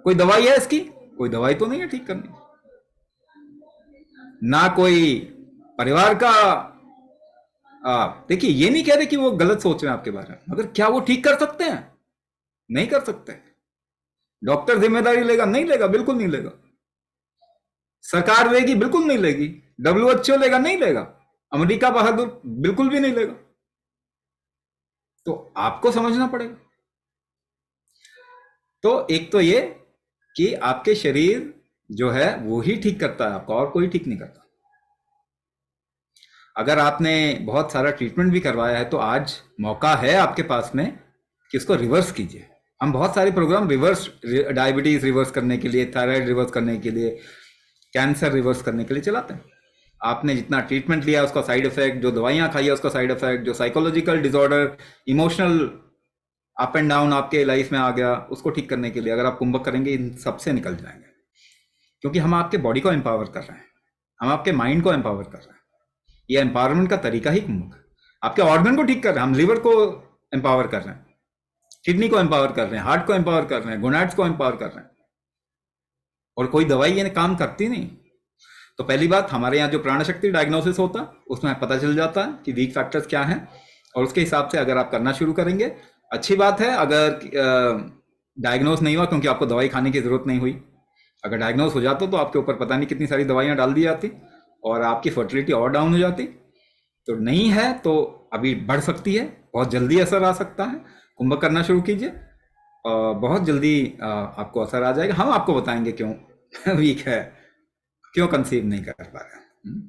कोई दवाई है इसकी? कोई दवाई तो नहीं है ठीक करने, ना कोई परिवार का। देखिए, ये नहीं कह रहे कि वो गलत सोच रहे हैं आपके बारे में, मगर क्या वो ठीक कर सकते हैं? नहीं कर सकते। डॉक्टर जिम्मेदारी लेगा? नहीं लेगा, बिल्कुल नहीं लेगा। सरकार लेगी? बिल्कुल नहीं लेगी। WHO लेगा? नहीं लेगा। अमेरिका बहादुर बिल्कुल भी नहीं लेगा। तो आपको समझना पड़ेगा। तो एक तो ये कि आपके शरीर जो है वो ही ठीक करता है आपका, और कोई ठीक नहीं करता। अगर आपने बहुत सारा ट्रीटमेंट भी करवाया है तो आज मौका है आपके पास में कि उसको रिवर्स कीजिए। हम बहुत सारे प्रोग्राम रिवर्स, डायबिटीज रिवर्स करने के लिए, थायराइड रिवर्स करने के लिए, कैंसर रिवर्स करने के लिए चलाते हैं। आपने जितना ट्रीटमेंट लिया उसका साइड इफेक्ट, जो दवाइयां खाई है उसका साइड इफेक्ट, जो psychological disorder, emotional up and down आपके लाइफ में आ गया, उसको ठीक करने के लिए अगर आप कुंभक करेंगे, इन सबसे निकल जाएंगे। क्योंकि हम आपके बॉडी को एम्पावर कर रहे हैं, हम आपके माइंड को एम्पावर कर रहे हैं। ये एम्पावरमेंट का तरीका ही कुंभक है। आपके ऑर्गन को ठीक कर रहे हैं, हम लिवर को एम्पावर कर रहे हैं, किडनी को एम्पावर कर रहे हैं, हार्ट को एम्पावर कर रहे हैं, गोनाड्स को एम्पावर कर रहे हैं, और कोई दवाई ये काम करती नहीं। तो पहली बात, हमारे यहाँ जो प्राण शक्ति डायग्नोसिस होता है उसमें पता चल जाता है कि वीक फैक्टर्स क्या हैं, और उसके हिसाब से अगर आप करना शुरू करेंगे, अच्छी बात है। अगर डायग्नोस नहीं हुआ क्योंकि आपको दवाई खाने की जरूरत नहीं हुई, अगर डायग्नोस हो जाता तो आपके ऊपर पता नहीं कितनी सारी दवाइयां डाल दी जाती और आपकी फर्टिलिटी और डाउन हो जाती। तो नहीं है तो अभी बढ़ सकती है, बहुत जल्दी असर आ सकता है। कुंभक करना शुरू कीजिए, बहुत जल्दी आपको असर आ जाएगा। हम आपको बताएंगे क्यों वीक है, क्यों कंसीव नहीं कर पा रहे।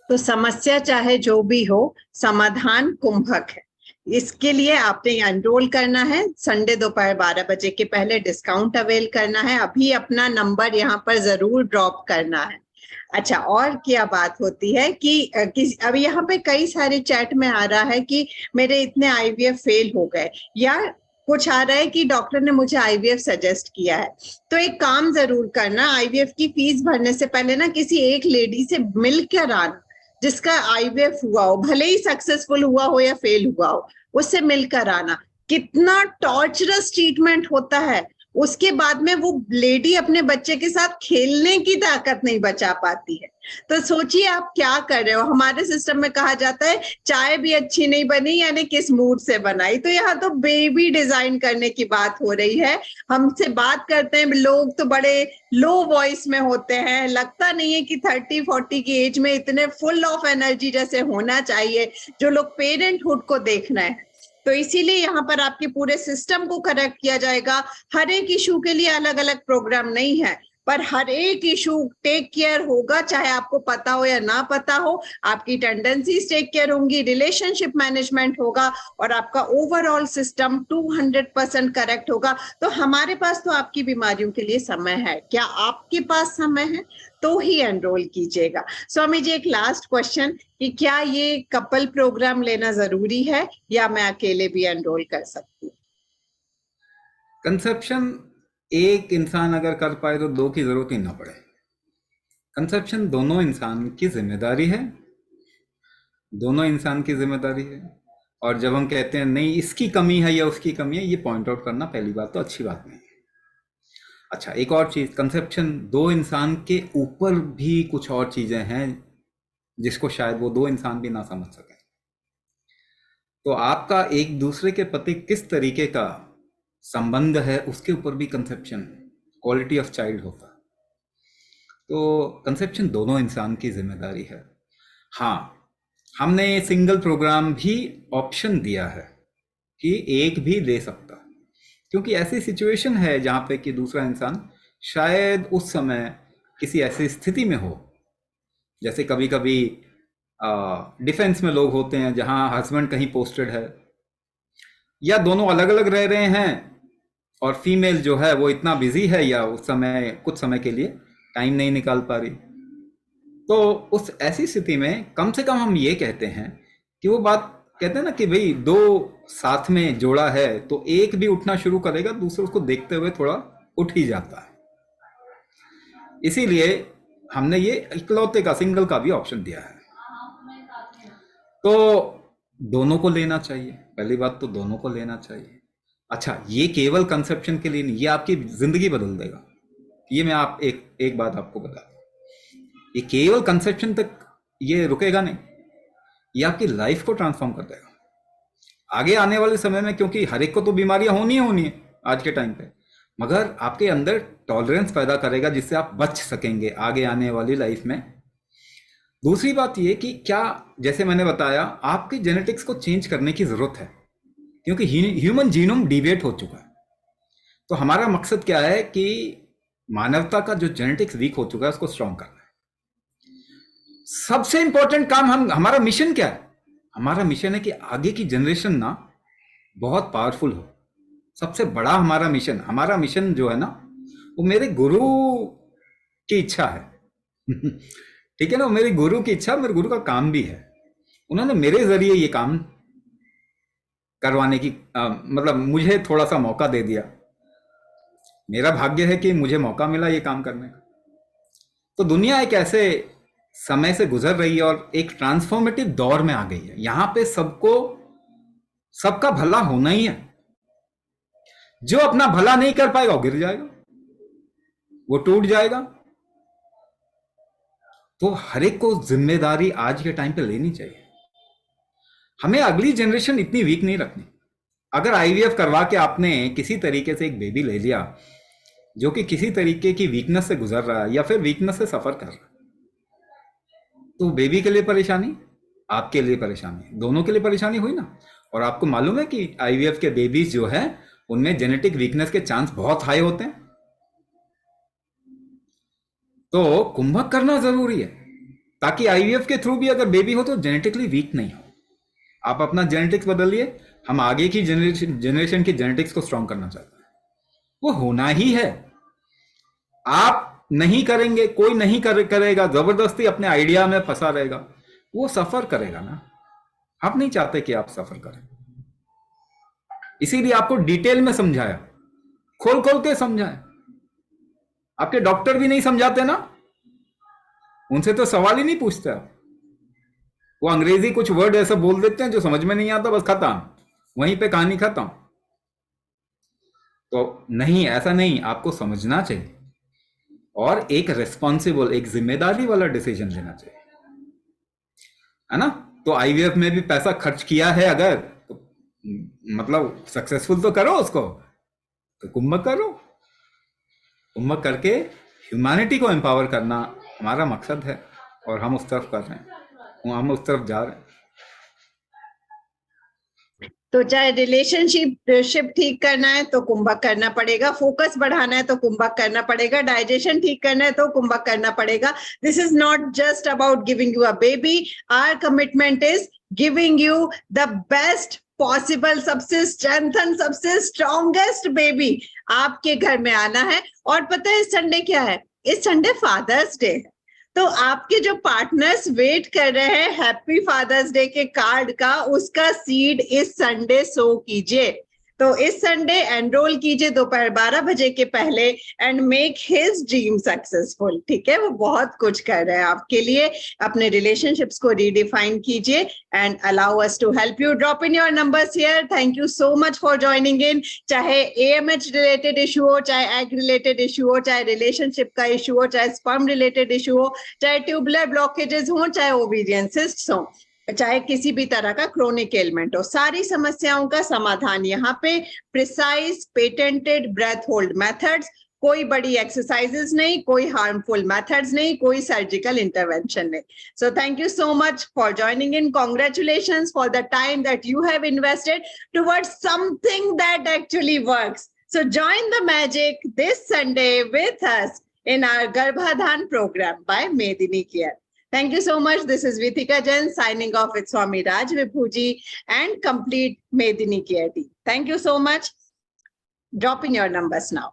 तो समस्या चाहे जो भी हो, समाधान कुंभक है। इसके लिए आपने एनरोल करना है। संडे दोपहर 12 बजे के पहले डिस्काउंट अवेल करना है। अभी अपना नंबर यहाँ पर जरूर ड्रॉप करना है। अच्छा, और क्या बात होती है कि अभी यहाँ पे कई सारे चैट में आ रहा है कि मेरे इतने आईवीएफ फेल हो गए, या कुछ आ रहा है कि डॉक्टर ने मुझे आईवीएफ सजेस्ट किया है। तो एक काम जरूर करना, आईवीएफ की फीस भरने से पहले ना किसी एक लेडी से मिलकर आना जिसका आईवीएफ हुआ हो, भले ही सक्सेसफुल हुआ हो या फेल हुआ हो, उससे मिलकर आना। कितना टॉर्चरस ट्रीटमेंट होता है, उसके बाद में वो लेडी अपने बच्चे के साथ खेलने की ताकत नहीं बचा पाती है। तो सोचिए आप क्या कर रहे हो। हमारे सिस्टम में कहा जाता है चाय भी अच्छी नहीं बनी यानी किस मूड से बनाई। तो यहाँ तो बेबी डिजाइन करने की बात हो रही है। हमसे बात करते हैं लोग तो बड़े लो वॉइस में होते हैं, लगता नहीं है कि 30-40 की एज में इतने फुल ऑफ एनर्जी जैसे होना चाहिए जो लोग पेरेंटहुड को देख रहे हैं। तो इसीलिए यहाँ पर आपके पूरे सिस्टम को करेक्ट किया जाएगा। हर एक इशू के लिए अलग अलग प्रोग्राम नहीं है, पर हर एक इशू टेक केयर होगा, चाहे आपको पता हो या ना पता हो। आपकी टेंडेंसीज टेक केयर होंगी, रिलेशनशिप मैनेजमेंट होगा और आपका ओवरऑल सिस्टम 200% करेक्ट होगा। तो हमारे पास तो आपकी बीमारियों के लिए समय है। क्या आपके पास समय है? तो ही एनरोल कीजिएगा। स्वामी जी, एक लास्ट क्वेश्चन कि क्या ये कपल प्रोग्राम लेना जरूरी है या मैं अकेले भी एनरोल कर सकती हूँ? कंसेप्शन एक इंसान अगर कर पाए तो दो की जरूरत ही ना पड़े। कंसेप्शन दोनों इंसान की जिम्मेदारी है, दोनों इंसान की जिम्मेदारी है। और जब हम कहते हैं नहीं इसकी कमी है या उसकी कमी है, ये पॉइंट आउट करना पहली बात तो अच्छी बात नहीं है। अच्छा, एक और चीज, कंसेप्शन दो इंसान के ऊपर भी कुछ और चीजें हैं जिसको शायद वो दो इंसान भी ना समझ सके। तो आपका एक दूसरे के प्रति किस तरीके का संबंध है उसके ऊपर भी कंसेप्शन, क्वालिटी ऑफ चाइल्ड होता है। तो कंसेप्शन दोनों इंसान की जिम्मेदारी है। हाँ, हमने सिंगल प्रोग्राम भी ऑप्शन दिया है कि एक भी ले सकता, क्योंकि ऐसी सिचुएशन है जहाँ पे कि दूसरा इंसान शायद उस समय किसी ऐसी स्थिति में हो, जैसे कभी कभी डिफेंस में लोग होते हैं जहाँ हस्बैंड कहीं पोस्टेड है, या दोनों अलग अलग रह रहे हैं और फीमेल जो है वो इतना बिजी है या उस समय कुछ समय के लिए टाइम नहीं निकाल पा रही। तो उस ऐसी स्थिति में कम से कम हम ये कहते हैं कि वो बात कहते हैं ना कि भाई दो साथ में जोड़ा है तो एक भी उठना शुरू करेगा, दूसरे उसको देखते हुए थोड़ा उठ ही जाता है। इसीलिए हमने ये इकलौते का, सिंगल का भी ऑप्शन दिया है। तो दोनों को लेना चाहिए, पहली बात तो दोनों को लेना चाहिए। अच्छा, ये केवल कंसेप्शन के लिए नहीं, ये आपकी जिंदगी बदल देगा। ये मैं आप एक बात आपको बता दूं, ये केवल कंसेप्शन तक ये रुकेगा नहीं, ये आपकी लाइफ को ट्रांसफॉर्म कर देगा आगे आने वाले समय में। क्योंकि हर एक को तो बीमारियां होनी है आज के टाइम पे, मगर आपके अंदर टॉलरेंस पैदा करेगा जिससे आप बच सकेंगे आगे आने वाली लाइफ में। दूसरी बात ये कि क्या, जैसे मैंने बताया, आपकी जेनेटिक्स को चेंज करने की जरूरत है, क्योंकि ह्यूमन जीनोम डिविएट हो चुका है। तो हमारा मकसद क्या है कि मानवता का जो जेनेटिक्स वीक हो चुका है उसको स्ट्रॉन्ग करना है। सबसे इंपॉर्टेंट काम हमारा मिशन क्या है? हमारा मिशन है कि आगे की जनरेशन ना बहुत पावरफुल हो। सबसे बड़ा हमारा मिशन जो है ना, वो मेरे गुरु की इच्छा है ठीक है ना, मेरे गुरु की इच्छा, मेरे गुरु का काम भी है। उन्होंने मेरे जरिए ये काम करवाने की मतलब मुझे थोड़ा सा मौका दे दिया। मेरा भाग्य है कि मुझे मौका मिला ये काम करने का। तो दुनिया एक ऐसे समय से गुजर रही है और एक ट्रांसफॉर्मेटिव दौर में आ गई है। यहां पे सबका भला होना ही है। जो अपना भला नहीं कर पाएगा वो गिर जाएगा, वो टूट जाएगा। तो हर एक को जिम्मेदारी आज के टाइम पे लेनी चाहिए। हमें अगली जनरेशन इतनी वीक नहीं रखनी। अगर आईवीएफ करवा के आपने किसी तरीके से एक बेबी ले लिया जो कि किसी तरीके की वीकनेस से गुजर रहा है या फिर वीकनेस से सफर कर रहा है, तो बेबी के लिए परेशानी, आपके लिए परेशानी, दोनों के लिए परेशानी हुई ना। और आपको मालूम है कि आईवीएफ के बेबीज जो है उनमें जेनेटिक वीकनेस के चांस बहुत हाई होते हैं। तो कुंभक करना जरूरी है ताकि आईवीएफ के थ्रू भी अगर बेबी हो तो जेनेटिकली वीक नहीं हो। आप अपना जेनेटिक्स बदलिए, हम आगे की जनरेशन की जेनेटिक्स को स्ट्रॉन्ग करना चाहते हैं, वो होना ही है। आप नहीं करेंगे, कोई नहीं करेगा, जबरदस्ती अपने आइडिया में फंसा रहेगा, वो सफर करेगा ना। आप नहीं चाहते कि आप सफर करें, इसीलिए आपको डिटेल में समझाया, खोल खोल के समझाया। आपके डॉक्टर भी नहीं समझाते ना, उनसे तो सवाल ही नहीं पूछते आप, वो अंग्रेजी कुछ वर्ड ऐसा बोल देते हैं जो समझ में नहीं आता, बस खत्म, वहीं पे कहानी खत्म। तो नहीं, ऐसा नहीं, आपको समझना चाहिए और एक रिस्पॉन्सिबल, एक जिम्मेदारी वाला डिसीजन लेना चाहिए, है ना। तो आईवीएफ में भी पैसा खर्च किया है अगर, तो मतलब सक्सेसफुल तो करो उसको, तो कुंभक करो। कुंभक करके ह्यूमैनिटी को एम्पावर करना हमारा मकसद है और हम उस तरफ कर रहे हैं, हम उस तरफ जा रहे हैं। तो चाहे रिलेशनशिप ठीक करना है तो कुंभक करना पड़ेगा, फोकस बढ़ाना है तो कुंभक करना पड़ेगा, डाइजेशन ठीक करना है तो कुंभक करना पड़ेगा। This is not just about giving you a baby, our commitment is giving you the best possible, सबसे स्ट्रेंथन, सबसे स्ट्रॉन्गेस्ट बेबी आपके घर में आना है। और पता है इस संडे क्या है? इस संडे फादर्स डे है, तो आपके जो पार्टनर्स वेट कर रहे हैं हैप्पी फादर्स डे के कार्ड का, उसका सीड इस संडे सो कीजिए। तो इस संडे एनरोल कीजिए दोपहर 12 बजे के पहले and make his dream successful. ठीक है, वो बहुत कुछ कर रहे हैं आपके लिए। अपने रिलेशनशिप्स को रीडिफाइन कीजिए and allow us to help you. Drop in your numbers here. Thank you so much for joining in. चाहे AMH रिलेटेड इशू हो, चाहे एग रिलेटेड इशू हो, चाहे रिलेशनशिप का इशू हो, चाहे स्पर्म रिलेटेड इशू हो, चाहे ट्यूबुलर ब्लॉकेजेस हो, चाहे ओवेरियन सिस्ट्स हो, चाहे किसी भी तरह का क्रोनिक एलिमेंट हो, सारी समस्याओं का समाधान यहाँ पे precise patented breath hold methods. कोई बड़ी एक्सरसाइजेस नहीं, कोई हार्मफुल मेथड्स नहीं, कोई सर्जिकल इंटरवेंशन नहीं। So thank you so much for joining in. Congratulations for the time that you have invested towards something that actually works. So join the magic this Sunday with us in our Garbhadhan program by Medini Care. Thank you so much. This is Vitika Jain signing off with Swami Raj Vibhuji and complete Medini Care team. Thank you so much. Drop in your numbers now.